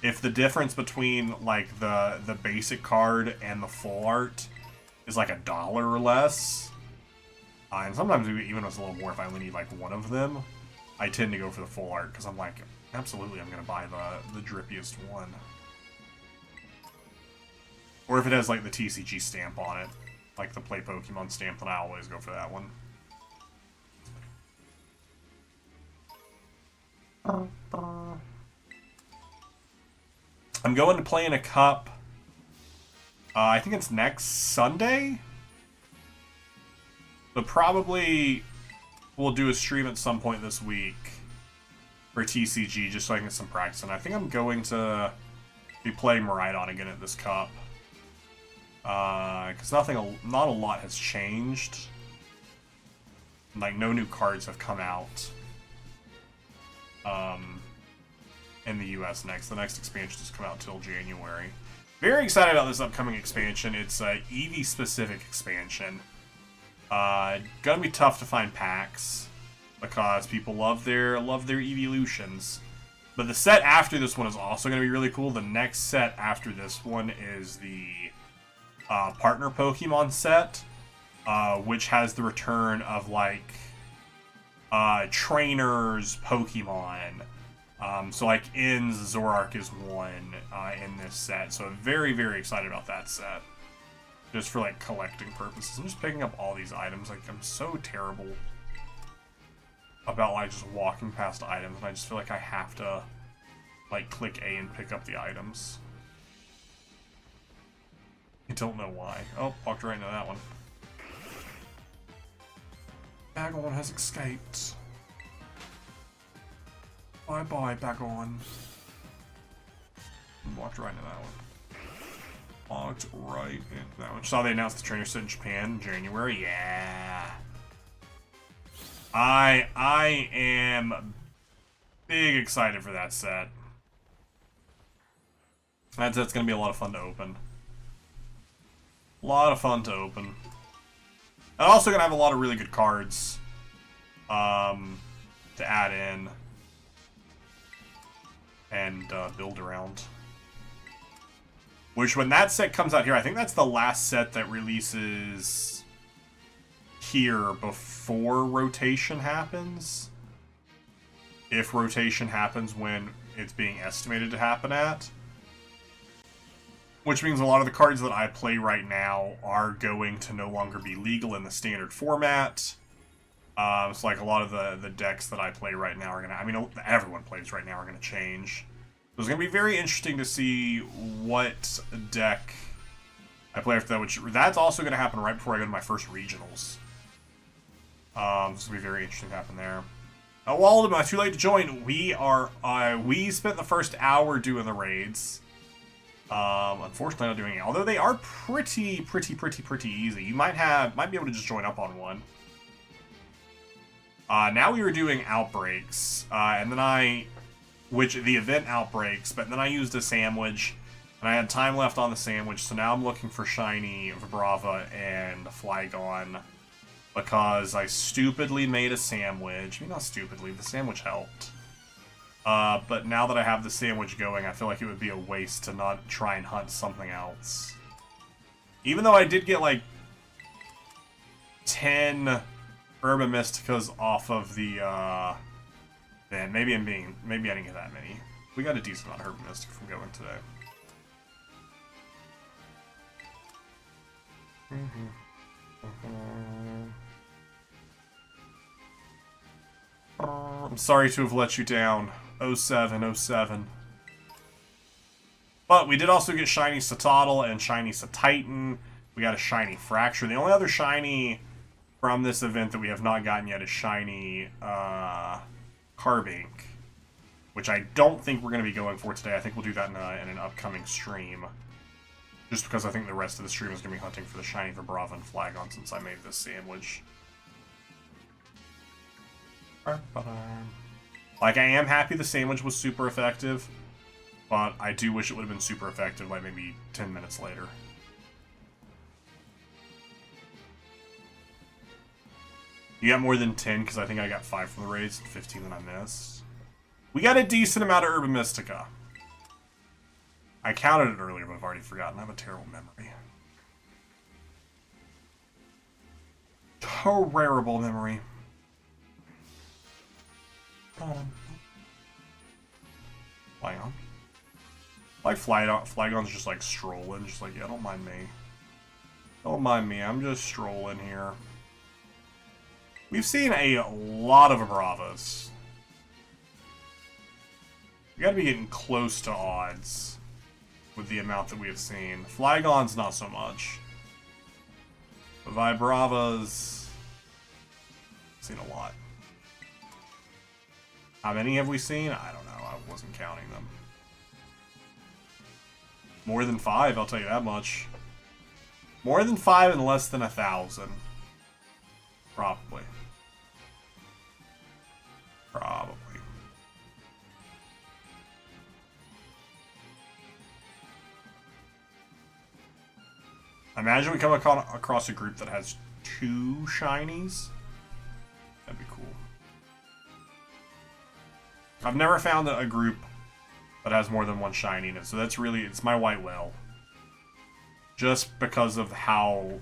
if the difference between like the basic card and the full art is like $1 or less, and sometimes even it's a little more if I only need like 1 of them, I tend to go for the full art because I'm like, absolutely, I'm gonna buy the drippiest one. Or if it has like the TCG stamp on it, like the Play Pokemon stamp, then I always go for that one. I'm going to play in a cup. I think it's next Sunday. But probably we'll do a stream at some point this week for TCG just so I can get some practice. And I think I'm going to be playing Miraidon again at this cup. Because not a lot has changed. Like, no new cards have come out. In the US next. The next expansion doesn't come out till January. Very excited about this upcoming expansion. It's a Eevee-specific expansion. Gonna be tough to find packs because people love their evolutions. But the set after this one is also gonna be really cool. The next set after this one is the partner Pokemon set, which has the return of like trainers Pokemon. So like In's Zoroark is one in this set. So I'm very, very excited about that set. Just for like collecting purposes. I'm just picking up all these items. Like, I'm so terrible about like just walking past items, and I just feel like I have to like click A and pick up the items. I don't know why. Oh, walked right into that one. Bagon has escaped. Bye-bye, Bagon. Walked right into that one. Walked right into that one. Saw they announced the trainer set in Japan in January. Yeah. I am big excited for that set. That set's gonna be a lot of fun to open. A lot of fun to open. And also gonna have a lot of really good cards to add in and build around. Which, when that set comes out here, I think that's the last set that releases here before rotation happens. If rotation happens when it's being estimated to happen at. Which means a lot of the cards that I play right now are going to no longer be legal in the standard format. So like a lot of the decks that I play right now are going to, I mean, everyone plays right now are going to change. So it's going to be very interesting to see what deck I play after that, which that's also going to happen right before I go to my first regionals. This is going to be very interesting to happen there. Walden, am I too late to join? We spent the first hour doing the raids. Unfortunately not doing it, although they are pretty easy. You might be able to just join up on one. Now we were doing outbreaks, and then the event outbreaks, but then I used a sandwich, and I had time left on the sandwich, so now I'm looking for shiny Vibrava and Flygon, because I stupidly made a sandwich. I mean, not stupidly, the sandwich helped. But now that I have the sandwich going, I feel like it would be a waste to not try and hunt something else. Even though I did get, like, 10 Urban Mysticas off of the, man, maybe I didn't get that many. We got a decent amount of Urban Mystic from going today. I'm sorry to have let you down. 07. But we did also get shiny Satotl and shiny Satitan. We got a shiny Fracture. The only other shiny from this event that we have not gotten yet is shiny Carbink, which I don't think we're going to be going for today. I think we'll do that in an upcoming stream. Just because I think the rest of the stream is going to be hunting for the shiny Vibrava and Flygon since I made this sandwich. Like, I am happy the sandwich was super effective, but I do wish it would have been super effective, like, maybe 10 minutes later. You got more than 10, because I think I got 5 from the raids and 15 that I missed. We got a decent amount of Urban Mystica. I counted it earlier, but I've already forgotten. I have a terrible memory. Terrible memory. Flygon. Like Flygon's just like strolling, just like, yeah, don't mind me. Don't mind me, I'm just strolling here. We've seen a lot of Vibravas. We gotta be getting close to odds with the amount that we have seen. Flygon's not so much. But Vibravas, seen a lot. How many have we seen? I don't know. I wasn't counting them. More than 5, I'll tell you that much. More than 5 and less than 1,000. Probably. Probably. Imagine we come across a group that has 2 shinies. That'd be cool. I've never found a group that has more than 1 shiny in it, so that's really, it's my white whale. Just because of how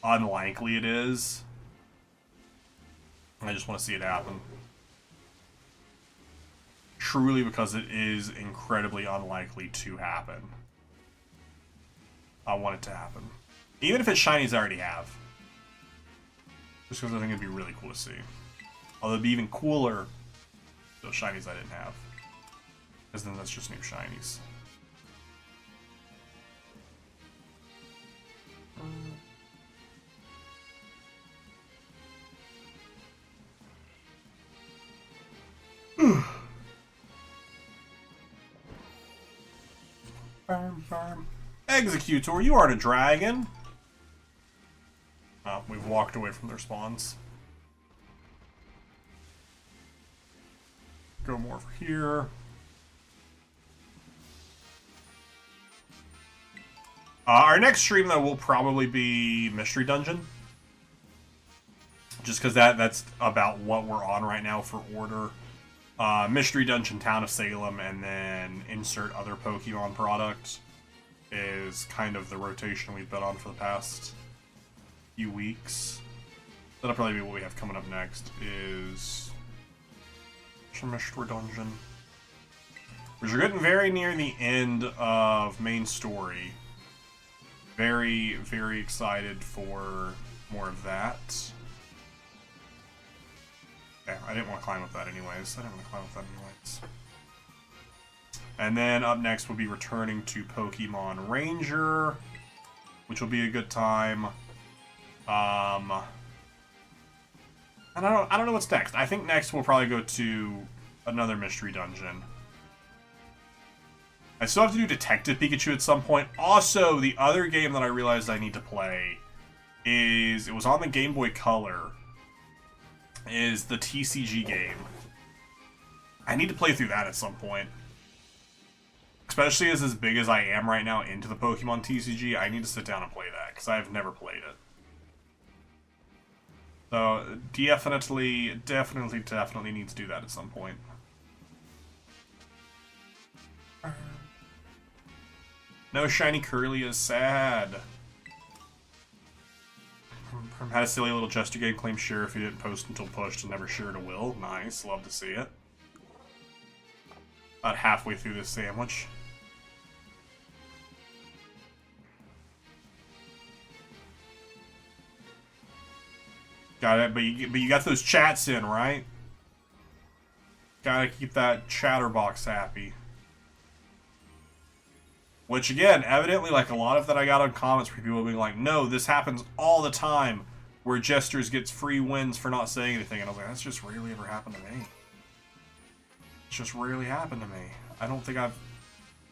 unlikely it is. I just want to see it happen. Truly because it is incredibly unlikely to happen. I want it to happen. Even if it's shinies I already have. Just because I think it'd be really cool to see. Although it'd be even cooler those shinies I didn't have. Because then that's just new shinies. Executor, you aren't a dragon. Oh, we've walked away from their spawns. Go more over here. Our next stream, though, will probably be Mystery Dungeon. Just because that's about what we're on right now for order. Mystery Dungeon, Town of Salem, and then insert other Pokemon products is kind of the rotation we've been on for the past few weeks. That'll probably be what we have coming up next, is Mystery Dungeon. Which we're getting very near the end of main story. Very, very excited for more of that. Okay, I didn't want to climb up that anyways. And then up next we'll be returning to Pokemon Ranger, which will be a good time. And I don't know what's next. I think next we'll probably go to another Mystery Dungeon. I still have to do Detective Pikachu at some point. Also, the other game that I realized I need to play is, it was on the Game Boy Color, is the TCG game. I need to play through that at some point. Especially as big as I am right now into the Pokemon TCG, I need to sit down and play that, because I've never played it. So, definitely need to do that at some point. No shiny Curly is sad. Had a silly little Jester game claim sure if he didn't post until pushed and never sure to will. Nice, love to see it. About halfway through this sandwich. Got it, but you got those chats in, right? Gotta keep that chatterbox happy. Which, again, evidently, like, a lot of that I got on comments where people being like, no, this happens all the time, where Jesters gets free wins for not saying anything. And I was like, that's just rarely ever happened to me. It's just rarely happened to me. I don't think I've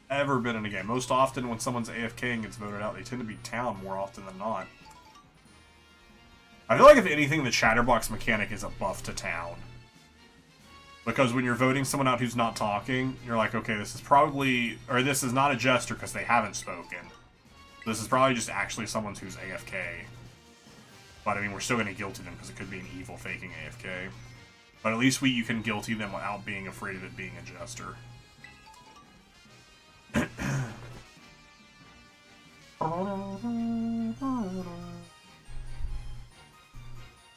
ever been in a game. Most often, when someone's AFK and gets voted out, they tend to be town more often than not. I feel like, if anything, the chatterbox mechanic is a buff to town. Because when you're voting someone out who's not talking, you're like, okay, this is probably, or this is not a jester because they haven't spoken. This is probably just actually someone who's AFK. But I mean, we're still going to guilty them because it could be an evil faking AFK. But at least you can guilty them without being afraid of it being a jester.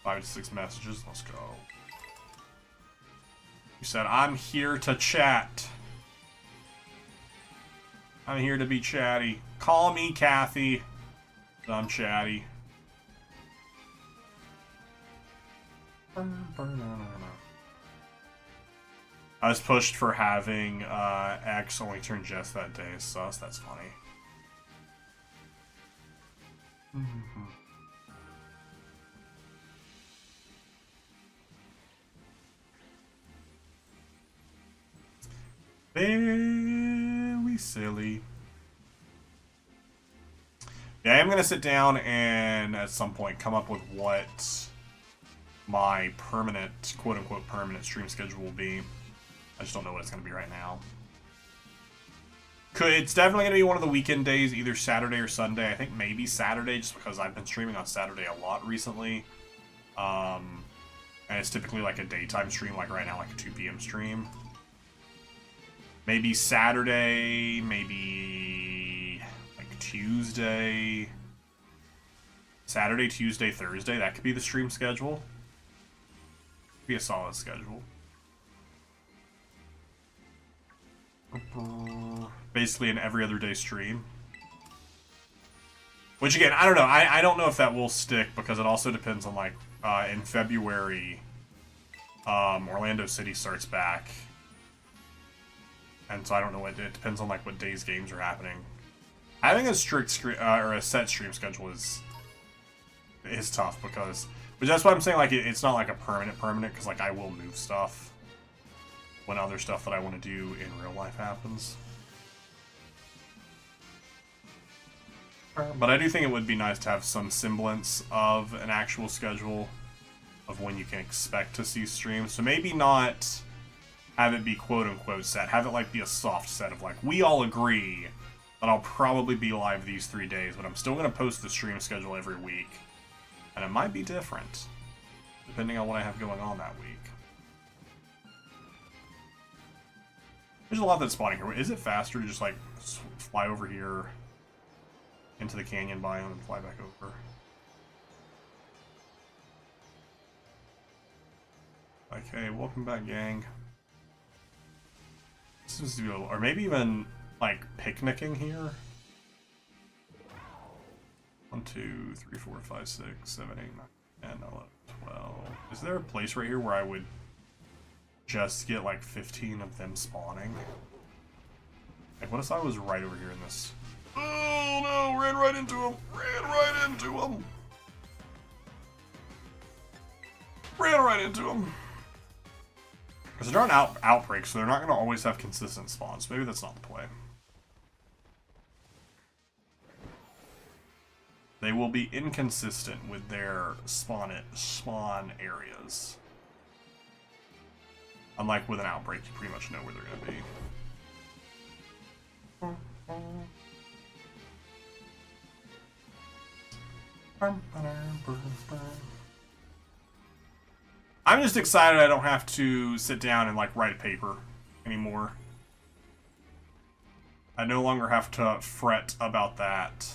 5 to 6 messages, let's go. You said, I'm here to chat. I'm here to be chatty. Call me Kathy. I'm chatty. I was pushed for having X only turn Jess that day. Sus, that's funny. Very silly. Yeah, I am going to sit down and at some point come up with what my permanent, quote-unquote permanent stream schedule will be. I just don't know what it's going to be right now. It's definitely going to be one of the weekend days, either Saturday or Sunday. I think maybe Saturday, just because I've been streaming on Saturday a lot recently. And it's typically like a daytime stream, like right now, like a 2 p.m. stream. Maybe Saturday, maybe like Tuesday. Saturday, Tuesday, Thursday, that could be the stream schedule. Be a solid schedule. Basically an every other day stream. Which again, I don't know. I don't know if that will stick because it also depends on like in February, Orlando City starts back, and so I don't know what it depends on like what days games are happening. Having a strict or a set stream schedule is tough because, but that's why I'm saying like it's not like a permanent because like I will move stuff when other stuff that I want to do in real life happens. But I do think it would be nice to have some semblance of an actual schedule of when you can expect to see streams. So maybe not have it be quote-unquote set. Have it like be a soft set of like, we all agree that I'll probably be live these 3 days, but I'm still going to post the stream schedule every week. And it might be different, depending on what I have going on that week. There's a lot that's spawning here. Is it faster to just like fly over here into the canyon biome and fly back over? Okay, welcome back, gang. This is or maybe even like picnicking here. 1, 2, 3, 4, 5, 6, 7, 8, 9, 10, 11, 12. Is there a place right here where I would just get like 15 of them spawning? Like, what if I was right over here in this? Oh no, ran right into him! Ran right into him! Ran right into him! Because they're not outbreaks, so they're not going to always have consistent spawns. Maybe that's not the play. They will be inconsistent with their spawn areas. Unlike with an outbreak, you pretty much know where they're going to be. I'm just excited I don't have to sit down and like write a paper anymore. I no longer have to fret about that.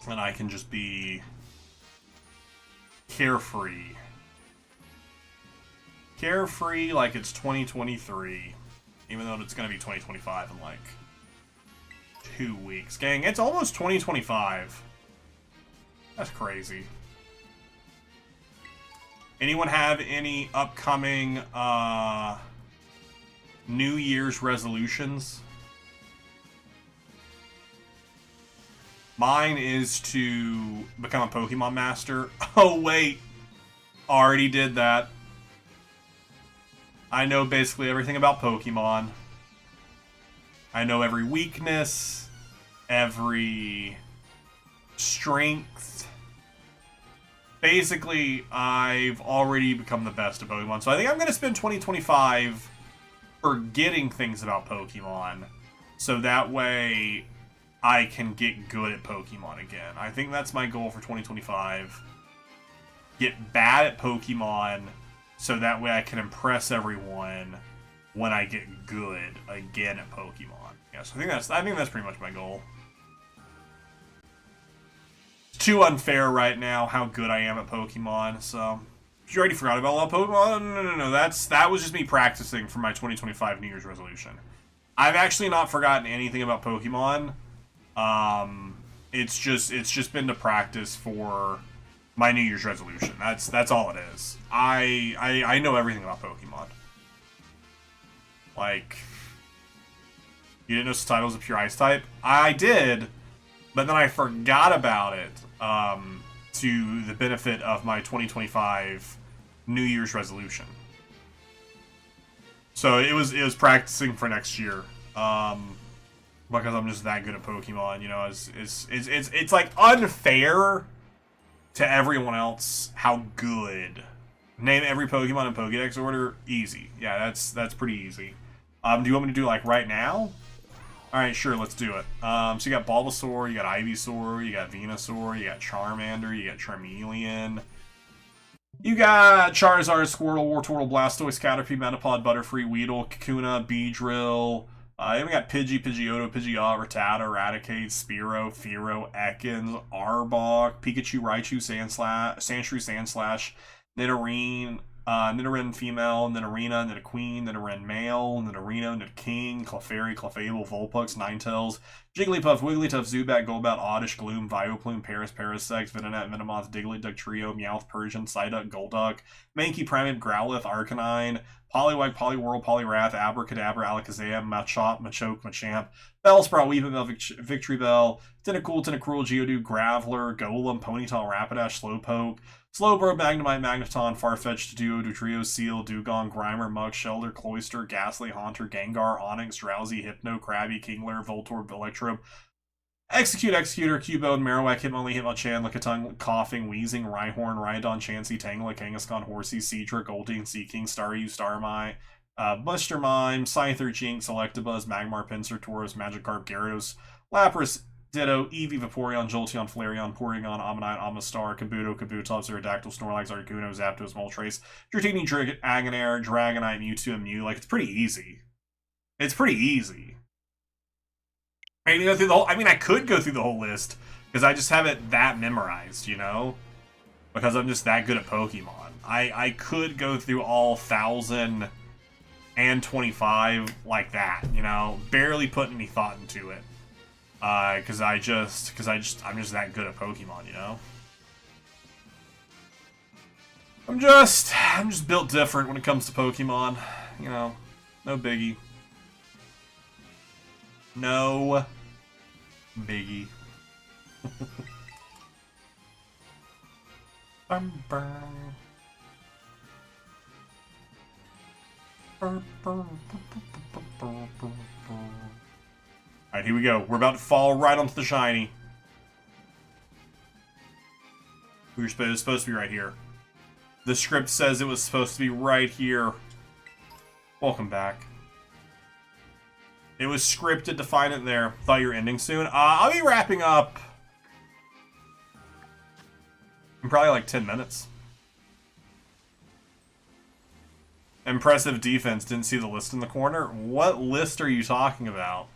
And I can just be carefree. Carefree like it's 2023. Even though it's going to be 2025 in like 2 weeks. Gang, it's almost 2025. That's crazy. Anyone have any upcoming New Year's resolutions? Mine is to become a Pokemon Master. Oh, wait. Already did that. I know basically everything about Pokemon. I know every weakness, every strength. Basically, I've already become the best at Pokemon. So I think I'm going to spend 2025 forgetting things about Pokemon. So that way I can get good at Pokemon again. I think that's my goal for 2025. Get bad at Pokemon, so that way I can impress everyone when I get good again at Pokemon. Yeah, so I think that's pretty much my goal. It's too unfair right now how good I am at Pokemon, so if you already forgot about all Pokemon, no. That was just me practicing for my 2025 New Year's resolution. I've actually not forgotten anything about Pokemon. It's just been to practice for my New Year's resolution. That's all it is. I know everything about Pokemon. Like, you didn't know Title's a pure Ice type? I did, but then I forgot about it to the benefit of my 2025 New Year's resolution. So it was practicing for next year. because I'm just that good at Pokemon. You know, it's like unfair to everyone else how good. Name every Pokemon in Pokédex order. Easy. Yeah, that's pretty easy. Do you want me to do like right now? Alright, sure, let's do it. So you got Bulbasaur, you got Ivysaur, you got Venusaur, you got Charmander, you got Charmeleon. You got Charizard, Squirtle, Wartortle, Blastoise, Caterpie, Metapod, Butterfree, Weedle, Kakuna, Beedrill. Then we got Pidgey, Pidgeotto, Pidgeot, Rattata, Eradicate, Spearow, Fearow, Ekans, Arbok, Pikachu, Raichu, Sandshrew, Sandslash, Nidoran, Nidoran female, Nidorina, Nidoqueen, Nidoran male, Nidorino, Nidoking, Clefairy, Clefable, Vulpix, Ninetales, Jigglypuff, Wigglytuff, Zubat, Golbat, Oddish, Gloom, Vileplume, Paris, Parasect, Venonat, Venomoth, Diglett, Dugtrio, Meowth, Persian, Psyduck, Golduck, Mankey, Primeape, Growlithe, Arcanine, Poliwag, Poliwhirl, Poliwrath, Abracadabra, Alakazam, Machop, Machoke, Machamp, Bellsprout, Weavile, Victreebel, Tentacool, Tentacruel, Geodude, Graveler, Golem, Ponyta, Rapidash, Slowpoke, Slowbro, Magnemite, Magneton, Farfetch'd, Duo, Dutrio, Seal, Dugong, Grimer, Mug, Shelter, Cloyster, Ghastly, Haunter, Gengar, Onix, Drowsy, Hypno, Krabby, Kingler, Voltorb, Electro, Executor, Cubone, Marowak, Hitmonlee, Hitmonchan, Lickitung, Coughing, Wheezing, Rhyhorn, Rhydon, Chansey, Tangela, Kangaskhan, Horsey, Seadra, Goldeen, Seaking, Staryu, Starmie, Buster Mime, Scyther, Jinx, Electabuzz, Magmar, Pinsir, Tauros, Magikarp, Gyarados, Lapras, Ditto, Eevee, Vaporeon, Jolteon, Flareon, Porygon, Ammonite, Amistar, Kabuto, Kabutops, Aerodactyl, Snorlax, Articuno, Zapdos, Moltres, Dratini, Dragonair, Dragonite, Mewtwo, and Mew. Like, it's pretty easy. It's pretty easy. I mean, go through the whole, I mean, I could go through the whole list, because I just have it that memorized, you know? Because I'm just that good at Pokemon. I could go through all 1,025 like that, you know? Barely putting any thought into it. I'm just that good at Pokemon, you know? I'm just built different when it comes to Pokemon, you know? No biggie. No biggie. Alright, here we go. We're about to fall right onto the shiny. We were supposed to be right here. The script says it was supposed to be right here. Welcome back. It was scripted to find it there. Thought you were ending soon. I'll be wrapping up in probably like 10 minutes. Impressive defense. Didn't see the list in the corner. What list are you talking about?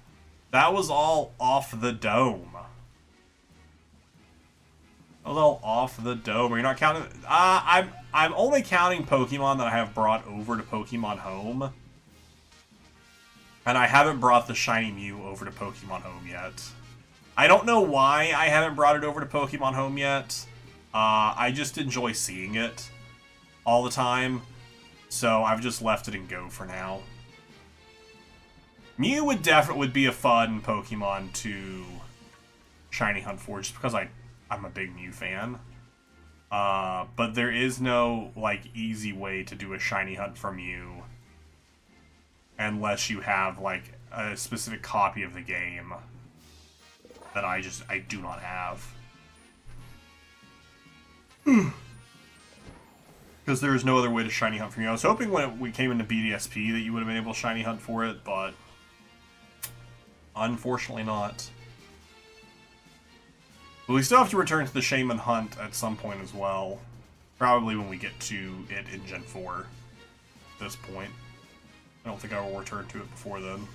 That was all off the dome. That was all off the dome. Are you not counting? I'm only counting Pokemon that I have brought over to Pokemon Home. And I haven't brought the Shiny Mew over to Pokemon Home yet. I don't know why I haven't brought it over to Pokemon Home yet. I just enjoy seeing it all the time. So I've just left it in Go for now. Mew would definitely be a fun Pokemon to Shiny Hunt for, just because I'm a big Mew fan. But there is no, like, easy way to do a Shiny Hunt for Mew unless you have, like, a specific copy of the game that I do not have. Because there is no other way to Shiny Hunt for Mew. I was hoping when we came into BDSP that you would have been able to Shiny Hunt for it, but unfortunately not. But we still have to return to the Shaman Hunt at some point as well. Probably when we get to it in Gen 4 at this point. I don't think I will return to it before then.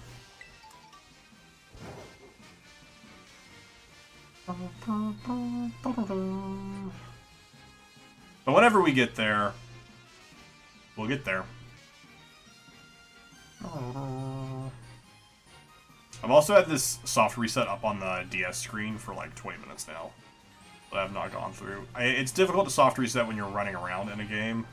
But whenever we get there, we'll get there. I've also had this soft reset up on the DS screen for like 20 minutes now, but I have not gone through. It's difficult to soft reset when you're running around in a game.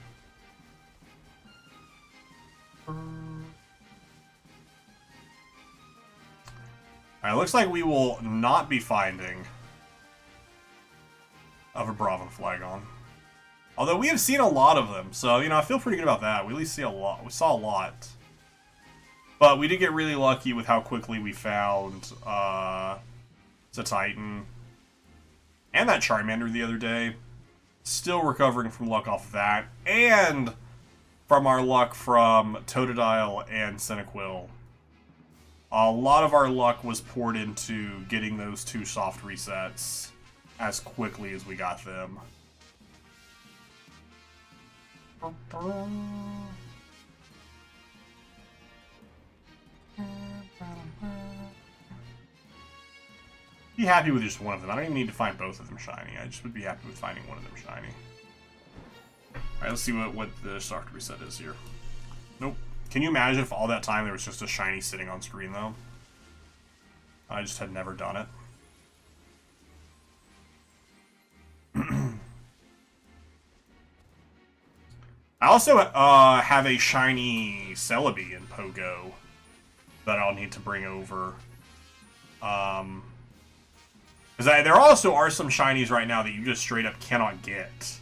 Alright, looks like we will not be finding a Braavin Flagon. Although we have seen a lot of them, so, you know, I feel pretty good about that. We at least see a lot. We saw a lot. But we did get really lucky with how quickly we found the Titan. And that Charmander the other day. Still recovering from luck off of that. And from our luck from Totodile and Cyndaquil. A lot of our luck was poured into getting those 2 soft resets as quickly as we got them. Be happy with just one of them. I don't even need to find both of them shiny. I just would be happy with finding one of them shiny. Alright, let's see what the soft reset is here. Nope. Can you imagine if all that time there was just a shiny sitting on screen, though? I just had never done it. I also have a shiny Celebi in Pogo that I'll need to bring over. Because there also are some shinies right now that you just straight up cannot get.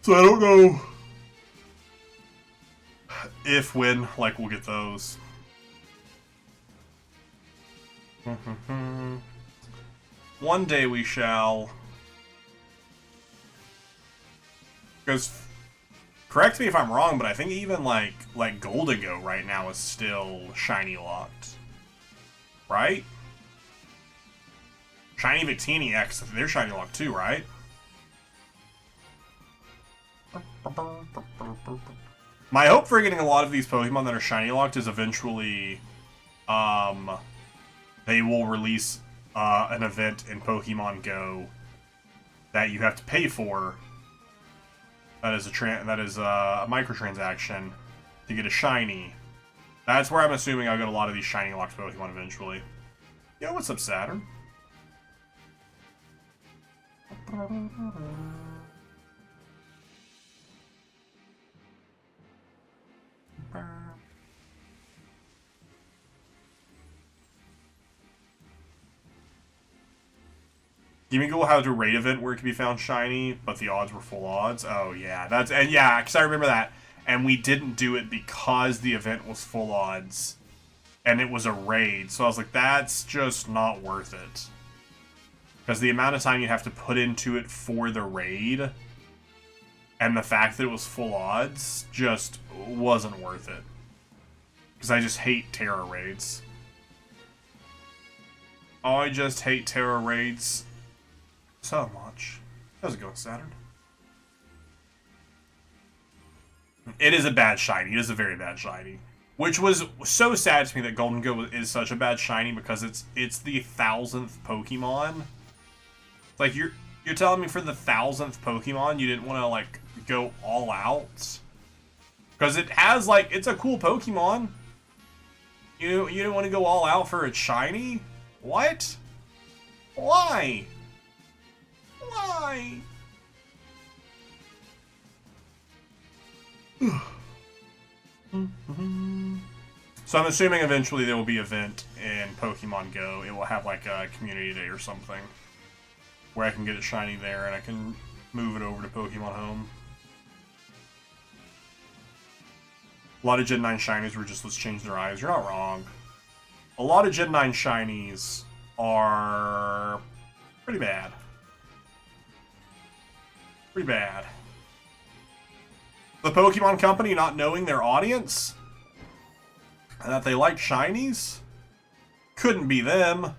So I don't know if, when, like, we'll get those. One day we shall. Because, correct me if I'm wrong, but I think even, like Goldigo right now is still shiny locked. Right? Shiny Victini X, they're shiny locked too, right? My hope for getting a lot of these Pokemon that are shiny locked is eventually, they will release an event in Pokemon Go that you have to pay for. That is a microtransaction to get a shiny. That's where I'm assuming I'll get a lot of these shiny locked Pokemon eventually. Yo, what's up, Saturn? Gimme has a raid event where it can be found shiny, but the odds were full odds. Oh yeah, because I remember that. And we didn't do it because the event was full odds, and it was a raid. So I was like, that's just not worth it, because the amount of time you have to put into it for the raid, and the fact that it was full odds, just wasn't worth it. Because I just hate Terra raids. Oh, I just hate Terra raids so much. How's it going, Saturn? It is a bad shiny. It is a very bad shiny. Which was so sad to me that Golden Go is such a bad shiny, because it's the 1000th Pokemon. Like, you're telling me for the 1000th Pokemon you didn't want to, like, go all out? Because it has, like, it's a cool Pokemon. You didn't want to go all out for its shiny? What? Why? Why? So I'm assuming eventually there will be an event in Pokemon Go. It will have like a community day or something where I can get it shiny there and I can move it over to Pokemon Home. A lot of Gen 9 shinies were just, let's change their eyes. You're not wrong. A lot of Gen 9 shinies are pretty bad. Pretty bad. The Pokemon Company not knowing their audience and that they like shinies? Couldn't be them.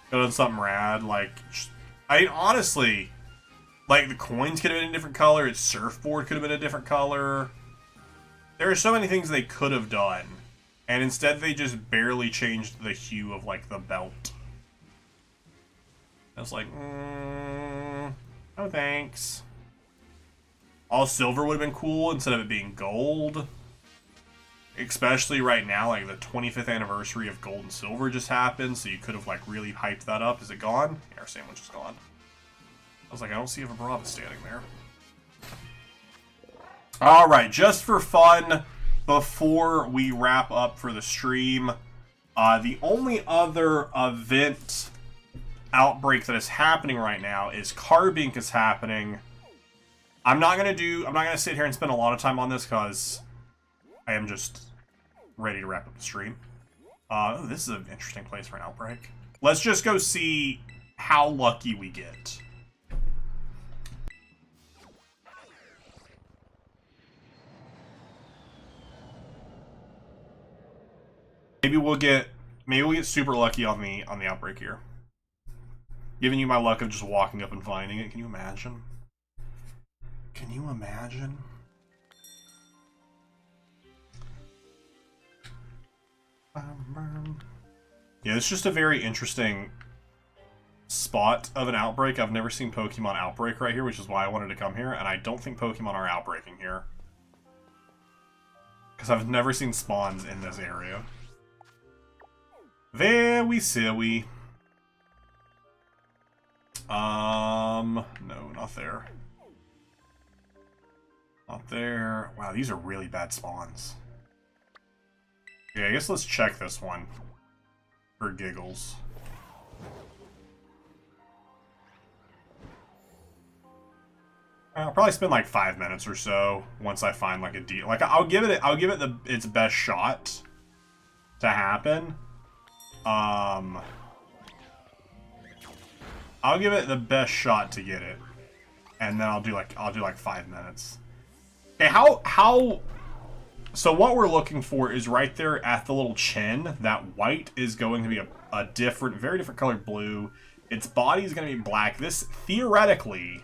Done something rad, like, honestly, like, the coins could have been a different color, its surfboard could have been a different color. There are so many things they could have done, and instead they just barely changed the hue of, like, the belt. I was like, no thanks. All silver would have been cool instead of it being gold. Especially right now, like the 25th anniversary of Gold and Silver just happened, so you could have like really hyped that up. Is it gone? Yeah, our sandwich is gone. I was like, I don't see a Vibrava standing there. Alright, just for fun, before we wrap up for the stream, the only other event outbreak that is happening right now is Carbink is happening I'm not gonna sit here and spend a lot of time on this because I am just ready to wrap up the stream. Oh, this is an interesting place for an outbreak. Let's just go see how lucky we get. Maybe we'll get super lucky on the outbreak here. Giving you my luck of just walking up and finding it. Can you imagine? Can you imagine? Yeah, it's just a very interesting spot of an outbreak. I've never seen Pokemon Outbreak right here, which is why I wanted to come here, and I don't think Pokemon are outbreaking here. Because I've never seen spawns in this area. Very silly. No, not there. Not there. Wow, these are really bad spawns. Okay, I guess let's check this one. For giggles. I'll probably spend like 5 minutes or so once I find like a deal. Like I'll give it its best shot to happen. I'll give it the best shot to get it, and then I'll do like 5 minutes. Okay, how? So what we're looking for is right there at the little chin. That white is going to be a different, very different colored blue. Its body is going to be black. This theoretically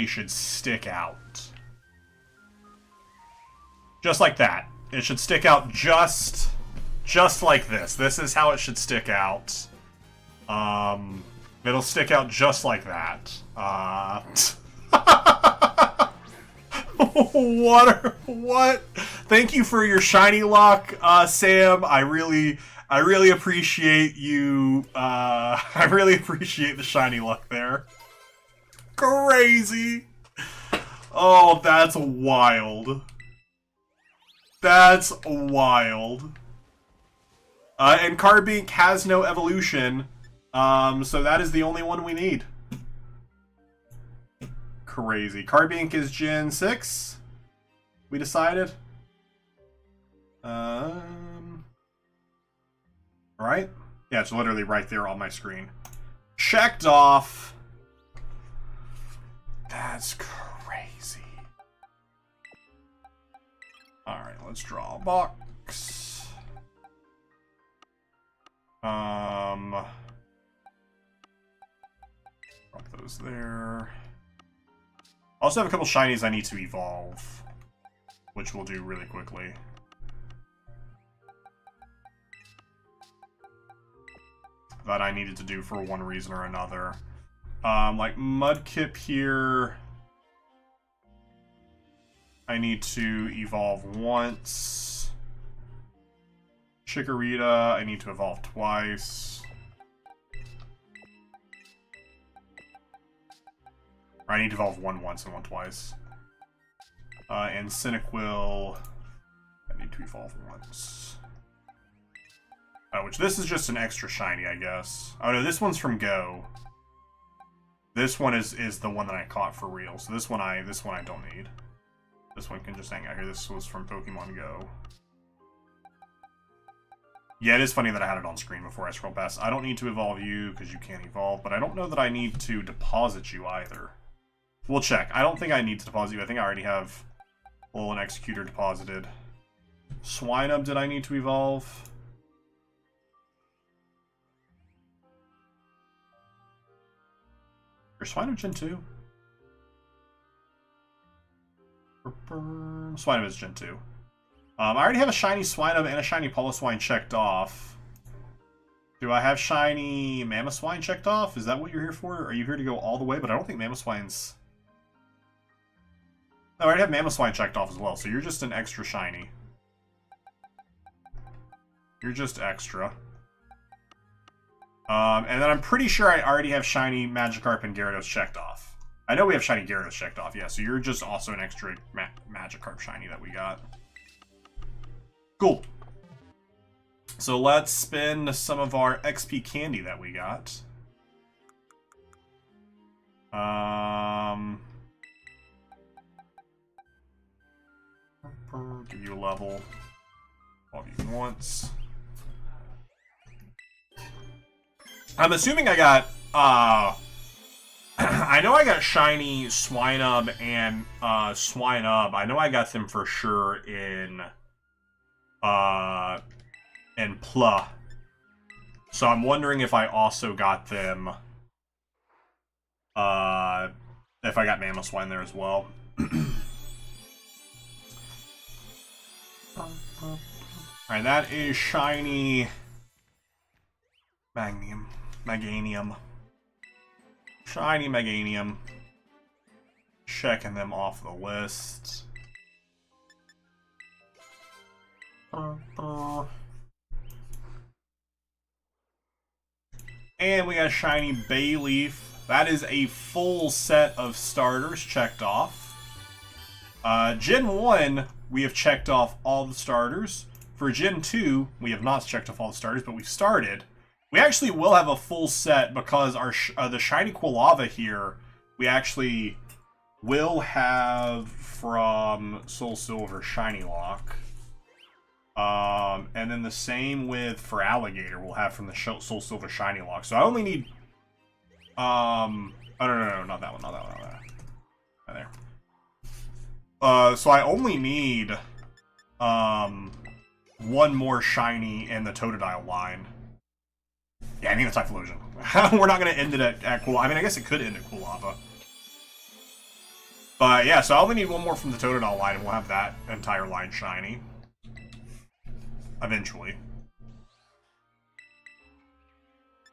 should stick out. Just like that. It should stick out just like this. This is how it should stick out. It'll stick out just like that. What? Thank you for your shiny luck, Sam. I really appreciate you. I really appreciate the shiny luck there. Crazy. Oh, that's wild. That's wild. And Carbink has no evolution, so that is the only one we need. Crazy. Carbink is Gen 6. We decided. Right? Yeah, it's literally right there on my screen. Checked off. That's crazy. Alright, let's draw a box. Drop those there. I also have a couple shinies I need to evolve, which we'll do really quickly. That I needed to do for one reason or another. Like Mudkip here, I need to evolve once. Chikorita, I need to evolve twice. Or I need to evolve one once and one twice. And Cyndaquil, I need to evolve once. Which this is just an extra shiny, I guess. Oh no, this one's from Go. This one is the one that I caught for real. So this one I don't need. This one can just hang out here. This was from Pokemon Go. Yeah, it is funny that I had it on screen before I scrolled past. I don't need to evolve you because you can't evolve, but I don't know that I need to deposit you either. We'll check. I don't think I need to deposit you. I think I already have Alolan Executor deposited. Swinub, did I need to evolve? Or Swinub Gen 2? Swinub is Gen 2. I already have a shiny Swinub and a shiny Polyswine checked off. Do I have shiny Mamoswine checked off? Is that what you're here for? Are you here to go all the way? But I don't think Mamoswine's... No, I already have Mamoswine checked off as well, so you're just an extra shiny. You're just extra. And then I'm pretty sure I already have shiny Magikarp and Gyarados checked off. I know we have shiny Gyarados checked off, yeah, so you're just also an extra Magikarp shiny that we got. Cool. So let's spend some of our XP candy that we got. Give you a level. All of you once. I'm assuming I got, I know I got shiny Swinub and, Swinub. I know I got them for sure in Pla. So I'm wondering if I also got them, if I got Mamoswine there as well. Alright, that is shiny Meganium. Shiny Meganium. Checking them off the list. And we got shiny Bayleaf. That is a full set of starters checked off. Gen 1, we have checked off all the starters. For Gen 2, we have not checked off all the starters, but we've started. We actually will have a full set because our the shiny Quilava here, we actually will have from Soul Silver Shiny Lock. And then the same with for Alligator, we'll have from the Soul Silver Shiny Lock. So I only need, oh no, not that one, not that one, not that one. Right there. So I only need, one more shiny in the Totodile line. Yeah, I think that's Typhlosion. We're not going to end it at Cool. I mean, I guess it could end at Quilava. But yeah, so I only need one more from the Totodile line, and we'll have that entire line shiny. Eventually.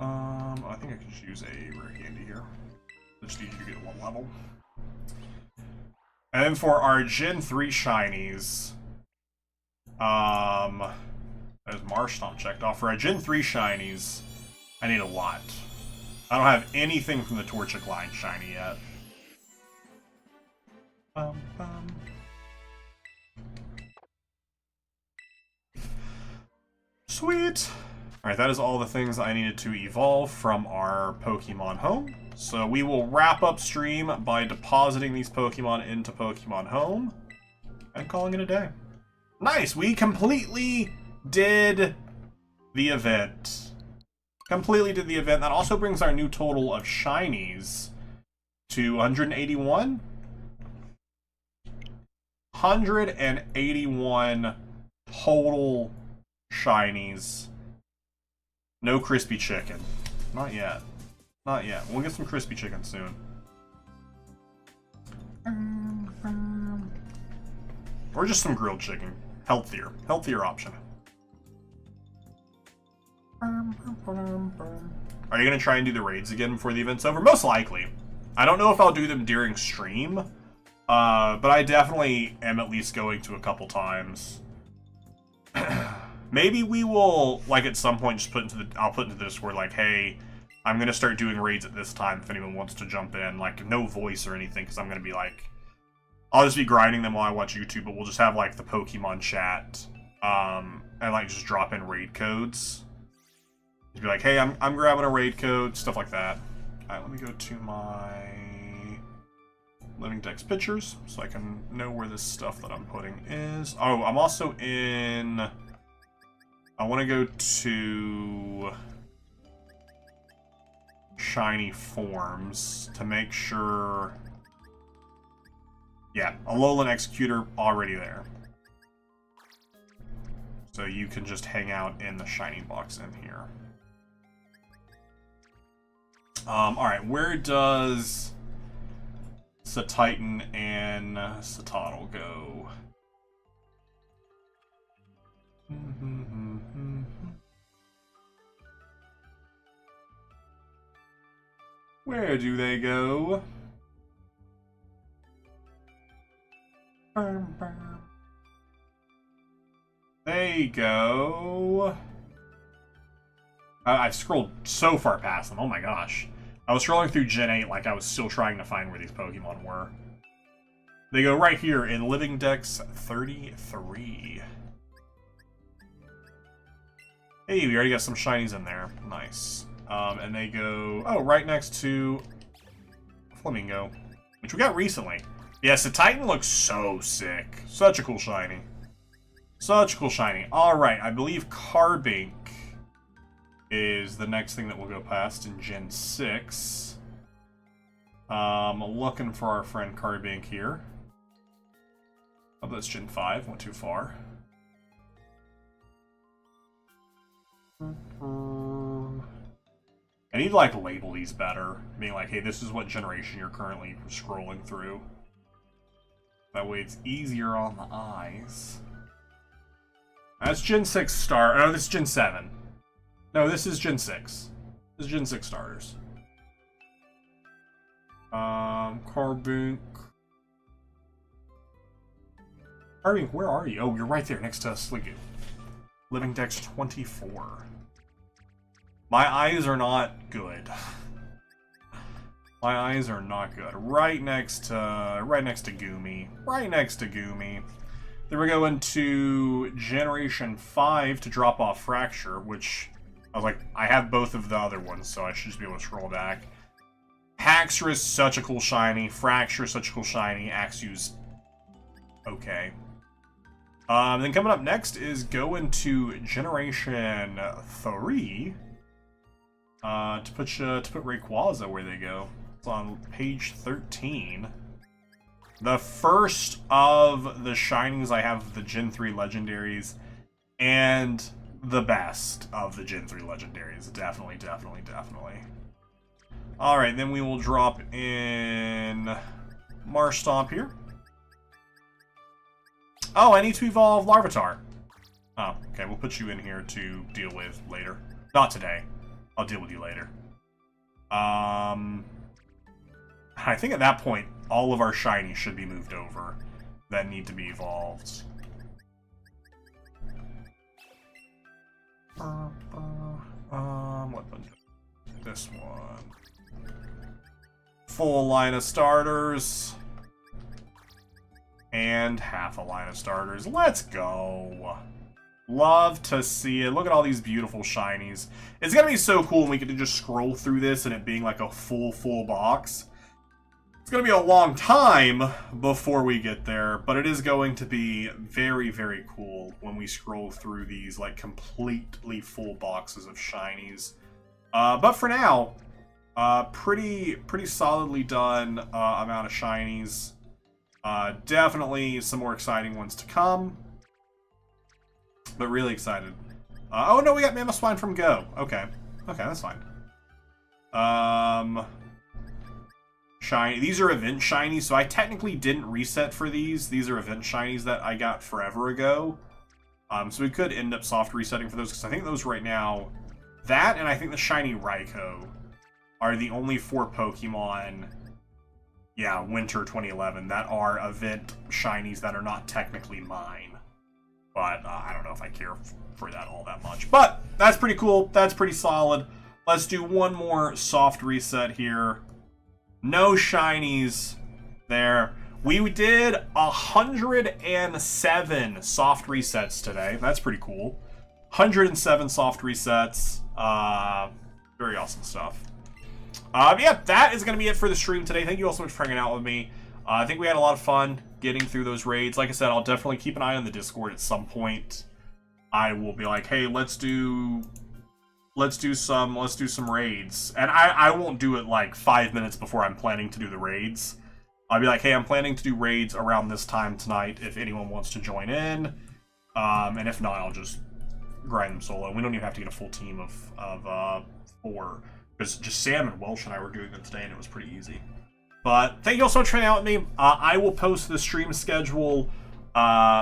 I think I can just use a Rare Candy here. I just need you to get one level. And then for our Gen 3 shinies, there's Marshtomp checked off. For our Gen 3 shinies, I need a lot. I don't have anything from the Torchic line shiny yet. Sweet! Alright, that is all the things I needed to evolve from our Pokemon Home. So we will wrap up stream by depositing these Pokemon into Pokemon Home and calling it a day. Nice! We completely did the event. Completely did the event. That also brings our new total of shinies to 181. 181 total shinies. No crispy chicken. Not yet. Not yet. We'll get some crispy chicken soon. Or just some grilled chicken. Healthier. Healthier option. Are you going to try and do the raids again before the event's over? Most likely. I don't know if I'll do them during stream. But I definitely am at least going to a couple times. Maybe we will, like, at some point just put into the... I'll put into the Discord, like, hey, I'm going to start doing raids at this time if anyone wants to jump in. Like, no voice or anything, because I'm going to be, like... I'll just be grinding them while I watch YouTube, but we'll just have, like, the Pokemon chat. And, like, just drop in raid codes. Just be like, hey, I'm grabbing a raid code, stuff like that. Alright, let me go to my... Living Dex pictures, so I can know where this stuff that I'm putting is. Oh, I'm also in... I want to go to... Shiny Forms to make sure... Yeah, Alolan Executor already there. So you can just hang out in the shiny box in here. Alright, where does... Titan and Satotl go? Where do they go? They go... I've scrolled so far past them, oh my gosh. I was scrolling through Gen 8 like I was still trying to find where these Pokemon were. They go right here in Living Dex 33. Hey, we already got some shinies in there. Nice. And they go... Oh, right next to... Flamingo. which we got recently. Yes, the Titan looks so sick. Such a cool shiny. Such a cool shiny. Alright, I believe Carbink is the next thing that we'll go past in Gen 6. Looking for our friend Carbink here. Oh, that's Gen 5. Went too far. I need to, like, label these better. Being like, hey, this is what generation you're currently scrolling through. That way it's easier on the eyes. That's Gen 6 star. No, this is Gen 7. No, this is Gen 6. This is Gen 6 starters. Carbink. Carbink, where are you? Oh, you're right there next to Sliggoo. Living Dex 24. My eyes are not good. My eyes are not good. Right next to Goomy. Right next to Goomy. Then we're going to Generation 5 to drop off Fracture, which I was like, I have both of the other ones, so I should just be able to scroll back. Haxorus, such a cool shiny. Fracture, such a cool shiny. Axew's okay. Then coming up next is going to Generation 3 to put Rayquaza where they go. It's on page 13. The first of the shinies I have of the Gen 3 legendaries, and the best of the Gen 3 legendaries. Definitely, definitely, definitely. Alright, then we will drop in Marshtomp here. Oh, I need to evolve Larvitar. Oh, okay, we'll put you in here to deal with later. Not today. I'll deal with you later. I think at that point, all of our shinies should be moved over that need to be evolved. What button? This one. Full line of starters. And half a line of starters. Let's go. Love to see it. Look at all these beautiful shinies. It's gonna be so cool when we get to just scroll through this and it being like a full box. It's gonna be a long time before we get there, but it is going to be very, very cool when we scroll through these like completely full boxes of shinies. But for now, pretty solidly done amount of shinies. Definitely some more exciting ones to come. But really excited. Oh no, we got Mamoswine from Go. Okay. Okay, that's fine. Shiny. These are event shinies, so I technically didn't reset for these. These are event shinies that I got forever ago. So we could end up soft resetting for those, because I think those right now, that and I think the shiny Raikou are the only 4 Pokemon, yeah, Winter 2011, that are event shinies that are not technically mine. But I don't know if I care for that all that much. But that's pretty cool. That's pretty solid. Let's do one more soft reset here. No shinies there. We did 107 soft resets today. That's pretty cool. 107 soft resets. Very awesome stuff. Yeah, that is going to be it for the stream today. Thank you all so much for hanging out with me. I think we had a lot of fun getting through those raids. Like I said, I'll definitely keep an eye on the Discord at some point. I will be like, hey, let's do some raids. And I won't do it like 5 minutes before I'm planning to do the raids. I'll be like, hey, I'm planning to do raids around this time tonight if anyone wants to join in. And if not, I'll just grind them solo. We don't even have to get a full team of 4. Because just Sam and Welsh and I were doing it today, and it was pretty easy. But thank you all so much for hanging out with me. I will post the stream schedule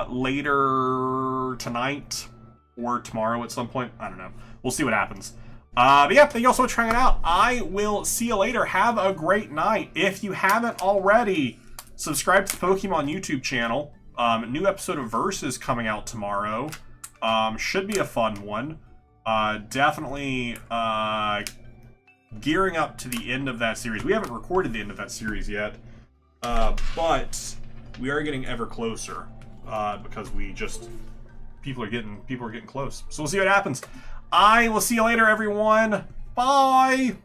later tonight or tomorrow at some point. I don't know. We'll see what happens. But yeah, thank you all so much for hanging out. I will see you later. Have a great night. If you haven't already, subscribe to the Pokemon YouTube channel. New episode of Versus coming out tomorrow. Should be a fun one. Definitely gearing up to the end of that series. We haven't recorded the end of that series yet, but we are getting ever closer because people are getting close. So we'll see what happens. I will see you later, everyone. Bye.